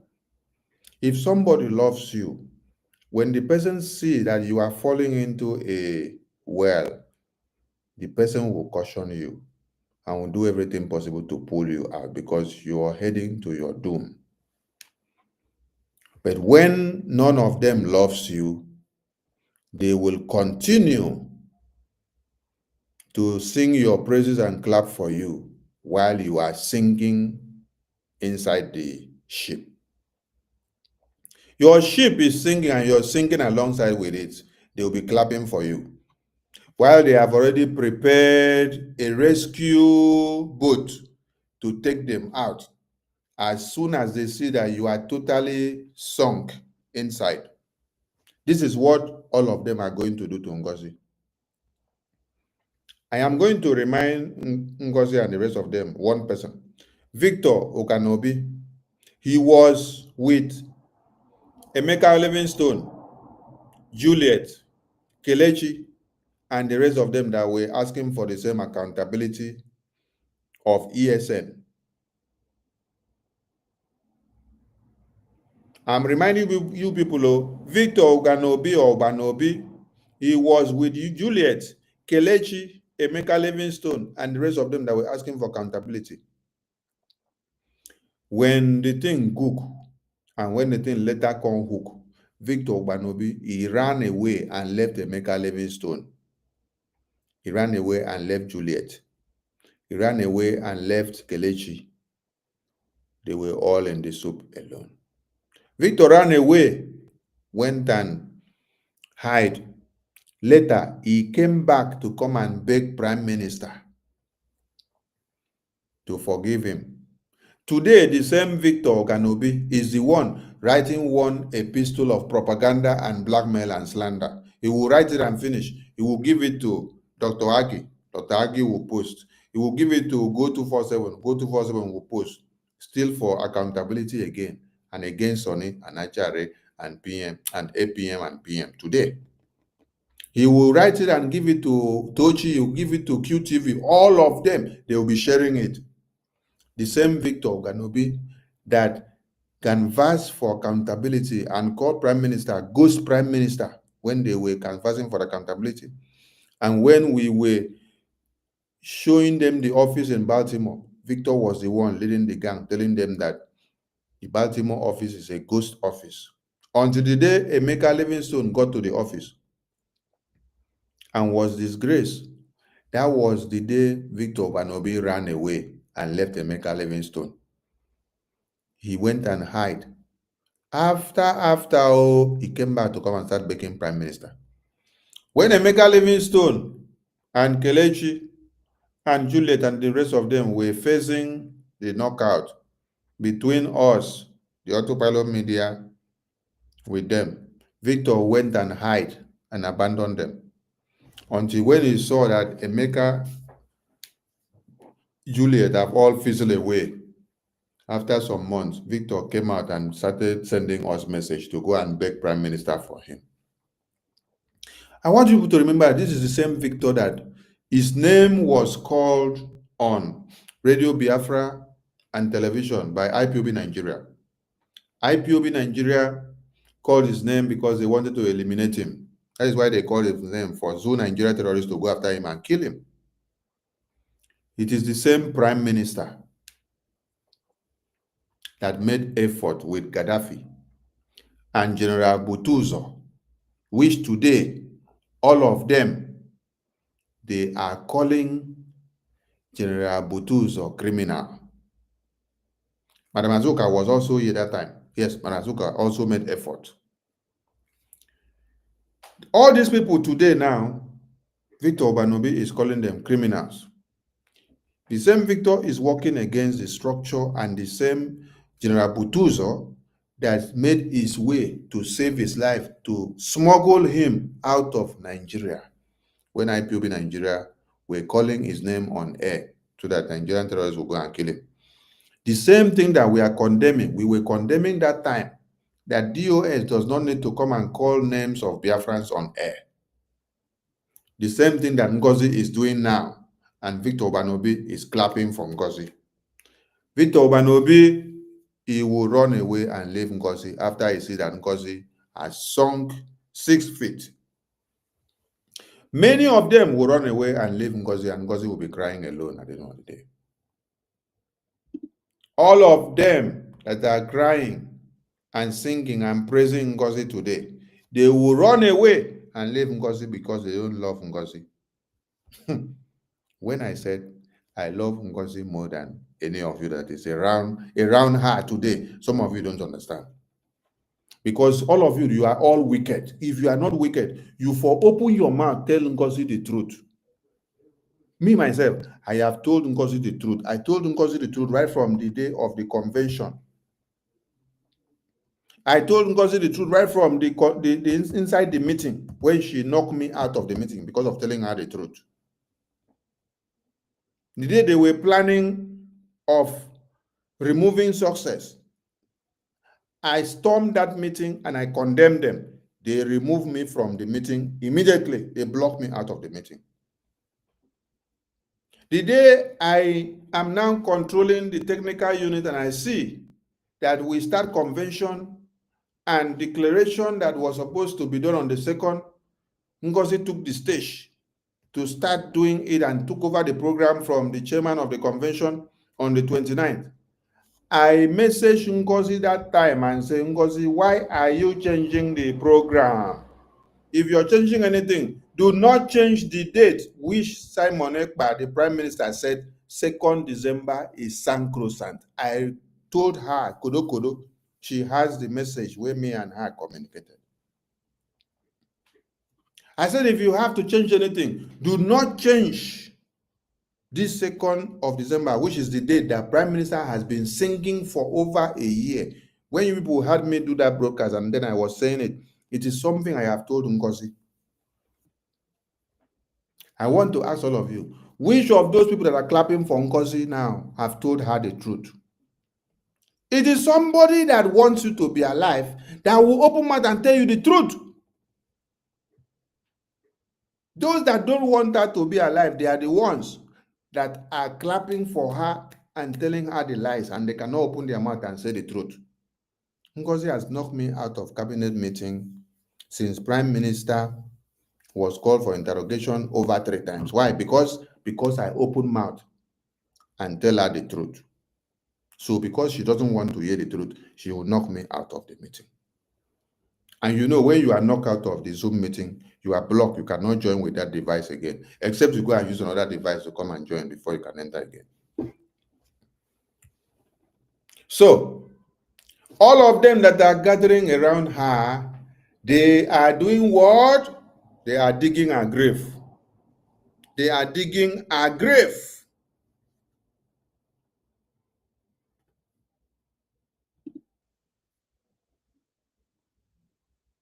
S6: If somebody loves you, when the person sees that you are falling into a well, the person will caution you and will do everything possible to pull you out because you are heading to your doom. But when none of them loves you, they will continue to sing your praises and clap for you while you are sinking inside the ship. Your ship is sinking and you're sinking alongside with it. They will be clapping for you, while they have already prepared a rescue boat to take them out as soon as they see that you are totally sunk inside. This is what all of them are going to do to NGOZI. I am going to remind NGOZI and the rest of them one person. Victor Okanobi. He was with Emeka Livingstone, Juliet, Kelechi, and the rest of them that were asking for the same accountability of ESN I'm reminding you people, oh, Victor Oganobi, he was with Juliet, Kelechi, Emeka Livingstone, and the rest of them that were asking for accountability. When the thing cook, and when the thing later come hook, Victor Oganobi, he ran away and left Emeka Livingstone. He ran away and left Juliet. He ran away and left Kelechi. They were all in the soup alone. Victor ran away, went and hide. Later, he came back to come and beg Prime Minister to forgive him. Today, the same Victor Oganobi is the one writing one epistle of propaganda and blackmail and slander. He will write it and finish. He will give it to Dr. Agi. Dr. Agi will post. He will give it to Go247. Go247 will post. Still for accountability again and against Sonny and Achare and PM and APM and PM today. He will write it and give it to Tochi. He will give it to QTV. All of them, they will be sharing it. The same Victor Oganobi that canvassed for accountability and called Prime Minister, Ghost Prime Minister, when they were canvassing for accountability. And when we were showing them the office in Baltimore, Victor was the one leading the gang, telling them that the Baltimore office is a ghost office. Until the day Emeka Livingstone got to the office and was disgraced, that was the day Victor Oganobi ran away and left Emeka Livingstone. He went and hid. After he came back to come and start begging Prime Minister. When Emeka Livingstone and Kelechi and Juliet and the rest of them were facing the knockout between us, the autopilot media, with them, Victor went and hid and abandoned them. Until when he saw that Emeka, Juliet have all fizzled away. After some months, Victor came out and started sending us message to go and beg Prime Minister for him. I want you to remember this is the same Victor that his name was called on Radio Biafra and television by IPOB Nigeria. IPOB Nigeria called his name because they wanted to eliminate him. That is why they called his name, for Zoo Nigeria terrorists to go after him and kill him. It is the same Prime Minister that made effort with Gaddafi and General Butuzo, which today, all of them, they are calling General Butuzo criminal. Madam Azuka was also here that time. Yes, Madam Azuka also made effort. All these people today now, Victor Oganobi is calling them criminals. The same Victor is working against the structure, and the same General Butuzo that made his way to save his life, to smuggle him out of Nigeria. When IPOB Nigeria were calling his name on air so that Nigerian terrorists will go and kill him. The same thing that we are condemning, we were condemning that time, that DOS does not need to come and call names of Biafrans on air. The same thing that NGOZI is doing now, and Victor Oganobi is clapping for NGOZI. Victor Oganobi, he will run away and leave NGOZI after he sees that NGOZI has sunk 6 feet. Many of them will run away and leave NGOZI, and NGOZI will be crying alone at the end of the day. All of them that are crying and singing and praising NGOZI today, they will run away and leave NGOZI because they don't love NGOZI. When I said I love NGOZI more than any of you that is around her today, some of you don't understand. Because all of you, you are all wicked. If you are not wicked, you for open your mouth, tell NGOZI the truth. Me, myself, I have told NGOZI the truth. I told NGOZI the truth right from the day of the convention. I told NGOZI the truth right from the inside the meeting, when she knocked me out of the meeting because of telling her the truth. The day they were planning of removing success, I stormed that meeting and I condemned them. They removed me from the meeting immediately. They blocked me out of the meeting. The day I am now controlling the technical unit and I see that we start convention and declaration that was supposed to be done on the 2nd, NGOZI took the stage to start doing it and took over the program from the chairman of the convention on the 29th. I messaged NGOZI that time and said, NGOZI, why are you changing the program? If you're changing anything, do not change the date, which Simon Ekpa, the Prime Minister, said 2nd December is sacrosanct. I told her, Kodo, she has the message where me and her communicated. I said, if you have to change anything, do not change this 2nd of December, which is the date that Prime Minister has been singing for over a year. When you people had me do that broadcast and then I was saying it, it is something I have told NGOZI. I want to ask all of you, which of those people that are clapping for NGOZI now have told her the truth? It is somebody that wants you to be alive that will open mouth and tell you the truth. Those that don't want her to be alive, they are the ones that are clapping for her and telling her the lies, and they cannot open their mouth and say the truth. NGOZI has knocked me out of cabinet meeting since Prime Minister was called for interrogation over 3 times. Why? Because I open mouth and tell her the truth. So because she doesn't want to hear the truth, she will knock me out of the meeting. And you know, when you are knocked out of the Zoom meeting, you are blocked. You cannot join with that device again, except you go and use another device to come and join before you can enter again. So, all of them that are gathering around her, they are doing what? They are digging a grave. They are digging a grave.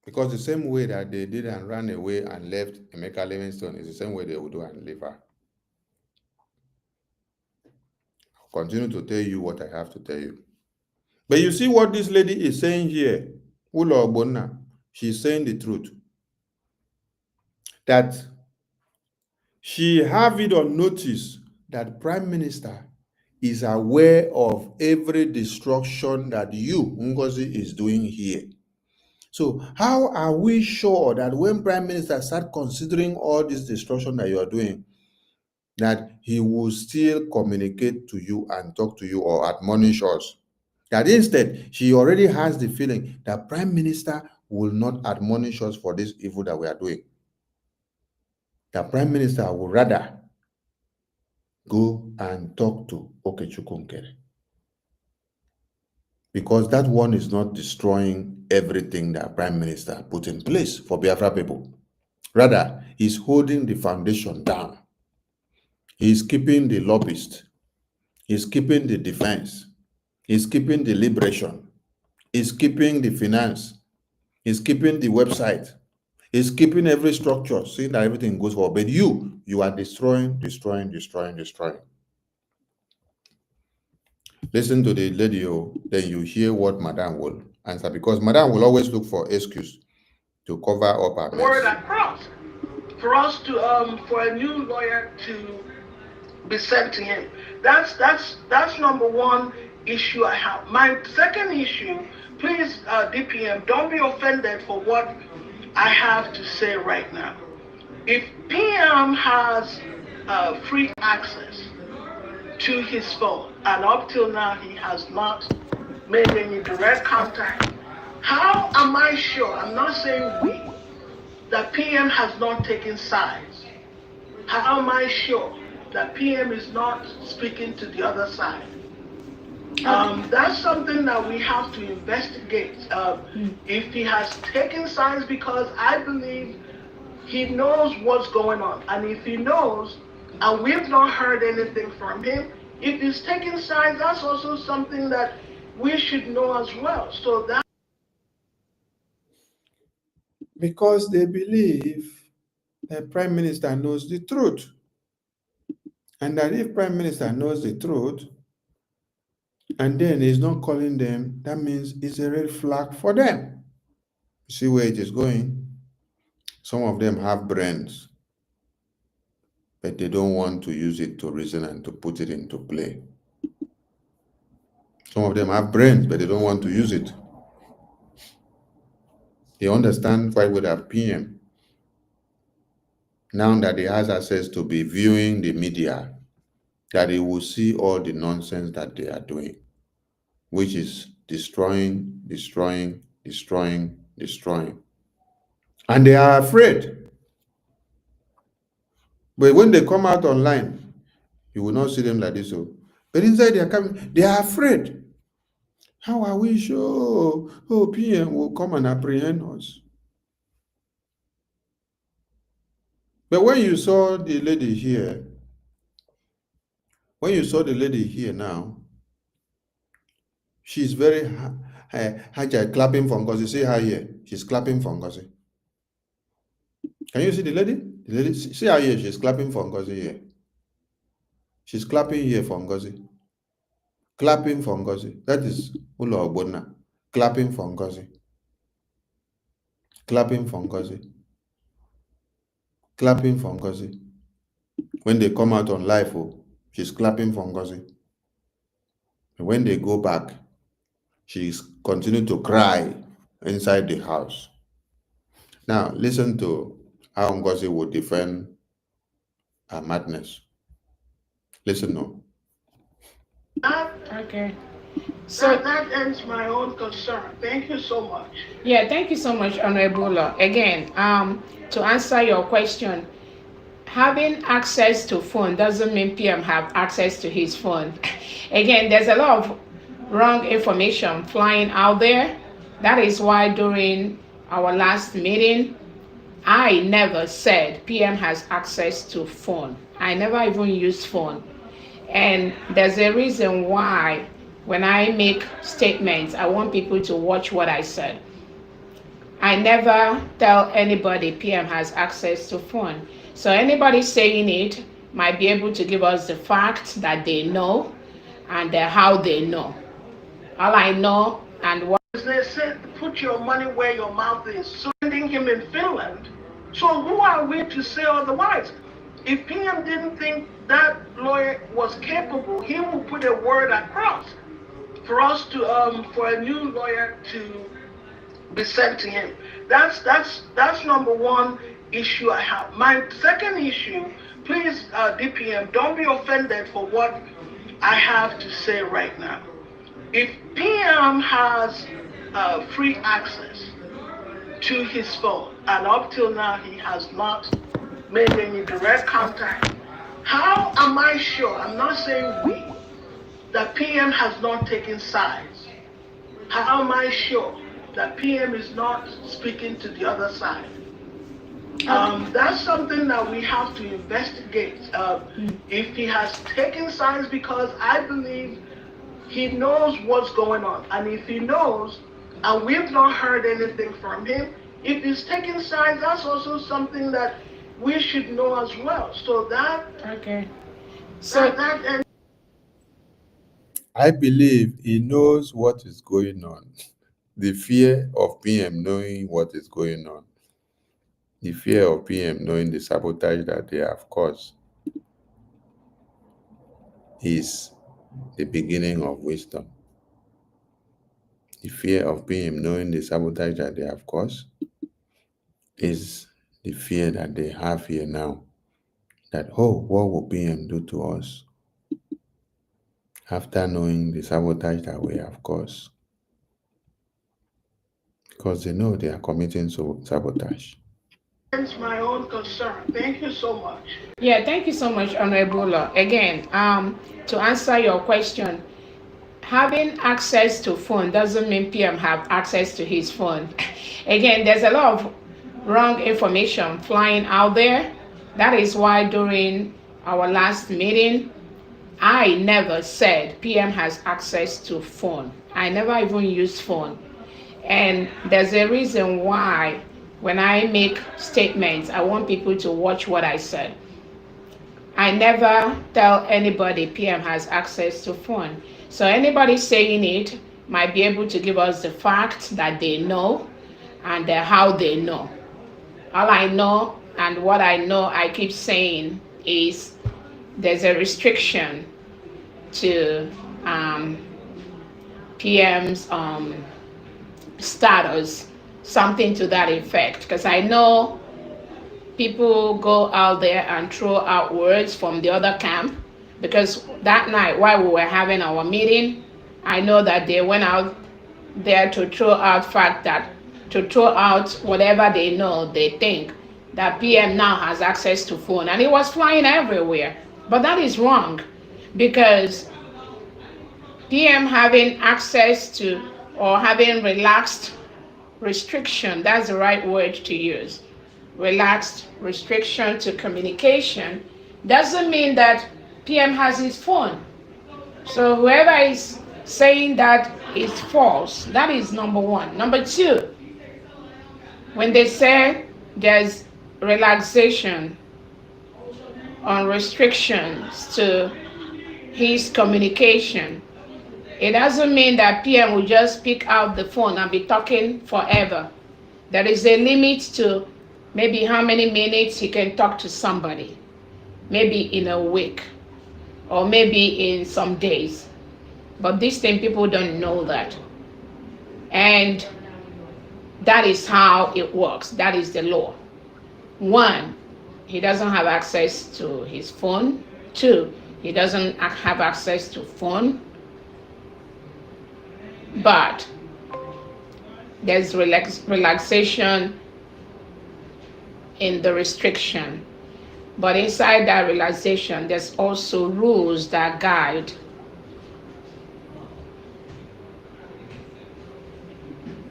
S6: Because the same way that they did and ran away and left Emeka Livingstone is the same way they will do and leave her. I'll continue to tell you what I have to tell you. But you see what this lady is saying here, Ulo Ogbonna, she's saying the truth. That she have it on notice that Prime Minister is aware of every destruction that you, NGOZI, is doing here. So how are we sure that when Prime Minister start considering all this destruction that you are doing, that he will still communicate to you and talk to you or admonish us? That instead, she already has the feeling that Prime Minister will not admonish us for this evil that we are doing. The Prime Minister would rather go and talk to Okechukwu Nkere, because that one is not destroying everything that Prime Minister put in place for Biafra people. Rather, he's holding the foundation down. He's keeping the lobbyist. He's keeping the defense. He's keeping the liberation. He's keeping the finance. He's keeping the website. He's keeping every structure, seeing that everything goes forward. But you are destroying. Listen to the lady, then you hear what Madam will answer, because Madam will always look for excuse to cover up her mess.
S9: Word across for us to for a new lawyer to be sent to him. That's number one issue I have. My second issue, please, DPM, don't be offended for what I have to say right now. If PM has free access to his phone, and up till now he has not made any direct contact, how am I sure, I'm not saying we, that PM has not taken sides? How am I sure that PM is not speaking to the other side? That's something that we have to investigate. If he has taken sides, because I believe he knows what's going on. And if he knows, and we've not heard anything from him, if he's taking sides, that's also something that we should know as well. So that,
S6: because they believe the Prime Minister knows the truth. And that if Prime Minister knows the truth, and then he's not calling them, that means it's a red flag for them. See where it is going? Some of them have brains, but they don't want to use it to reason and to put it into play. Some of them have brains, but they don't want to use it. He understands why would have PM. Now that he has access to be viewing the media, that he will see all the nonsense that they are doing, which is destroying. And they are afraid. But when they come out online, you will not see them like this. So, but inside they are coming, they are afraid. How are we sure? Oh, PM will come and apprehend us. But when you saw the lady here, now, she's very clapping for Ngozi. See her here. She's clapping for Ngozi. Can you see the lady? The lady, see her here. She's clapping for Ngozi here. She's clapping here for Ngozi. Clapping for Ngozi. That is Ulo Ogbonna. Clapping for Ngozi. Clapping for Ngozi. Clapping for Ngozi. When they come out on live, she's clapping for Ngozi. And when they go back, she's continuing to cry inside the house. Now, listen to how Ngozi would defend her madness. Listen now.
S5: Okay.
S9: So that ends my own concern. Thank you so much.
S5: Yeah, thank you so much, Honorable. Again, to answer your question, having access to phone doesn't mean PM have access to his phone. Again, there's a lot of wrong information flying out there. That is why during our last meeting, I never said PM has access to phone. I never even used phone. And there's a reason why when I make statements, I want people to watch what I said. I never tell anybody PM has access to phone. So anybody saying it might be able to give us the facts that they know and how they know. All I know and what
S9: they said, put your money where your mouth is, sending him in Finland. So who are we to say otherwise? If PM didn't think that lawyer was capable, he would put a word across for us to for a new lawyer to be sent to him. That's number one issue I have. My second issue, please, DPM, don't be offended for what I have to say right now. If PM has free access to his phone, and up till now he has not made any direct contact, how am I sure, I'm not saying we, that PM has not taken sides? How am I sure that PM is not speaking to the other side? That's something that we have to investigate. If he has taken sides, because I believe he knows what's going on. And if he knows, and we've not heard anything from him, if he's taking sides, that's also something that we should know as well. So that,
S5: okay. So
S6: I believe he knows what is going on. The fear of PM knowing what is going on. The fear of PM knowing the sabotage that they have caused is the beginning of wisdom. The fear of PM knowing the sabotage that they have caused is the fear that they have here now. That, oh, what will PM do to us after knowing the sabotage that we have caused? Because they know they are committing sabotage.
S9: That's my own concern. Thank you so much.
S5: Yeah, thank you so much, Honorable. Again, to answer your question, having access to phone doesn't mean PM have access to his phone. Again, there's a lot of wrong information flying out there. That is why during our last meeting, I never said PM has access to phone. I never even used phone. And there's a reason why when I make statements, I want people to watch what I said. I never tell anybody PM has access to phone. So anybody saying it might be able to give us the facts that they know and how they know. All I know and what I know, I keep saying, is there's a restriction to PM's status something to that effect, because I know people go out there and throw out words from the other camp. Because that night while we were having our meeting, I know that they went out there to throw out whatever they know, they think that PM now has access to phone, and it was flying everywhere. But that is wrong, because PM having access to, or having relaxed restriction, that's the right word to use, relaxed restriction to communication, doesn't mean that PM has his phone. So whoever is saying that is false. That is number one. Number two, when they say there's relaxation on restrictions to his communication, it doesn't mean that PM will just pick out the phone and be talking forever. There is a limit to maybe how many minutes he can talk to somebody, maybe in a week, or maybe in some days. But this thing, people don't know that. And that is how it works. That is the law. One, he doesn't have access to his phone. Two, he doesn't have access to phone. But there's relaxation in the restriction. But inside that relaxation, there's also rules that guide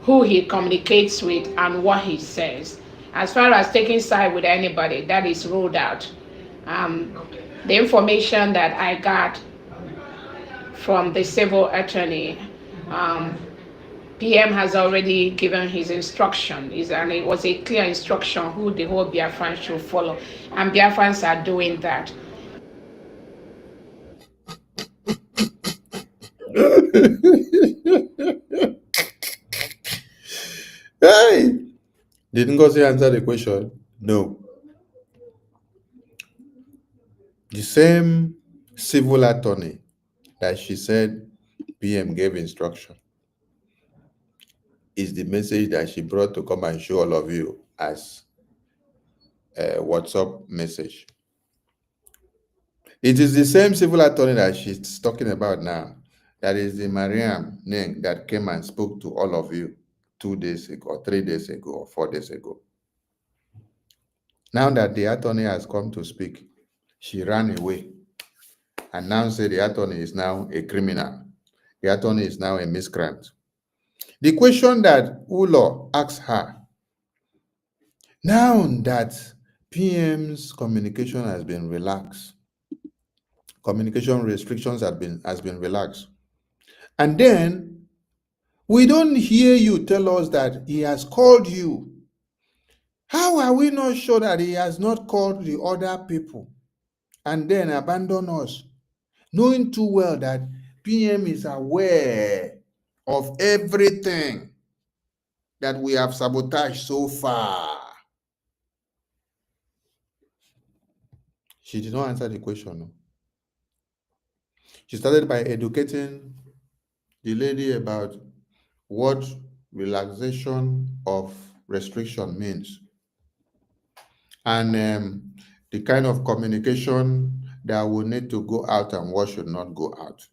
S5: who he communicates with and what he says. As far as taking side with anybody, that is ruled out. The information that I got from the civil attorney, PM has already given his instruction, and it was a clear instruction who the whole Biafrans should follow, and Biafrans are doing that.
S6: Hey! Did NGOZI answer the question? No. The same civil attorney that she said PM gave instruction is the message that she brought to come and show all of you as a WhatsApp message. It is the same civil attorney that she's talking about now. That is the Mariam Neng that came and spoke to all of you 2 days ago, or 3 days ago, or 4 days ago. Now that the attorney has come to speak, she ran away and now said the attorney is now a criminal. The attorney is now a miscreant. The question that Ulo asked her, now that PM's communication has been relaxed, communication restrictions has been relaxed, and then we don't hear you tell us that he has called you. How are we not sure that he has not called the other people and then abandoned us, knowing too well that PM is aware of everything that we have sabotaged so far? She did not answer the question. No. She started by educating the lady about what relaxation of restriction means, and the kind of communication that will need to go out and what should not go out.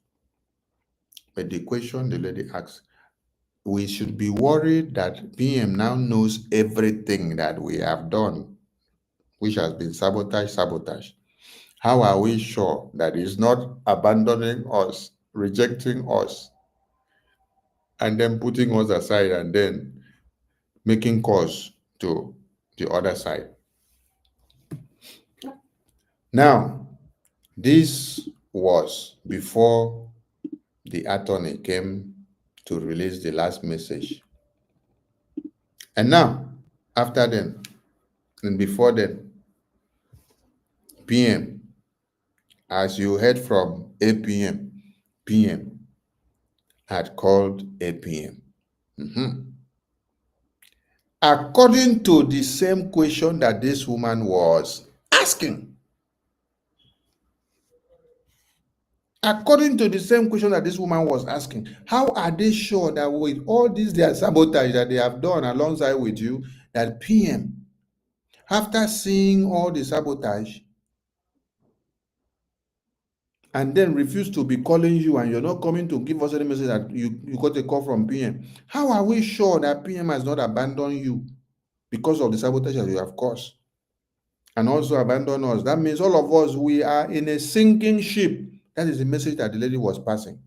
S6: But the question the lady asked, we should be worried that PM now knows everything that we have done, which has been sabotage. How are we sure that he's not abandoning us, rejecting us, and then putting us aside and then making calls to the other side? Now, this was before the attorney came to release the last message. And now, after then, and before then, PM, as you heard from APM, PM had called APM. According to the same question that this woman was asking. According to the same question that this woman was asking, how are they sure that with all this their sabotage that they have done alongside with you, that PM, after seeing all the sabotage, and then refuse to be calling you, and you're not coming to give us any message that you got a call from PM? How are we sure that PM has not abandoned you because of the sabotage that you have caused and also abandoned us? That means all of us, we are in a sinking ship. That is the message that the lady was passing.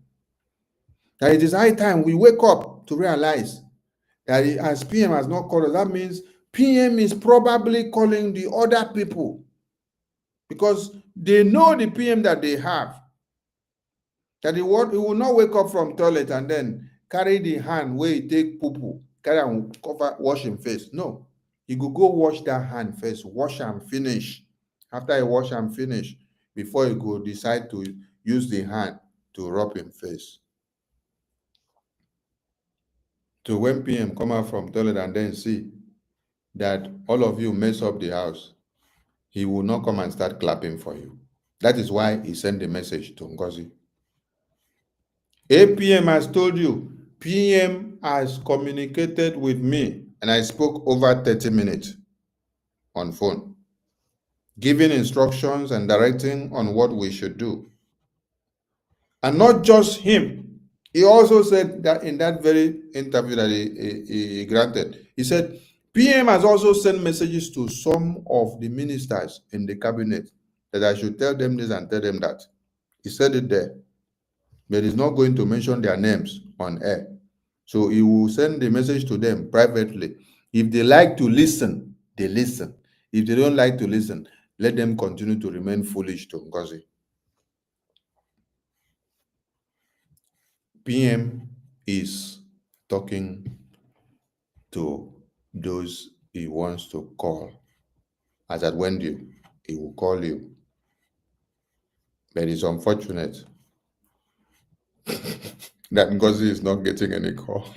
S6: That it is high time we wake up to realize that as PM has not called us, that means PM is probably calling the other people because they know the PM that they have. That he will not wake up from toilet and then carry the hand where he take poo, carry and cover, wash him face. No, he go wash that hand first, wash and finish. After he wash and finish, before he go decide to use the hand to rub him face. So when PM come out from toilet and then see that all of you mess up the house, he will not come and start clapping for you. That is why he sent the message to NGOZI. APM has told you, PM has communicated with me, and I spoke over 30 minutes on phone, giving instructions and directing on what we should do. And not just him. He also said that in that very interview that he granted, he said, PM has also sent messages to some of the ministers in the cabinet that I should tell them this and tell them that. He said it there. But he's not going to mention their names on air. So he will send the message to them privately. If they like to listen, they listen. If they don't like to listen, let them continue to remain foolish to NGOZI. PM is talking to those he wants to call. As at when he will call you. But it's unfortunate that NGOZI is not getting any call.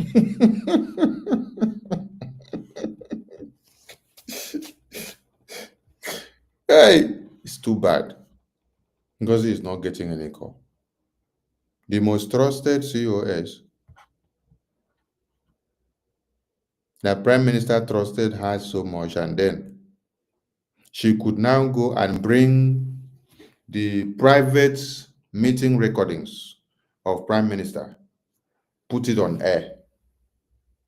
S6: Hey, it's too bad. NGOZI is not getting any call. The most trusted COS that Prime Minister trusted her so much, and then she could now go and bring the private meeting recordings of Prime Minister, put it on air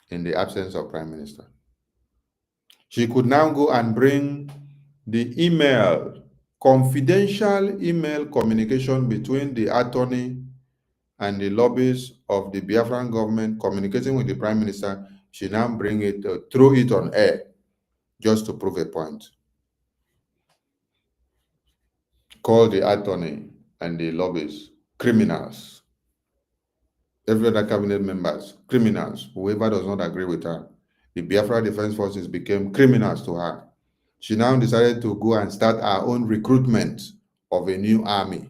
S6: in the absence of Prime Minister. She could now go and bring the email, confidential email communication between the attorney and the lobbyists of the Biafran government communicating with the Prime Minister. She now bring it, throw it on air just to prove a point. Call the attorney and the lobbyists criminals. Every other cabinet members, criminals. Whoever does not agree with her. The Biafra Defense Forces became criminals to her. She now decided to go and start her own recruitment of a new army,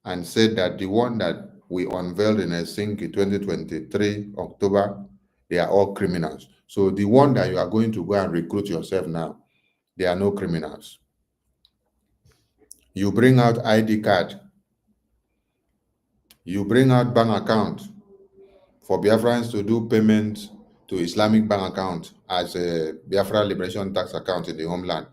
S6: and said that the one that we unveiled in Helsinki 2023, October, they are all criminals. So the one that you are going to go and recruit yourself now, they are no criminals. You bring out ID card. You bring out bank account for Biafrans to do payment to Islamic bank account as a Biafra Liberation Tax account in the homeland.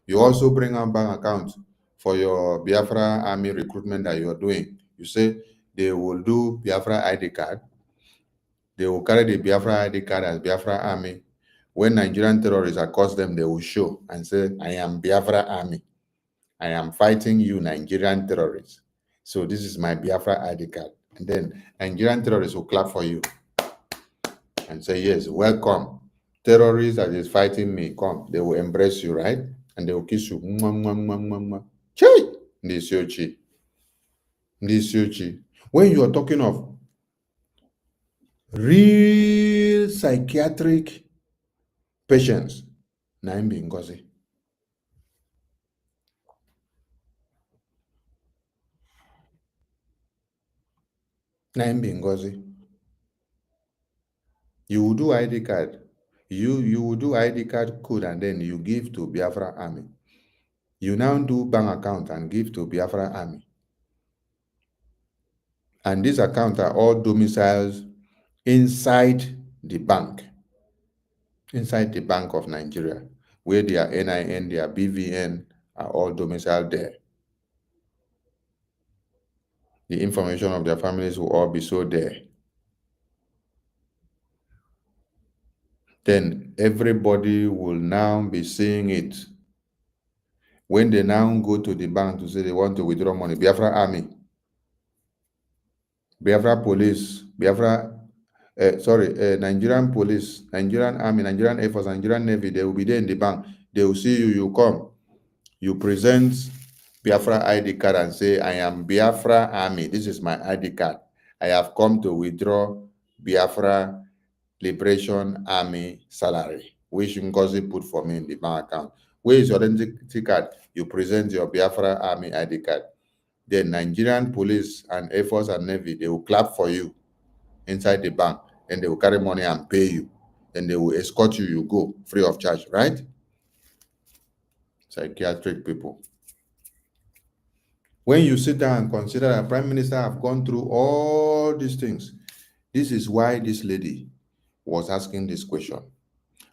S6: You also bring out bank account for your Biafra army recruitment that you are doing. You say they will do Biafra ID card. They will carry the Biafra ID card as Biafra army. When Nigerian terrorists accost them, they will show and say, I am Biafra army. I am fighting you, Nigerian terrorists. So this is my Biafra ID card. And then Nigerian terrorists will clap for you and say, yes, welcome. Terrorists that is fighting me, come. They will embrace you, right? And they will kiss you. Mwah, mwah, mwah, mwah, mwah. Chai! Ndisiochi. When you are talking of real psychiatric patients, Naim NGOZI. Naim NGOZI. You will do ID card. You will do ID card code and then you give to Biafra army. You now do bank account and give to Biafra army. And these accounts are all domiciled inside the bank of Nigeria, where their NIN, their BVN are all domiciled there. The information of their families will all be so there. Then everybody will now be seeing it. When they now go to the bank to say they want to withdraw money, Biafra Army, Biafra Police, Nigerian Police, Nigerian Army, Nigerian Air Force, Nigerian Navy, they will be there in the bank. They will see you, you come. You present Biafra ID card and say, I am Biafra Army. This is my ID card. I have come to withdraw Biafra Liberation Army salary, which NGOZI put for me in the bank account. Where is your identity card? You present your Biafra Army ID card. Then Nigerian Police and Air Force and Navy, they will clap for you inside the bank, and they will carry money and pay you. Then they will escort you, you go free of charge, right? Psychiatric people. When you sit down and consider that Prime Minister have gone through all these things, this is why this lady was asking this question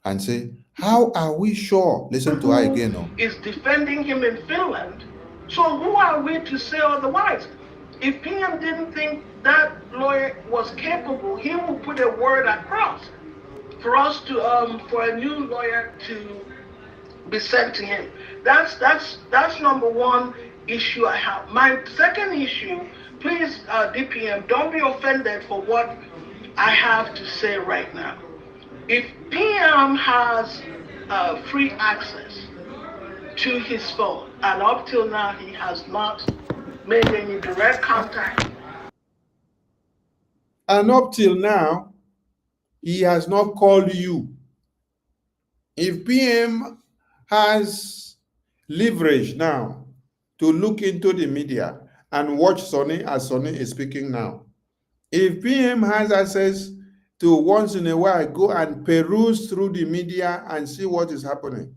S6: and say, how are we sure? Listen to her again. No?
S9: Is defending him in Finland. So who are we to say otherwise? If PM didn't think that lawyer was capable, he would put a word across for us to for a new lawyer to be sent to him. That's number one issue I have. My second issue, please, DPM, don't be offended for what I have to say right now. If PM has free access to his phone, and up till now he has not made any direct contact.
S6: And up till now, he has not called you. If PM has leverage now to look into the media and watch Sonny as Sonny is speaking now, if PM has access to once in a while go and peruse through the media and see what is happening,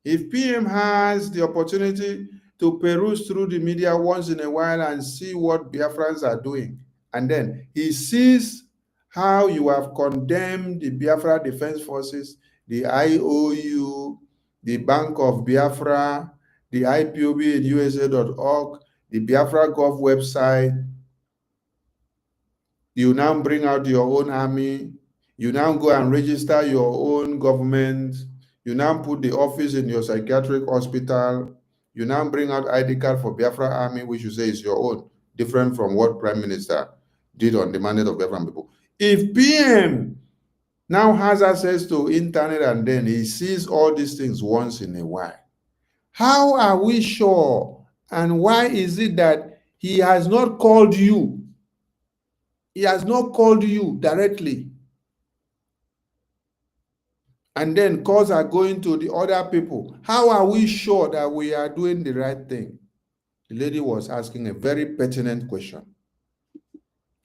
S6: if PM has the opportunity to peruse through the media once in a while and see what Biafrans are doing, and then he sees how you have condemned the Biafra Defense Forces, the IOU, the Bank of Biafra, the IPOB in USA.org, the Biafra Gov website, you now bring out your own army, you now go and register your own government, you now put the office in your psychiatric hospital, you now bring out ID card for Biafra Army, which you say is your own, different from what Prime Minister did on the mandate of Biafran people. If PM now has access to internet and then he sees all these things once in a while, how are we sure? And why is it that he has not called you? He has not called you directly. And then calls are going to the other people. How are we sure that we are doing the right thing? The lady was asking a very pertinent question.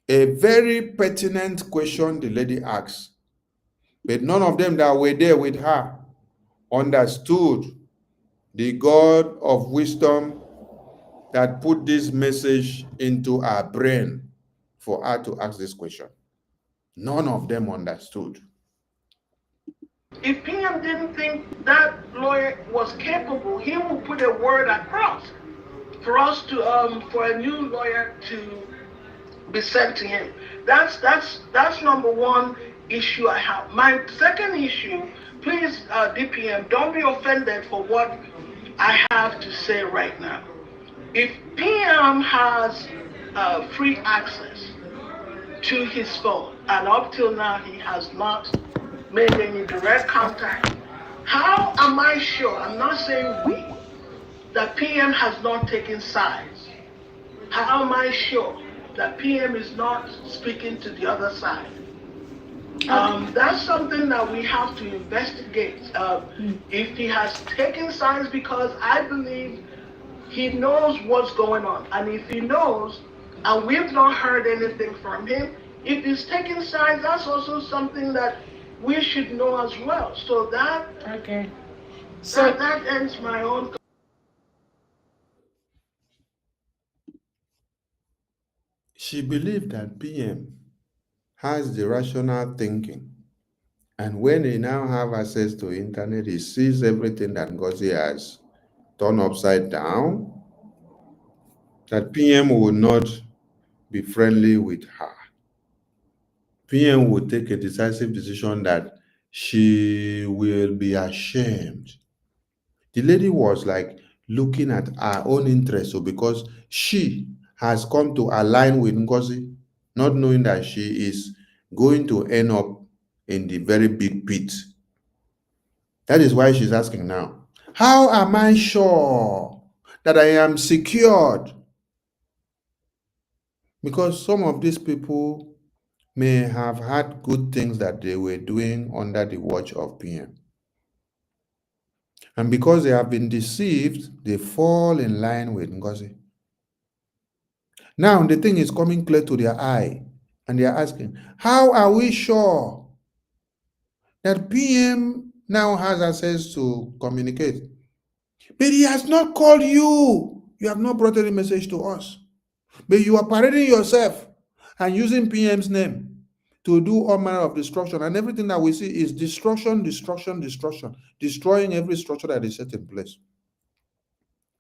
S6: A very pertinent question the lady asked. But none of them that were there with her understood the God of wisdom that put this message into her brain for her to ask this question. None of them understood.
S9: If PM didn't think that lawyer was capable, he would put a word across for us to for a new lawyer to be sent to him. That's number one issue I have. My second issue, please, DPM, don't be offended for what I have to say right now. If PM has free access to his phone, and up till now he has not made any direct contact, how am I sure, I'm not saying we, that PM has not taken sides? How am I sure that PM is not speaking to the other side? That's something that we have to investigate. If he has taken sides, because I believe he knows what's going on. And if he knows, and we've not heard anything from him, if he's taking sides, that's also something that we should know as well. So that,
S5: Okay. So
S9: that ends my own.
S6: she believed that PM has the rational thinking. And when he now have access to internet, he sees everything that NGOZI has turned upside down, that PM will not be friendly with her. PM will take a decisive decision that she will be ashamed. The lady was like looking at her own interest, so because she has come to align with NGOZI, not knowing that she is going to end up in the very big pit. That is why she's asking now, how am I sure that I am secured? Because some of these people may have had good things that they were doing under the watch of PM. And because they have been deceived, they fall in line with NGOZI. Now the thing is coming clear to their eye, and they are asking, how are we sure that PM now has access to communicate? But he has not called you. You have not brought any message to us. But you are parading yourself and using PM's name to do all manner of destruction. And everything that we see is destruction, destruction, destruction, destroying every structure that is set in place.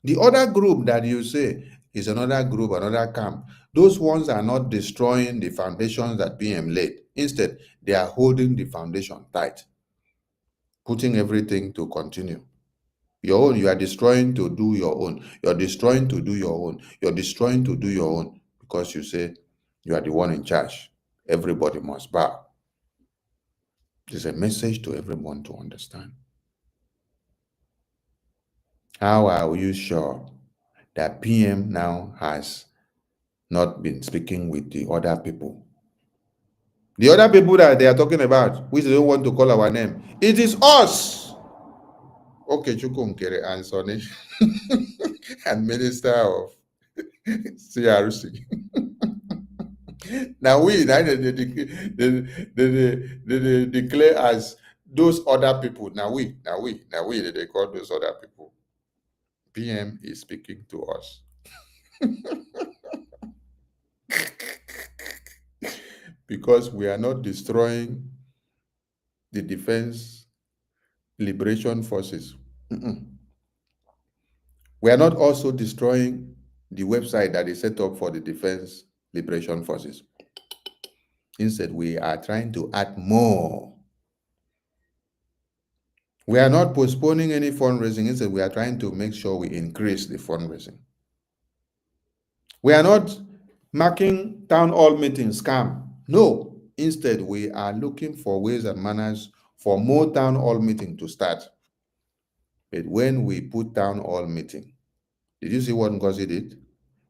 S6: The other group that you say is another group, another camp. Those ones are not destroying the foundations that PM laid. Instead, they are holding the foundation tight, putting everything to continue. Your own, you are destroying to do your own. You're destroying to do your own. You're destroying to do your own because you say you are the one in charge. Everybody must bow. There's a message to everyone to understand. How are you sure that PM now has not been speaking with the other people? The other people that they are talking about, which they don't want to call our name, it is us. Okay, Chukwunkere and Sonny, and Minister of CRC. Now we they declare as those other people. Now we they call those other people. PM is speaking to us. Because we are not destroying the Defense Liberation Forces. We are not also destroying the website that is set up for the Defense Liberation Forces. Instead, we are trying to add more. We are not postponing any fundraising. Instead, we are trying to make sure we increase the fundraising. We are not marking town hall meetings scam. No. Instead, we are looking for ways and manners for more town hall meeting to start. But when we put town hall meeting, did you see what NGOZI did?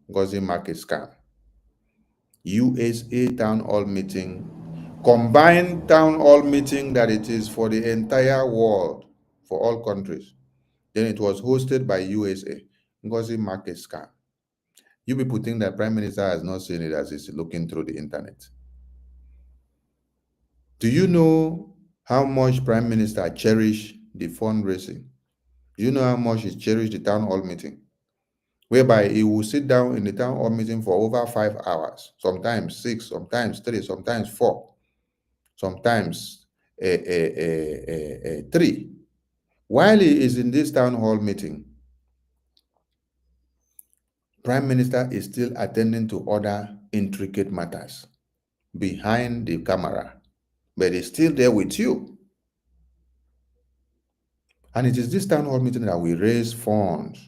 S6: NGOZI market scam. USA town hall meeting, combined town hall meeting that it is for the entire world, for all countries. Then it was hosted by USA. NGOZI market scam. You people think that Prime Minister has not seen it as he's looking through the internet. Do you know how much Prime Minister cherished the fundraising? Do you know how much he cherished the town hall meeting? Whereby he will sit down in the town hall meeting for over 5 hours, sometimes 6, sometimes 3, sometimes 4, sometimes 3. While he is in this town hall meeting, Prime Minister is still attending to other intricate matters behind the camera, but he's still there with you. And it is this town hall meeting that we raise funds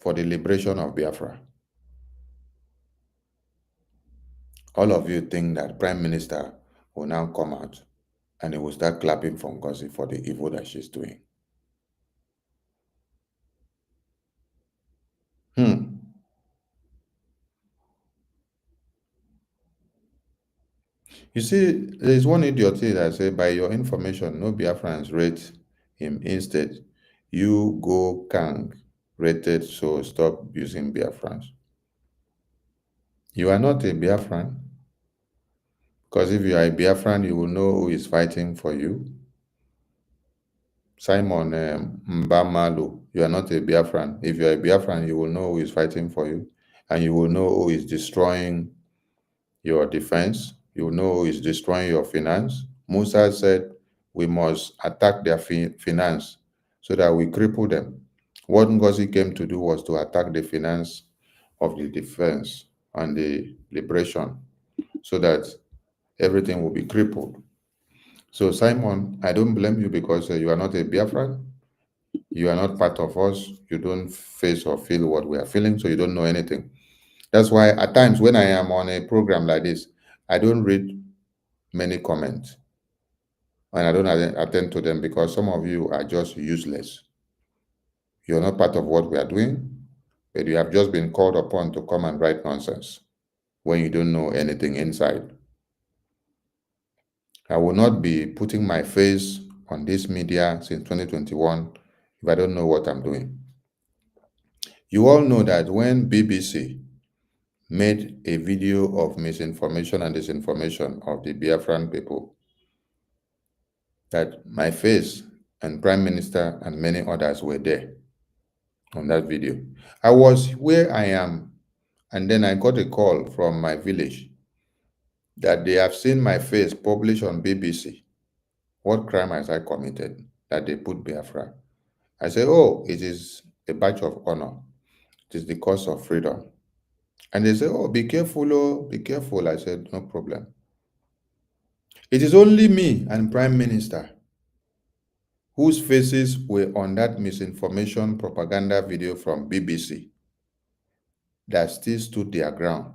S6: for the liberation of Biafra. All of you think that Prime Minister will now come out and he will start clapping for NGOZI for the evil that she's doing. You see, there is one idiot here that said, by your information, no Biafrans rate him. Instead, you go Kang rated, so stop using Biafrans. You are not a Biafran. Because if you are a Biafran, you will know who is fighting for you. Simon Mbamalu, you are not a Biafran. If you are a Biafran, you will know who is fighting for you. And you will know who is destroying your defense. You know it's destroying your finance. Musa said we must attack their finance so that we cripple them. What NGOZI came to do was to attack the finance of the defense and the liberation so that everything will be crippled. So Simon, I don't blame you because you are not a Biafran. You are not part of us. You don't face or feel what we are feeling, so you don't know anything. That's why at times when I am on a program like this, I don't read many comments and I don't attend to them because some of you are just useless. You're not part of what we are doing, but you have just been called upon to come and write nonsense when you don't know anything inside. I will not be putting my face on this media since 2021 if I don't know what I'm doing. You all know that when BBC made a video of misinformation and disinformation of the Biafran people, that my face and Prime Minister and many others were there on that video. I was where I am, and then I got a call from my village that they have seen my face published on BBC. What crime has I committed that they put Biafra? I said, oh, it is a badge of honor. It is the cause of freedom. And they said, oh, be careful, oh, be careful. I said, no problem. It is only me and Prime Minister whose faces were on that misinformation propaganda video from BBC that still stood their ground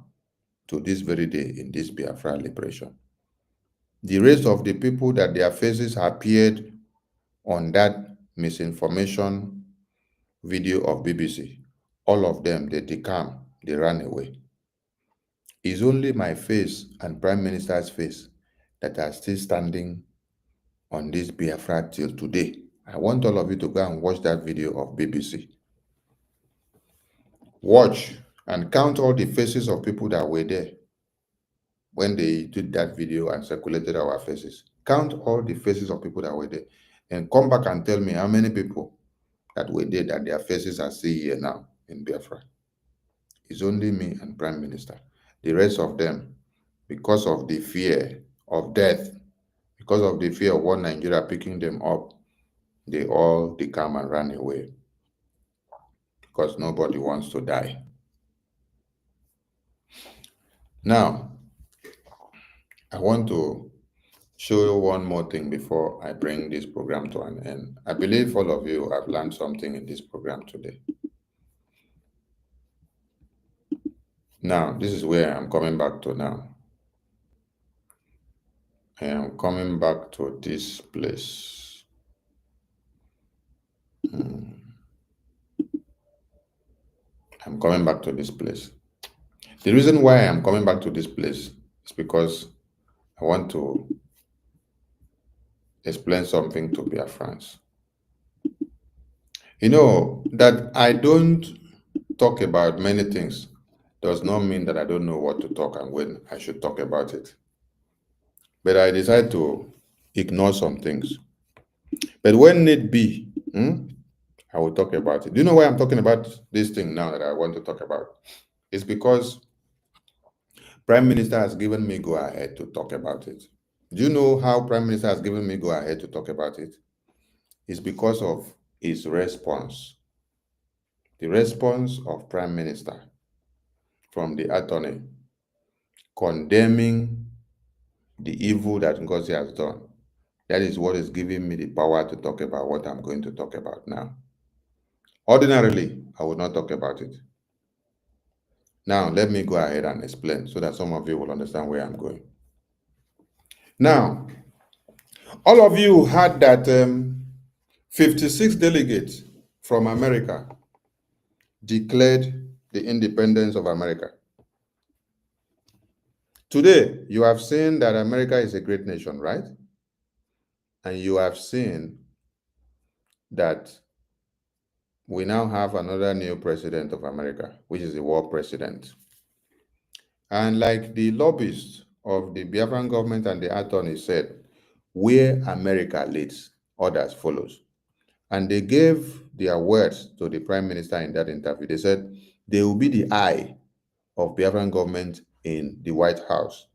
S6: to this very day in this Biafra liberation. The rest of the people that their faces appeared on that misinformation video of BBC, all of them, they decam, they ran away. It's only my face and Prime Minister's face that are still standing on this Biafra till today. I want all of you to go and watch that video of BBC. Watch and count all the faces of people that were there when they did that video and circulated our faces. Count all the faces of people that were there and come back and tell me how many people that were there that their faces are still here now in Biafra. It's only me and Prime Minister. The rest of them, because of the fear of death, because of the fear of one Nigeria picking them up, they all decam and ran away because nobody wants to die. Now, I want to show you one more thing before I bring this program to an end. I believe all of you have learned something in this program today. Now, this is where I'm coming back to now. I am coming back to this place. I'm coming back to this place. The reason why I'm coming back to this place is because I want to explain something to BIAFRANS. You know, that I don't talk about many things does not mean that I don't know what to talk and when I should talk about it. But I decide to ignore some things. But when need be, I will talk about it. Do you know why I'm talking about this thing now that I want to talk about? It's because Prime Minister has given me go ahead to talk about it. Do you know how Prime Minister has given me go ahead to talk about it? It's because of his response. The response of Prime Minister from the attorney condemning the evil that NGOZI has done. That is what is giving me the power to talk about what I'm going to talk about now. Ordinarily, I would not talk about it. Now, let me go ahead and explain so that some of you will understand where I'm going. Now, all of you heard that 56 delegates from America declared the independence of America. Today, you have seen that America is a great nation, right? And you have seen that we now have another new president of America, which is a war president. And like the lobbyists of the Biafran government and the attorney said, where America leads, others follows. And they gave their words to the prime minister in that interview. They said they will be the eye of Biafran government in the White House.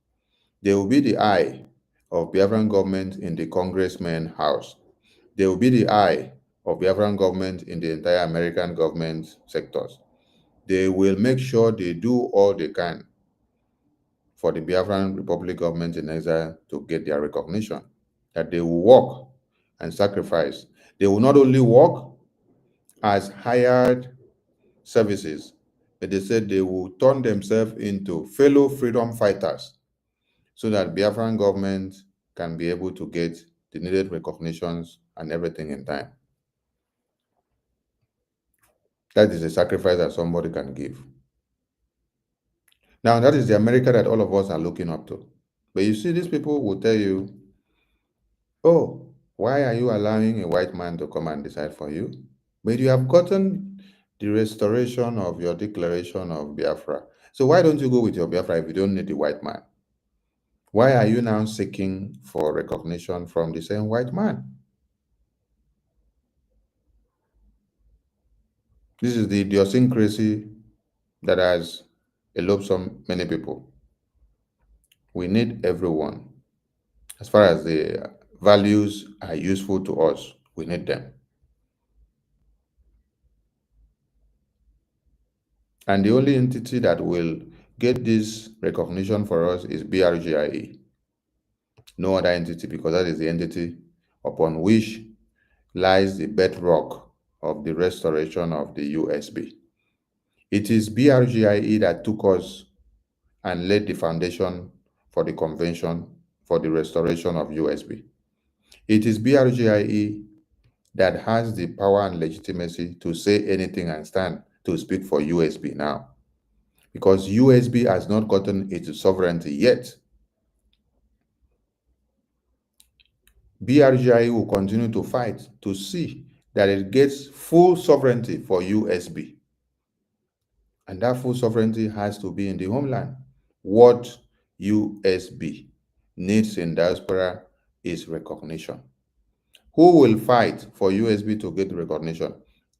S6: They will be the eye of Biafran government in the Congressman House. They will be the eye of Biafran government in the entire American government sectors. They will make sure they do all they can for the Biafran Republic government in exile to get their recognition, that they will work and sacrifice. They will not only work as hired services, but they said they will turn themselves into fellow freedom fighters so that Biafran government can be able to get the needed recognitions and everything in time. That is a sacrifice that somebody can give. Now, that is the America that all of us are looking up to. But you see, these people will tell you, oh, why are you allowing a white man to come and decide for you? But you have gotten the restoration of your declaration of Biafra. So why don't you go with your Biafra if you don't need the white man? Why are you now seeking for recognition from the same white man? This is the idiosyncrasy that has eloped so many people. We need everyone. As far as the values are useful to us, we need them. And the only entity that will get this recognition for us is BRGIE. No other entity, because that is the entity upon which lies the bedrock of the restoration of the USB. It is BRGIE that took us and laid the foundation for the convention for the restoration of USB. It is BRGIE that has the power and legitimacy to say anything and stand to speak for USB now, because USB has not gotten its sovereignty yet. BRGIE will continue to fight to see that it gets full sovereignty for USB. And that full sovereignty has to be in the homeland. What USB needs in diaspora is recognition. Who will fight for USB to get recognition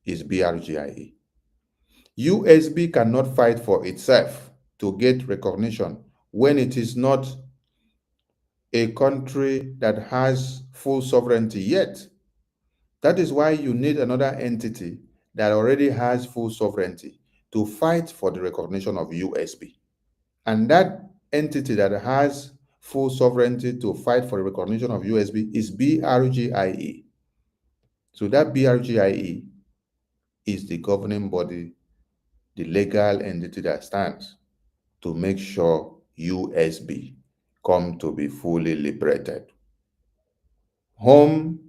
S6: is BRGIE. USB cannot fight for itself to get recognition when it is not a country that has full sovereignty yet. That is why you need another entity that already has full sovereignty to fight for the recognition of USB. And that entity that has full sovereignty to fight for the recognition of USB is BRGIE. So that BRGIE is the governing body, the legal entity that stands to make sure USB come to be fully liberated. Home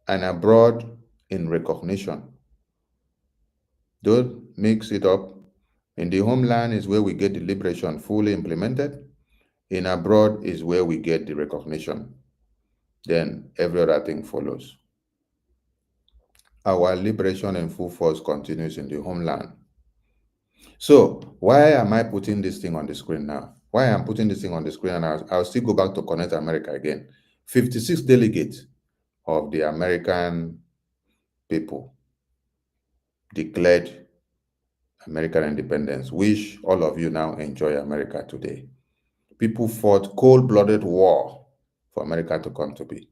S6: and abroad in recognition. Don't mix it up. In the homeland is where we get the liberation fully implemented. In abroad is where we get the recognition. Then every other thing follows. Our liberation in full force continues in the homeland. So why am I putting this thing on the screen now? Why I'm putting this thing on the screen, and I'll still go back to Connect America again. 56 delegates of the American people declared American independence, which all of you now enjoy America today. People fought cold-blooded war for America to come to be.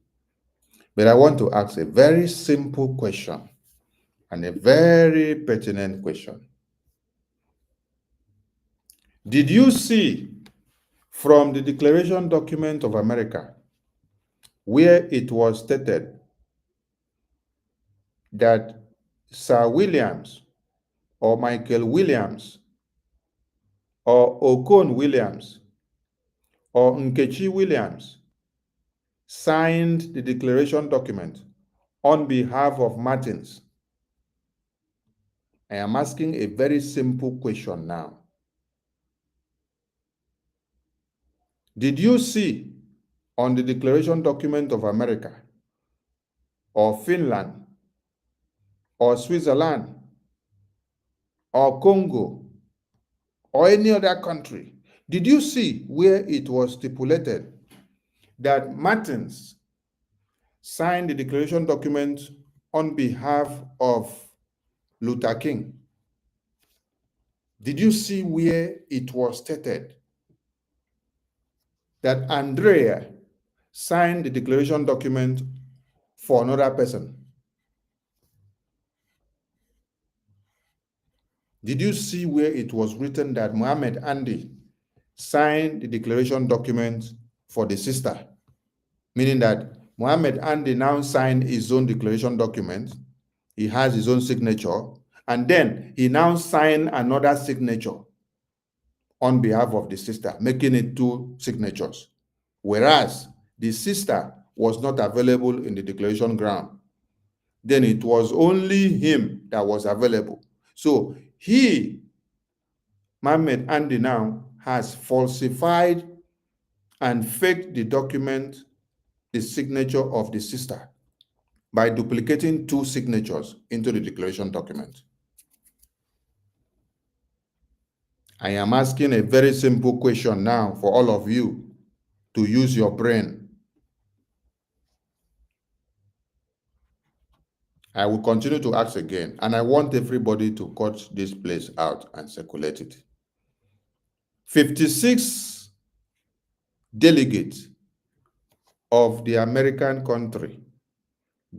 S6: But I want to ask a very simple question and a very pertinent question. Did you see from the Declaration document of America where it was stated that Sir Williams or Michael Williams or Okon Williams or Nkechi Williams signed the declaration document on behalf of Martins? I am asking a very simple question now. Did you see on the declaration document of America or Finland or Switzerland or Congo or any other country, did you see where it was stipulated that Martins signed the declaration document on behalf of Luther King? Did you see where it was stated that Andrea signed the declaration document for another person? Did you see where it was written that Mohammed Andy signed the declaration document for the sister? Meaning that Mohammed Andy now signed his own declaration document, he has his own signature, and then he now signed another signature on behalf of the sister, making it 2 signatures. Whereas the sister was not available in the declaration ground. Then it was only him that was available. So he, Mohammed Andy, now has falsified and faked the document, the signature of the sister, by duplicating 2 signatures into the declaration document. I am asking a very simple question now for all of you to use your brain. I will continue to ask again, and I want everybody to cut this place out and circulate it. 56 delegates of the American country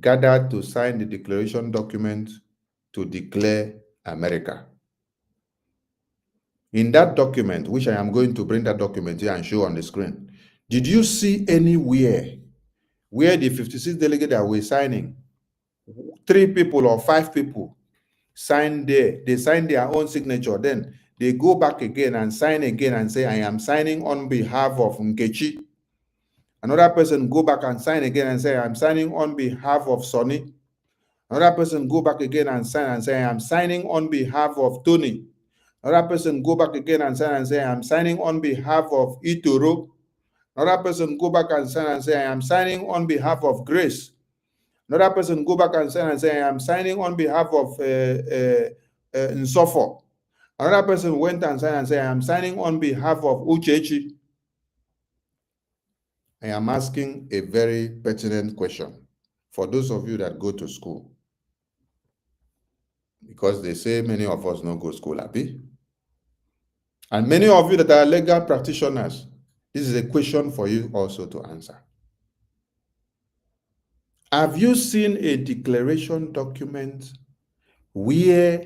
S6: gathered to sign the declaration document to declare America. In that document, which I am going to bring that document here and show on the screen, did you see anywhere where the 56 delegates that were signing, 3 people or 5 people signed there, they signed their own signature, then they go back again and sign again and say, I am signing on behalf of Nkechi. Another person go back and sign again and say, I'm signing on behalf of Sonny. Another person go back again and sign and say, I'm signing on behalf of Tony. Another person go back again and sign and say, I'm signing on behalf of Itoro. Another person go back and sign and say, I am signing on behalf of Grace. Another person go back and sign and say, I am signing on behalf of Nsofo. Another person went and signed and said, I am signing on behalf of Uchechi. I am asking a very pertinent question for those of you that go to school. Because they say many of us don't go to school, Abi. And many of you that are legal practitioners, this is a question for you also to answer. Have you seen a declaration document where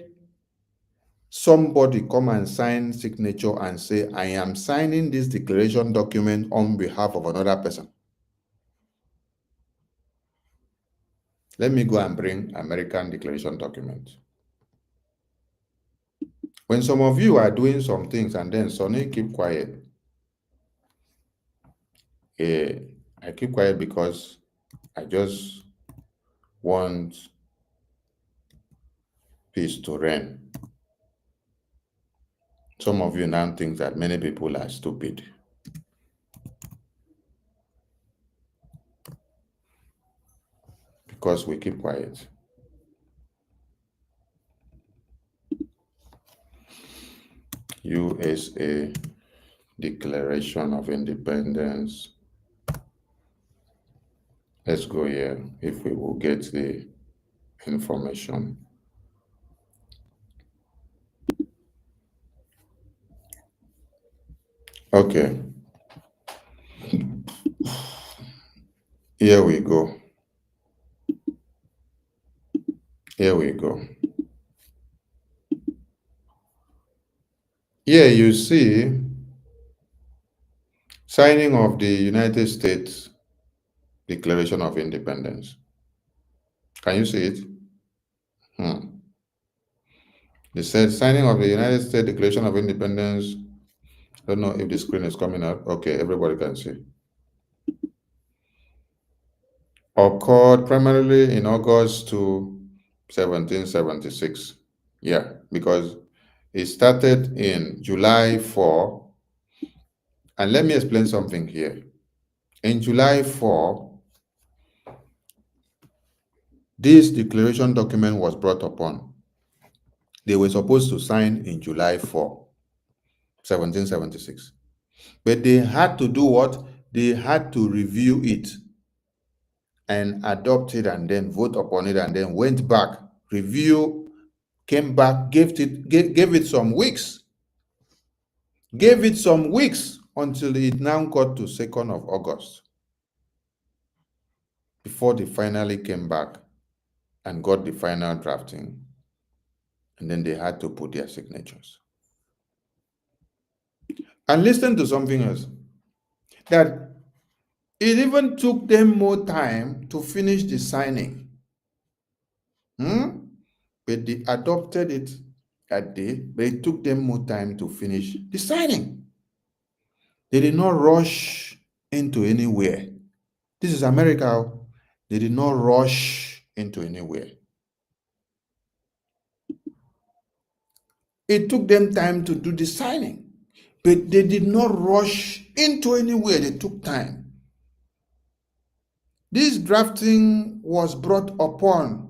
S6: somebody come and sign signature and say, I am signing this declaration document on behalf of another person? Let me go and bring American declaration document. When some of you are doing some things and then Sonny keep quiet, I keep quiet because I just want peace to reign. Some of you now think that many people are stupid. Because we keep quiet. USA Declaration of Independence. Let's go here if we will get the information. Okay. Here we go. Here we go. Here you see signing of the United States Declaration of Independence. Can you see it? They said signing of the United States Declaration of Independence. I don't know if the screen is coming up. Okay, everybody can see. Occurred primarily in August to 1776. Yeah, because it started in July 4. And let me explain something here. In July 4, this declaration document was brought upon. They were supposed to sign in July 4, 1776. But they had to do what? They had to review it and adopt it and then vote upon it and then went back, review, came back, gave it some weeks. Gave it some weeks until it now got to 2nd of August before they finally came back and got the final drafting, and then they had to put their signatures. And listen to something else, that it even took them more time to finish the signing. But they adopted it that day, but it took them more time to finish the signing. They did not rush into anywhere. This is America. They did not rush into anywhere. It took them time to do the signing, but they did not rush into anywhere. They took time. This drafting was brought upon.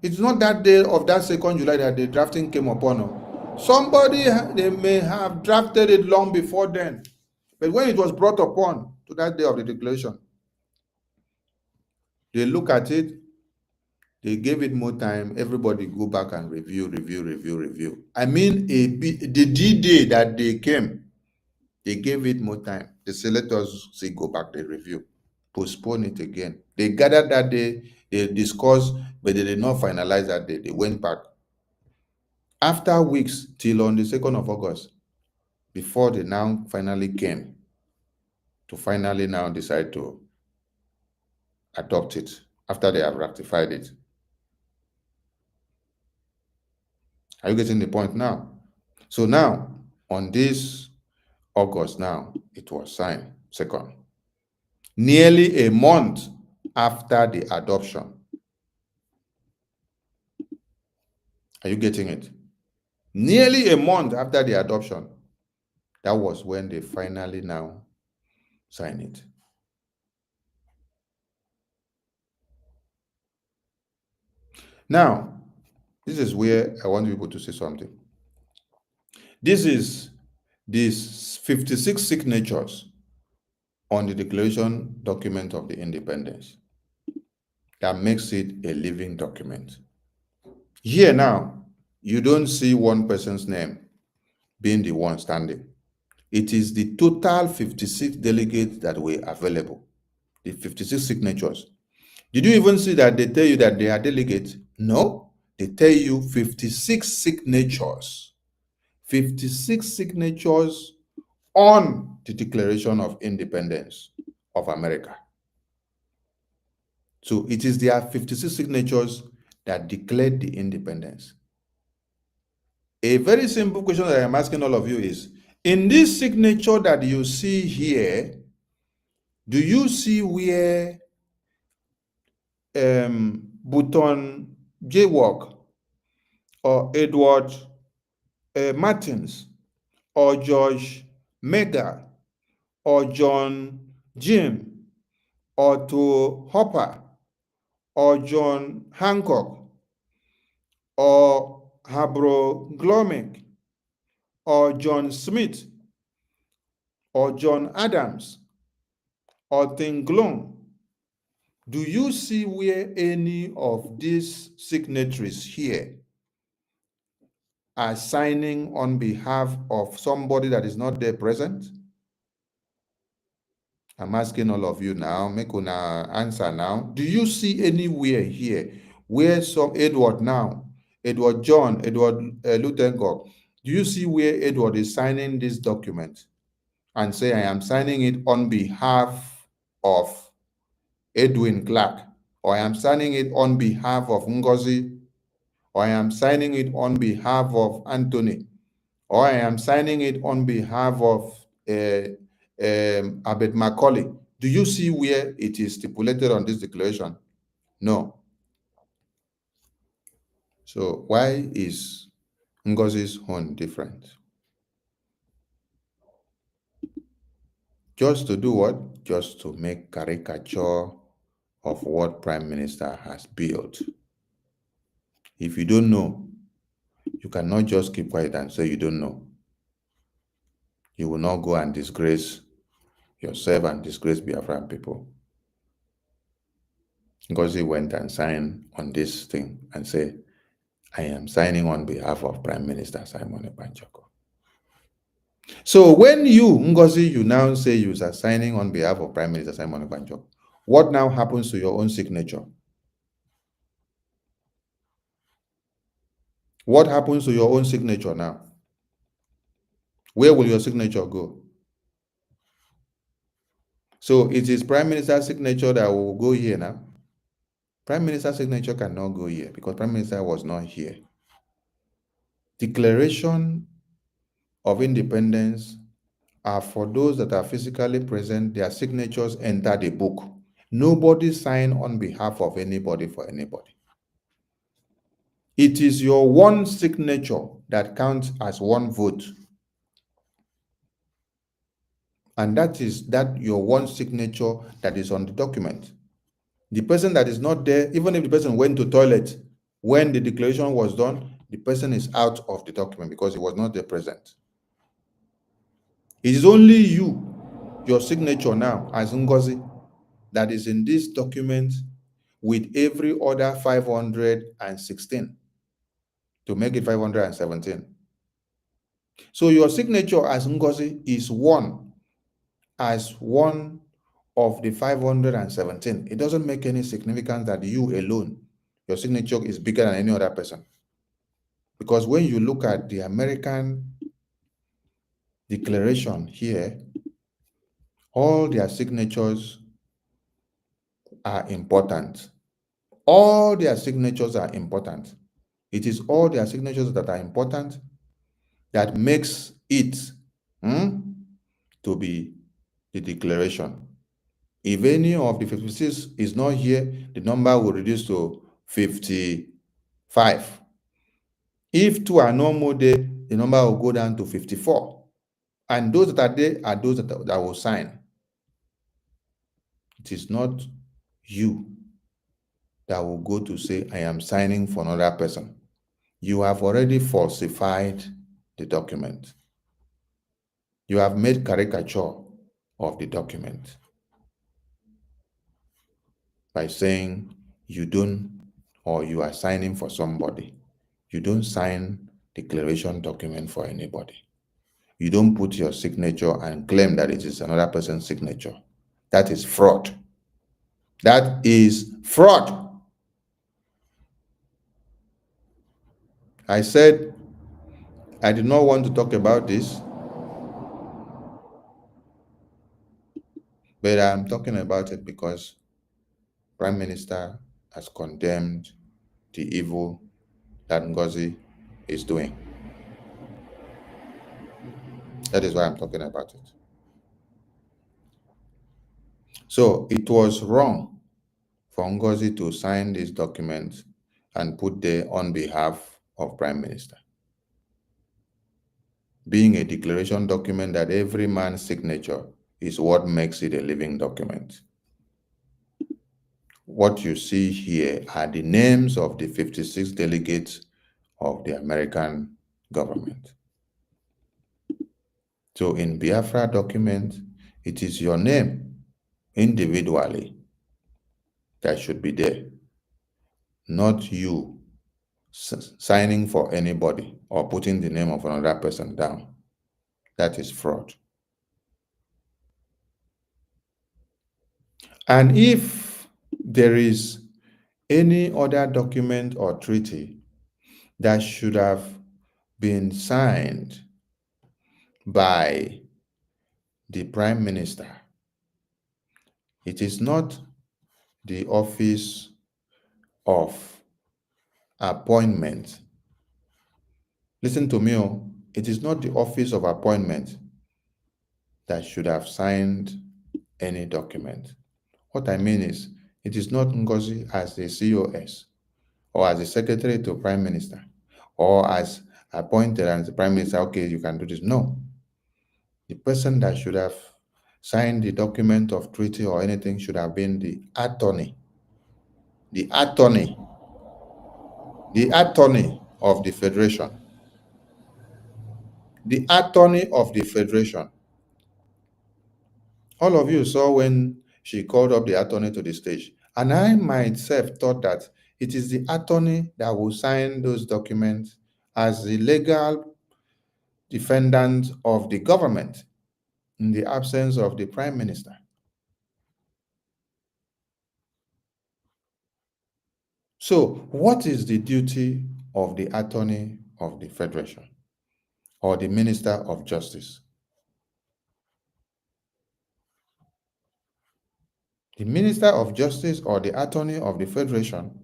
S6: It's not that day of that 2nd July that the drafting came upon. Somebody, they may have drafted it long before then. But when it was brought upon to that day of the declaration, they look at it, they gave it more time. Everybody go back and review. I mean, the D-Day that they came, they gave it more time. They say, let us see, go back, they review, postpone it again. They gathered that day, they discussed, but they did not finalize that day. They went back. After weeks, till on the 2nd of August, before they now finally came to finally now decide to adopt it, after they have ratified it. Are you getting the point now? So now, on this August now, it was signed, 2nd. Nearly a month after the adoption. Are you getting it? Nearly a month after the adoption. That was when they finally now signed it. Now, this is where I want people to say something. This is these 56 signatures on the Declaration document of the Independence that makes it a living document. Here now, you don't see one person's name being the one standing. It is the total 56 delegates that were available, the 56 signatures. Did you even see that they tell you that they are delegates? No, they tell you 56 signatures. 56 signatures on the Declaration of Independence of America. So it is their 56 signatures that declared the independence. A very simple question that I'm asking all of you is, in this signature that you see here, do you see where Button Jaywalk or Edward Martins or George Mega or John Jim or To Hopper or John Hancock or Habro Glomic or John Smith or John Adams or Tinglong? Do you see where any of these signatories here are signing on behalf of somebody that is not there present? I'm asking all of you now, make una answer now. Do you see anywhere here where some Edward now, Edward John, Edward Lutenberg, do you see where Edward is signing this document and say, I am signing it on behalf of Edwin Clark, or I am signing it on behalf of NGOZI, or I am signing it on behalf of Anthony, or I am signing it on behalf of Abed Macaulay? Do you see where it is stipulated on this declaration? No. So why is NGOZI's own different? Just to do what? Just to make caricature of what Prime Minister has built. If you don't know, you cannot just keep quiet and say you don't know. You will not go and disgrace yourself and disgrace Biafran people. NGOZI went and signed on this thing and said, I am signing on behalf of Prime Minister Simon Ebanjoko. So when you, Ngozi, you now say you are signing on behalf of Prime Minister Simon Ekpanjo, what now happens to your own signature? What happens to your own signature now? Where will your signature go? So it is Prime Minister's signature that will go here now. Prime Minister's signature cannot go here because Prime Minister was not here. Declaration of independence are for those that are physically present. Their signatures enter the book. Nobody sign on behalf of anybody for anybody. It is your one signature that counts as one vote. And that is your one signature that is on the document. The person that is not there, even if the person went to toilet when the declaration was done, the person is out of the document because he was not there present. It is only you, your signature now as Ngozi, that is in this document with every other 516 to make it 517. So your signature as Ngozi is one of the 517. It doesn't make any significance that you alone, your signature is bigger than any other person. Because when you look at the American declaration here, all their signatures are important. All their signatures are important. It is all their signatures that are important that makes it to be the declaration. If any of the 56 is not here, the number will reduce to 55. If 2 are no more there, the number will go down to 54. And those that are there are those that will sign. It is not you that will go to say, I am signing for another person. You have already falsified the document. You have made caricature of the document by saying you don't, or you are signing for somebody. You don't sign declaration document for anybody. You don't put your signature and claim that it is another person's signature. That is fraud. That is fraud. I said I did not want to talk about this, but I'm talking about it because Prime Minister has condemned the evil that NGOZI is doing. That is why I'm talking about it. So it was wrong for NGOZI to sign this document and put there on behalf of Prime Minister. Being a declaration document that every man's signature is what makes it a living document. What you see here are the names of the 56 delegates of the American government. So in Biafra document, it is your name individually that should be there, not you signing for anybody or putting the name of another person down. That is fraud. And if there is any other document or treaty that should have been signed by the Prime Minister, it is not the office of appointment. Listen to me, it is not the office of appointment that should have signed any document. What I mean is, it is not NGOZI as the COS or as the Secretary to Prime Minister or as appointed as the Prime Minister, okay, you can do this. No. The person that should have signed the document of treaty or anything should have been the attorney. The attorney of the Federation. The attorney of the Federation. All of you saw when she called up the attorney to the stage. And I myself thought that it is the attorney that will sign those documents as the defendant of the government in the absence of the Prime Minister. So, what is the duty of the Attorney of the Federation or the Minister of Justice? The Minister of Justice or the Attorney of the Federation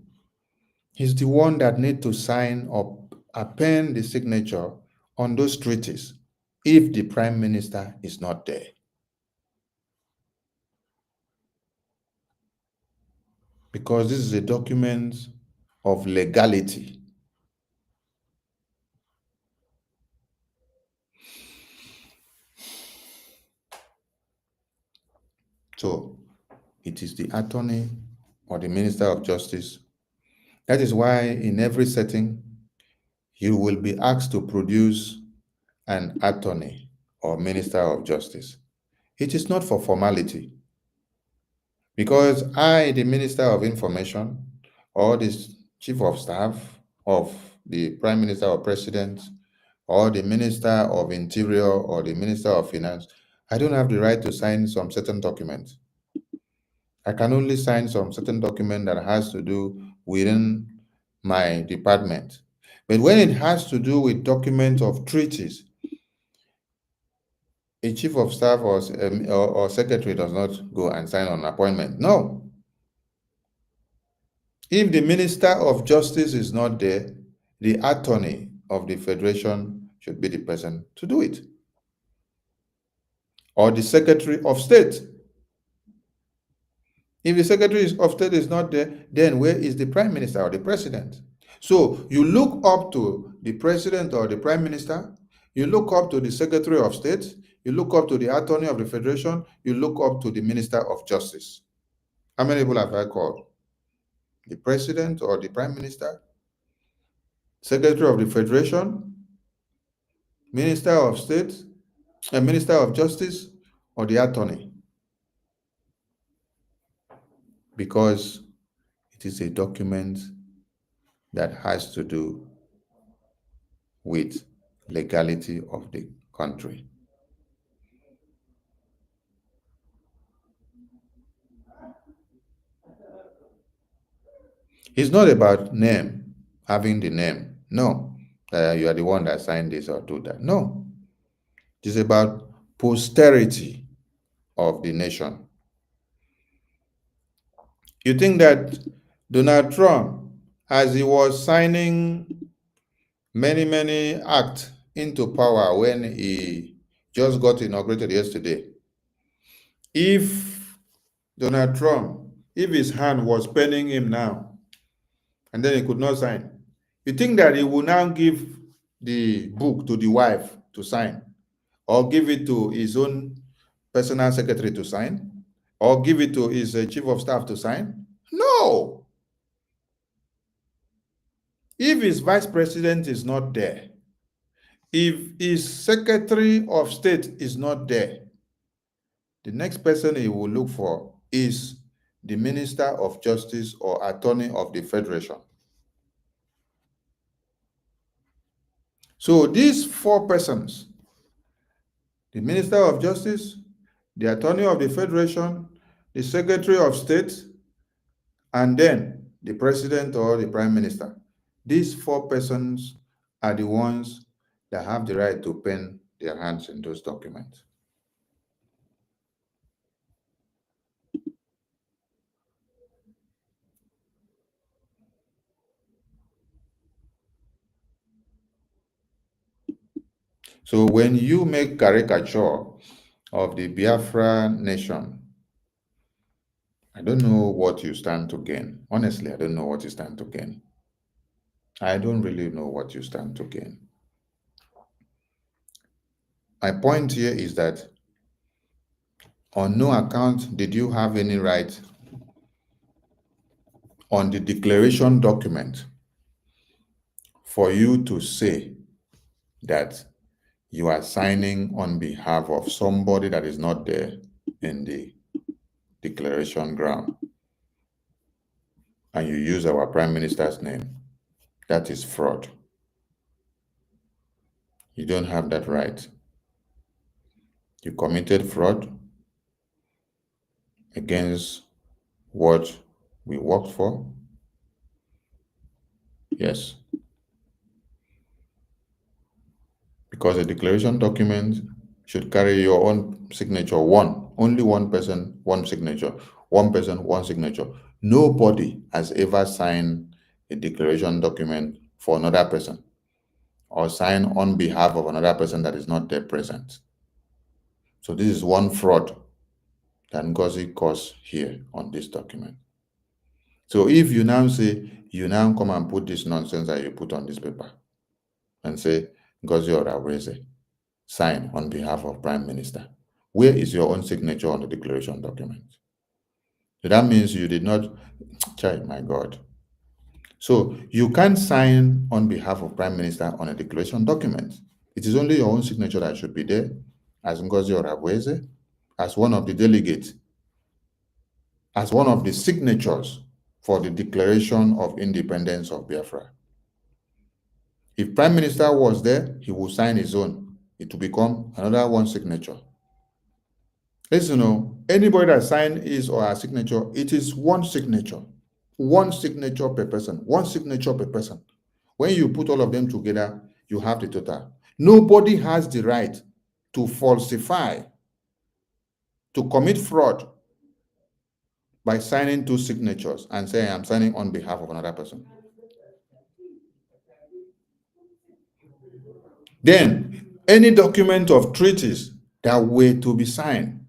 S6: is the one that needs to sign or append the signature on those treaties if the Prime Minister is not there. Because this is a document of legality. So it is the Attorney or the Minister of Justice. That is why in every setting, you will be asked to produce an Attorney or Minister of Justice. It is not for formality. Because I, the Minister of Information, or the Chief of Staff of the Prime Minister or President, or the Minister of Interior, or the Minister of Finance, I don't have the right to sign some certain documents. I can only sign some certain document that has to do within my department. But when it has to do with documents of treaties, a chief of staff or secretary does not go and sign on appointment. No. If the Minister of Justice is not there, the Attorney of the Federation should be the person to do it. Or the Secretary of State. If the Secretary of State is not there, then where is the Prime Minister or the President? So you look up to the President or the Prime Minister, you look up to the Secretary of State, you look up to the Attorney of the Federation, you look up to the Minister of Justice. How many people have I called? The President or the Prime Minister, Secretary of the Federation, Minister of State, and Minister of Justice, or the Attorney. Because it is a document that has to do with legality of the country. It's not about name, having the name. No, you are the one that signed this or do that. No, it's about posterity of the nation. You think that Donald Trump, as he was signing many acts into power when he just got inaugurated yesterday, if Donald Trump, if his hand was paining him now, and then he could not sign, you think that he will now give the book to the wife to sign, or give it to his own personal secretary to sign, or give it to his chief of staff to sign? No. If his vice president is not there, if his secretary of state is not there, the next person he will look for is the Minister of Justice or Attorney of the Federation. So these four persons, the Minister of Justice, the Attorney of the Federation, the Secretary of State, and then the President or the Prime Minister, these four persons are the ones that have the right to pen their hands in those documents. So when you make caricature of the Biafra nation, I don't know what you stand to gain. Honestly, I don't know what you stand to gain. I don't really know what you stand to gain. My point here is that on no account did you have any right on the declaration document for you to say that you are signing on behalf of somebody that is not there in the declaration ground, and you use our Prime Minister's name. That is fraud. You don't have that right. You committed fraud against what we worked for. Yes. Because a declaration document should carry your own signature, only one person, one signature, one person, one signature. Nobody has ever signed a declaration document for another person or signed on behalf of another person that is not there present. So this is one fraud that NGOZI caused here on this document. So if you now say, you now come and put this nonsense that you put on this paper and say, NGOZI or Aweze, sign on behalf of Prime Minister. Where is your own signature on the declaration document? So that means you did not, child, my God. So you can't sign on behalf of Prime Minister on a declaration document. It is only your own signature that should be there as NGOZI or Aweze, as one of the delegates, as one of the signatures for the Declaration of Independence of Biafra. If Prime Minister was there, he will sign his own. It will become another one signature. Listen, anybody that signs his or her signature, it is one signature per person, one signature per person. When you put all of them together, you have the total. Nobody has the right to falsify, to commit fraud by signing two signatures and saying, I'm signing on behalf of another person. Then, any document of treaties that were to be signed,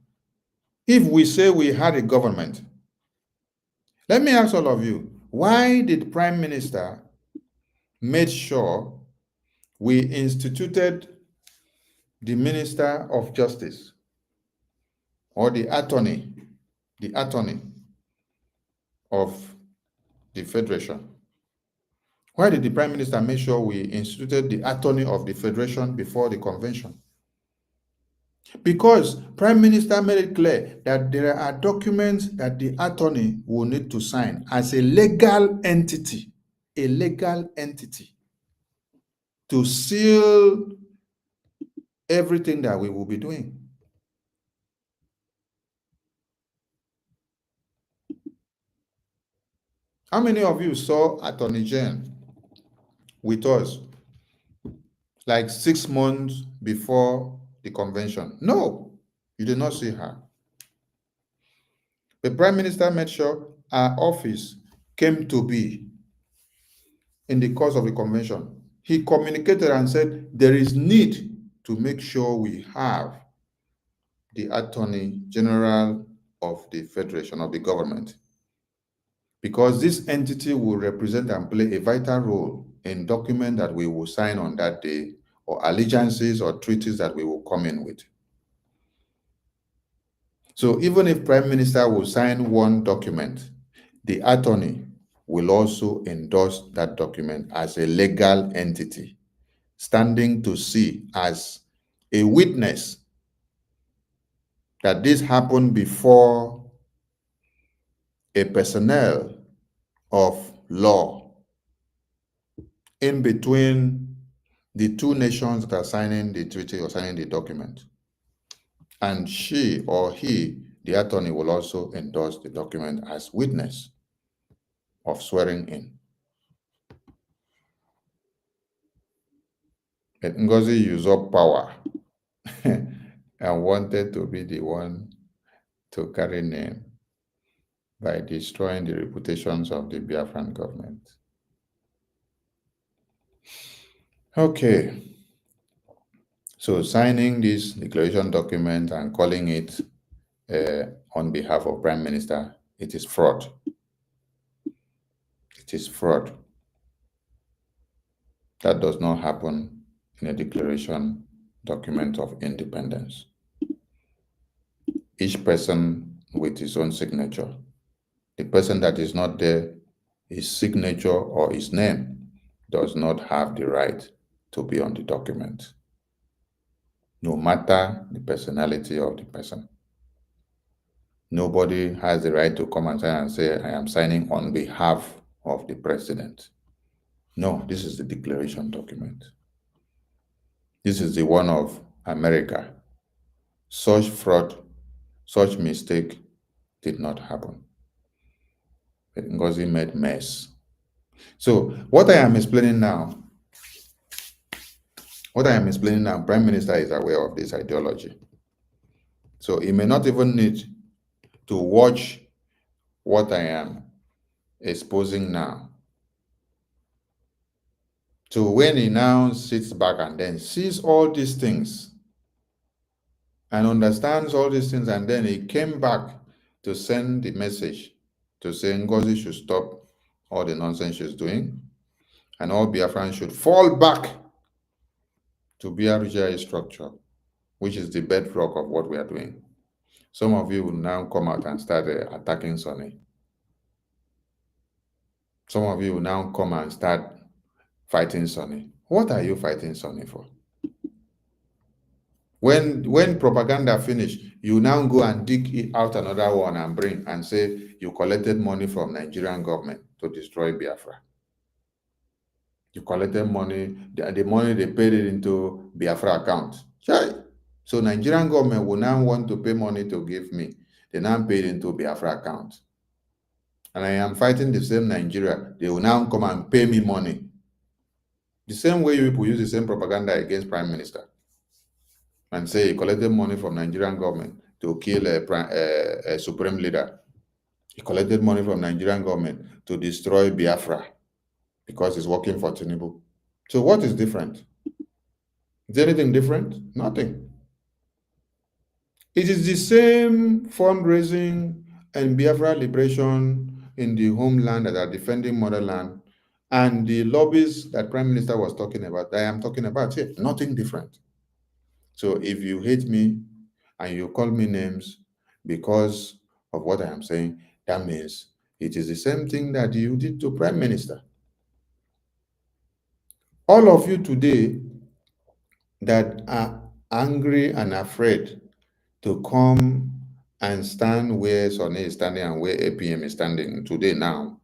S6: if we say we had a government, let me ask all of you, why did Prime Minister make sure we instituted the Minister of Justice or the attorney of the Federation? Why did the Prime Minister make sure we instituted the attorney of the Federation before the convention? Because Prime Minister made it clear that there are documents that the attorney will need to sign as a legal entity to seal everything that we will be doing. How many of you saw Attorney General with us like 6 months before the convention? No, you did not see her. The Prime Minister made sure our office came to be in the course of the convention. He communicated and said there is need to make sure we have the Attorney General of the Federation of the government, because this entity will represent and play a vital role in documents that we will sign on that day, or allegiances or treaties that we will come in with. So even if Prime Minister will sign one document, the attorney will also endorse that document as a legal entity, standing to see as a witness that this happened before a personnel of law in between the two nations that are signing the treaty or signing the document. And she or he, the attorney, will also endorse the document as witness of swearing in. But NGOZI used up power and wanted to be the one to carry name by destroying the reputations of the Biafran government. Okay. So signing this declaration document and calling it on behalf of Prime Minister, it is fraud. It is fraud. That does not happen in a declaration document of independence. Each person with his own signature. The person that is not there, his signature or his name does not have the right to be on the document, no matter the personality of the person. Nobody has the right to come and sign and say, I am signing on behalf of the president. No, this is the declaration document. This is the one of America. Such fraud, such mistake did not happen. But NGOZI made mess. So what I am explaining now, Prime Minister is aware of this ideology. So he may not even need to watch what I am exposing now. So when he now sits back and then sees all these things and understands all these things, and then he came back to send the message to say NGOZI should stop all the nonsense she's doing, and all Biafrans should fall back to BRGI structure, which is the bedrock of what we are doing. Some of you will now come out and start attacking Sonny. Some of you will now come and start fighting Sonny. What are you fighting Sonny for? When propaganda finish, you now go and dig out another one and bring and say you collected money from Nigerian government to destroy Biafra. You collected money, the money they paid it into Biafra account. So Nigerian government will now want to pay money to give me. They now paid into Biafra account. And I am fighting the same Nigeria. They will now come and pay me money. The same way you people use the same propaganda against Prime Minister and say he collected money from Nigerian government to kill a supreme leader. He collected money from Nigerian government to destroy Biafra because he's working for Tinubu. So what is different? Is there anything different? Nothing. It is the same fundraising and Biafra liberation in the homeland that are defending motherland and the lobbyists that Prime Minister was talking about, I am talking about here. Nothing different. So if you hate me and you call me names because of what I am saying, that means it is the same thing that you did to Prime Minister. All of you today that are angry and afraid to come and stand where Sonny is standing and where APM is standing today now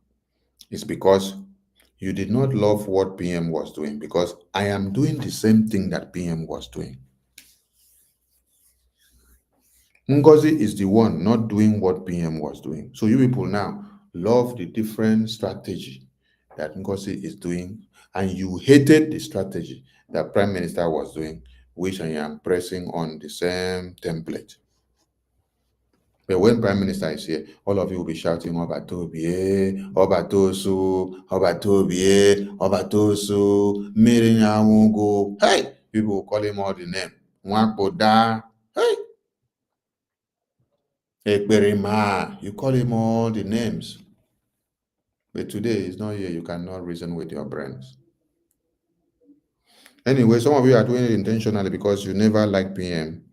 S6: is because you did not love what PM was doing, because I am doing the same thing that PM was doing. NGOZI is the one not doing what PM was doing. So you people now love the different strategy that NGOZI is doing, and you hated the strategy that Prime Minister was doing, which I am pressing on the same template. But when Prime Minister is here, all of you will be shouting, Obatobie, Obatosu, Obatobie, Obatosu, Mirinyamungo. Hey! People will call him all the name. Mwakoda. Hey! Ekberima. You call him all the names. But today he's not here. You cannot reason with your brains. Anyway, some of you are doing it intentionally because you never liked PM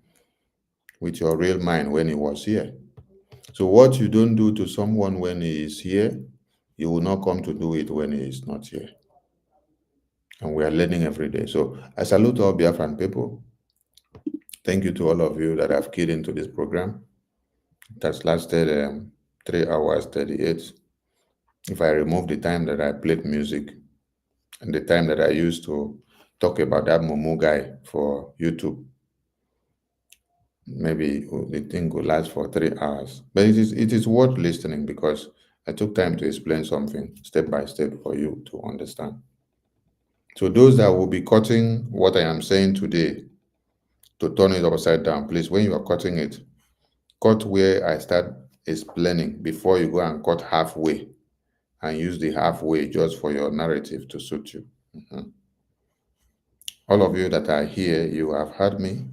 S6: with your real mind when he was here. So what you don't do to someone when he is here, you will not come to do it when he is not here. And we are learning every day. So I salute all Biafran people. Thank you to all of you that have keyed into this program. That's lasted 3 hours, 38. If I remove the time that I played music and the time that I used to talk about that Momo guy for YouTube, maybe the thing will last for 3 hours. But it is worth listening because I took time to explain something step by step for you to understand. So those that will be cutting what I am saying today to turn it upside down, please, when you are cutting it, cut where I start explaining before you go and cut halfway and use the halfway just for your narrative to suit you. All of you that are here, you have heard me.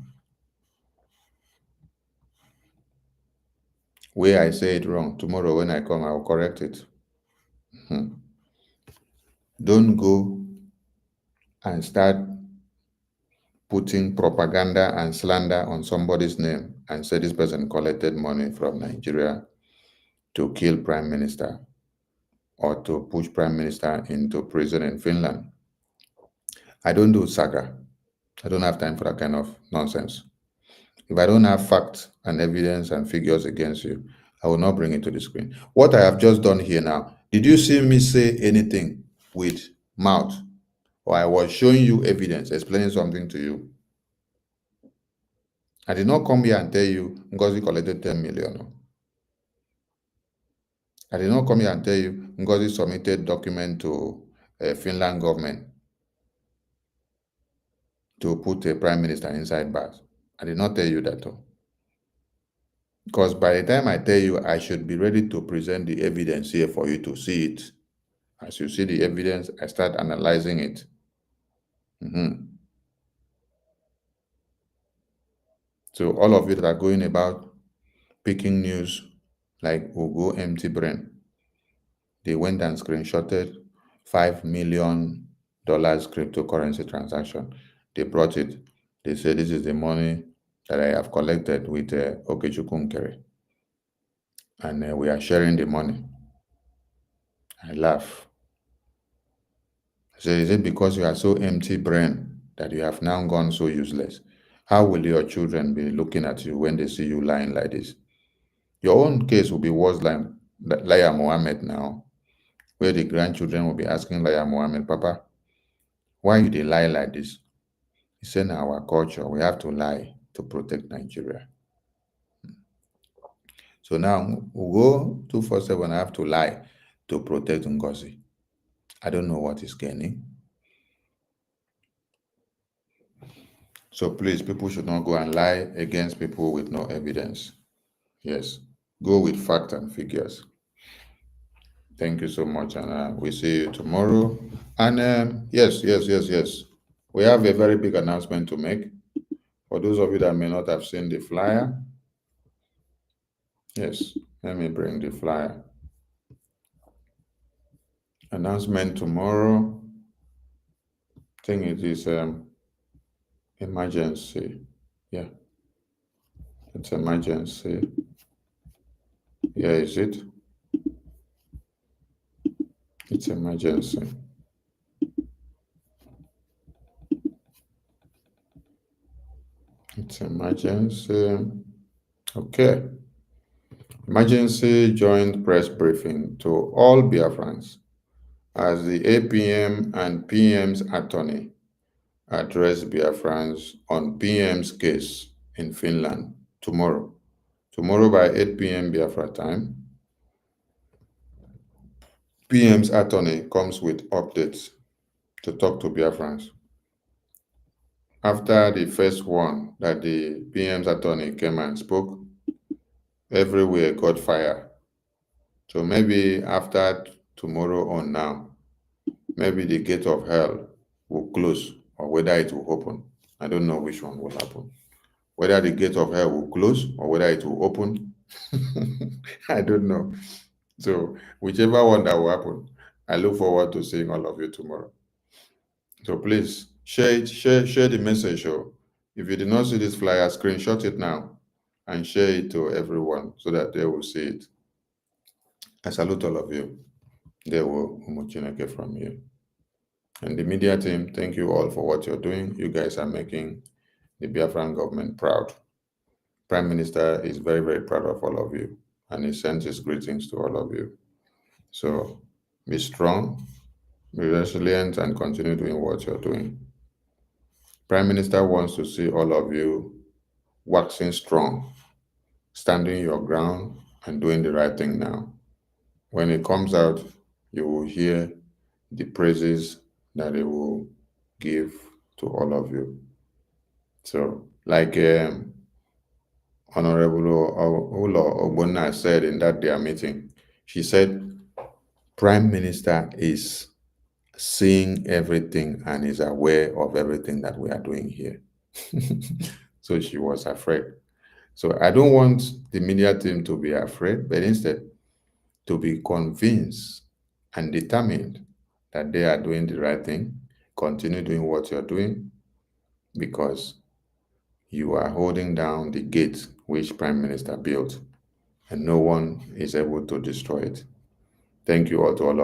S6: Where I say it wrong, tomorrow when I come, I will correct it. Don't go and start putting propaganda and slander on somebody's name and say this person collected money from Nigeria to kill Prime Minister or to push Prime Minister into prison in Finland. I don't do saga. I don't have time for that kind of nonsense. If I don't have facts and evidence and figures against you, I will not bring it to the screen. What I have just done here now, did you see me say anything with mouth? Or I was showing you evidence, explaining something to you? I did not come here and tell you NGOZI collected 10 million. I did not come here and tell you NGOZI submitted document to Finland government to put a prime minister inside bars. I did not tell you that. Because by the time I tell you, I should be ready to present the evidence here for you to see it. As you see the evidence, I start analyzing it. So all of you that are going about picking news like Ugo empty brain, they went and screenshotted $5 million cryptocurrency transaction. They brought it. They said, this is the money that I have collected with Okechukwu. And we are sharing the money. I laugh. I say, is it because you are so empty brain that you have now gone so useless? How will your children be looking at you when they see you lying like this? Your own case will be worse than Liar Mohammed now, where the grandchildren will be asking Liar Mohammed, Papa, why you they lie like this? He said, in our culture, we have to lie to protect Nigeria. So now, Ugo 247 have to lie to protect NGOZI. I don't know what is gaining. So please, people should not go and lie against people with no evidence. Yes, go with fact and figures. Thank you so much, and we'll see you tomorrow. And yes. We have a very big announcement to make. For those of you that may not have seen the flyer, yes, let me bring the flyer. Announcement tomorrow. I think it is emergency. Yeah, it's emergency. Yeah, is it? It's emergency. It's emergency. Okay. Emergency joint press briefing to all Biafrans as the APM and PM's attorney address Biafrans on PM's case in Finland tomorrow. Tomorrow by 8 p.m. Biafra time. PM's attorney comes with updates to talk to Biafrans. After the first one that the PM's attorney came and spoke, everywhere got fire. So maybe after tomorrow on now, maybe the gate of hell will close, or whether it will open. I don't know which one will happen. Whether the gate of hell will close or whether it will open, I don't know. So whichever one that will happen, I look forward to seeing all of you tomorrow. So please share it, share the message. Or if you did not see this flyer, screenshot it now and share it to everyone so that they will see it. I salute all of you. They will Umuchineke from you. And the media team, thank you all for what you're doing. You guys are making the Biafran government proud. Prime Minister is very, very proud of all of you, and he sends his greetings to all of you. So be strong, be resilient, and continue doing what you're doing. Prime Minister wants to see all of you waxing strong, standing your ground, and doing the right thing now. When it comes out, you will hear the praises that he will give to all of you. So, like Honorable Ulo Ogbonna said in that their meeting, she said, Prime Minister is seeing everything and is aware of everything that we are doing here. So she was afraid. So I don't want the media team to be afraid, but instead to be convinced and determined that they are doing the right thing. Continue doing what you're doing, because you are holding down the gate which Prime Minister built, and no one is able to destroy it. Thank you all to all of